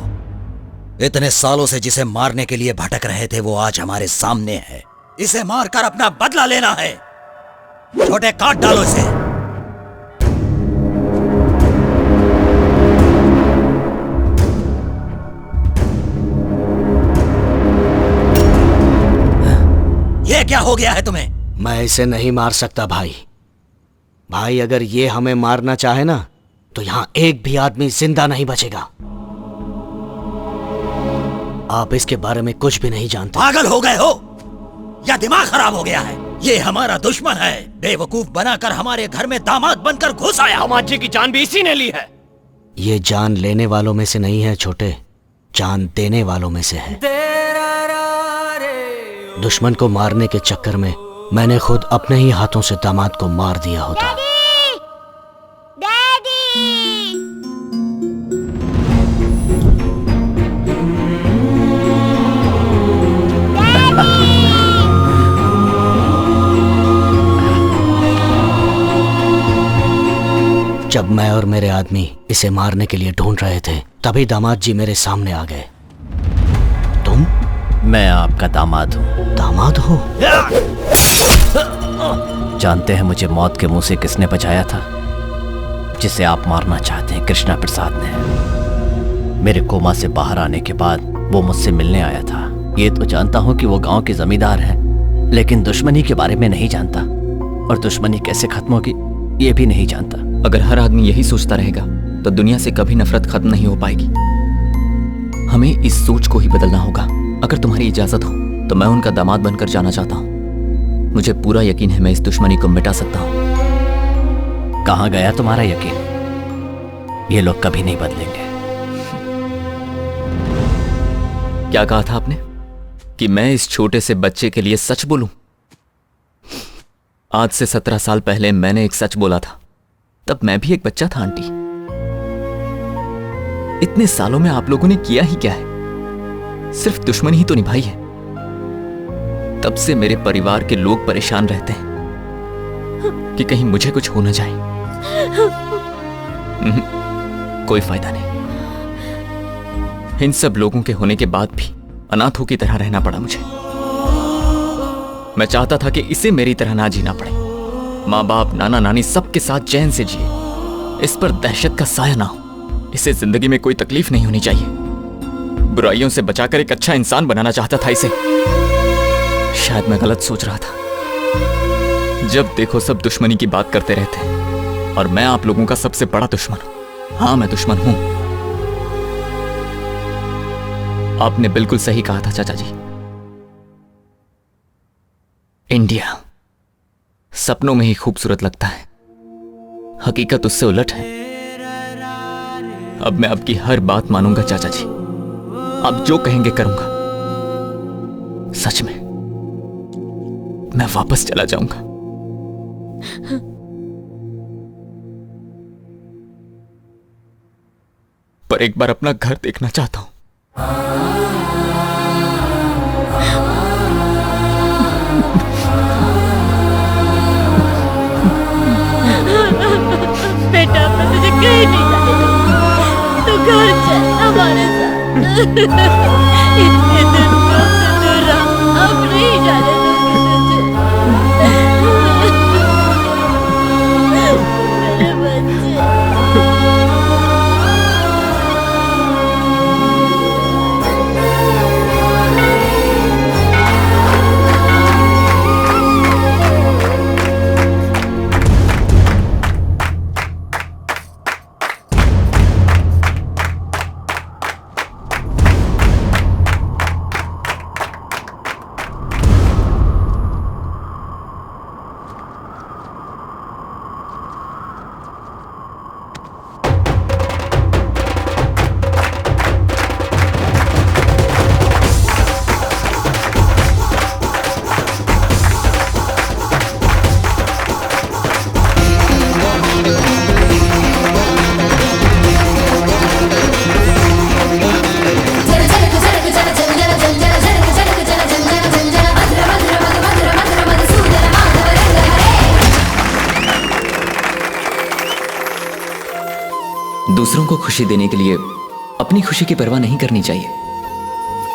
इतने सालों से जिसे मारने के लिए भटक रहे थे वो आज हमारे सामने है। इसे मारकर अपना बदला लेना है। छोटे काट डालो इसे। ये क्या हो गया है तुम्हें? मैं इसे नहीं मार सकता भाई। भाई अगर ये हमें मारना चाहे ना तो यहाँ एक भी आदमी जिंदा नहीं बचेगा। आप इसके बारे में कुछ भी नहीं जानते। पागल हो गए हो या दिमाग खराब हो गया है? ये हमारा दुश्मन है। बेवकूफ बनाकर हमारे घर में दामाद बनकर घुस आया। दामाद जी की जान भी इसी ने ली है। ये जान लेने वालों में से नहीं है छोटे, जान देने वालों में से है। दुश्मन को मारने के चक्कर में मैंने खुद अपने ही हाथों से दामाद को मार दिया होता। जब मैं और मेरे आदमी इसे मारने के लिए ढूंढ रहे थे तभी दामाद जी मेरे सामने आ गए। तुम? मैं आपका दामाद हूँ। दामाद हो? जानते हैं मुझे मौत के मुंह से किसने बचाया था? जिसे आप मारना चाहते हैं, कृष्णा प्रसाद ने। मेरे कोमा से बाहर आने के बाद वो मुझसे मिलने आया था। ये तो जानता हूँ कि वो गांव के जमींदार हैं, लेकिन दुश्मनी के बारे में नहीं जानता, और दुश्मनी कैसे खत्म होगी ये भी नहीं जानता। अगर हर आदमी यही सोचता रहेगा तो दुनिया से कभी नफरत खत्म नहीं हो पाएगी। हमें इस सोच को ही बदलना होगा। अगर तुम्हारी इजाजत हो तो मैं उनका दामाद बनकर जाना चाहता हूँ। मुझे पूरा यकीन है मैं इस दुश्मनी को मिटा सकता हूँ। कहाँ गया तुम्हारा यकीन? ये लोग कभी नहीं बदलेंगे। क्या कहा था आपने? कि मैं इस छोटे से बच्चे के लिए सच बोलूं? आज से 17 साल पहले मैंने एक सच बोला था। तब मैं भी एक बच्चा था आंटी। इतने सालों में आप लोगों ने किया ही क्या है? सिर्फ दुश्मनी ही तो निभाई है। तब से मेरे परिवार के लोग परेशान रहते हैं कि कहीं मुझे कुछ हो न जाए। कोई फायदा नहीं। इन सब लोगों के होने के बाद भी अनाथों की तरह रहना पड़ा मुझे। मैं चाहता था कि इसे मेरी तरह ना जीना पड़े। माँ बाप, नाना नानी सबके साथ चैन से जिए। इस पर दहशत का साया ना हो। इसे जिंदगी में कोई तकलीफ नहीं होनी चाहिए। बुराइयों से बचाकर एक अच्छा इंसान बनाना चाहता था इसे। शायद मैं गलत सोच रहा था। जब देखो सब दुश्मनी की बात करते रहते हैं, और मैं आप लोगों का सबसे बड़ा दुश्मन हूं। हाँ, मैं दुश्मन हूं। आपने बिल्कुल सही कहा था चाचा जी। इंडिया सपनों में ही खूबसूरत लगता है, हकीकत उससे उलट है। अब मैं आपकी हर बात मानूंगा चाचा जी। आप जो कहेंगे करूंगा। सच में मैं वापस चला जाऊंगा। पर एक बार अपना घर देखना चाहता हूं। बेटा, मैं तुझे कहीं नहीं जाने दूंगी। तू घर चल हमारे साथ। इतने दिन मुझसे दूर रहा, अब नहीं जाने दूंगी तुझे। मेरे बच्चे। दूसरों को खुशी देने के लिए अपनी खुशी की परवाह नहीं करनी चाहिए।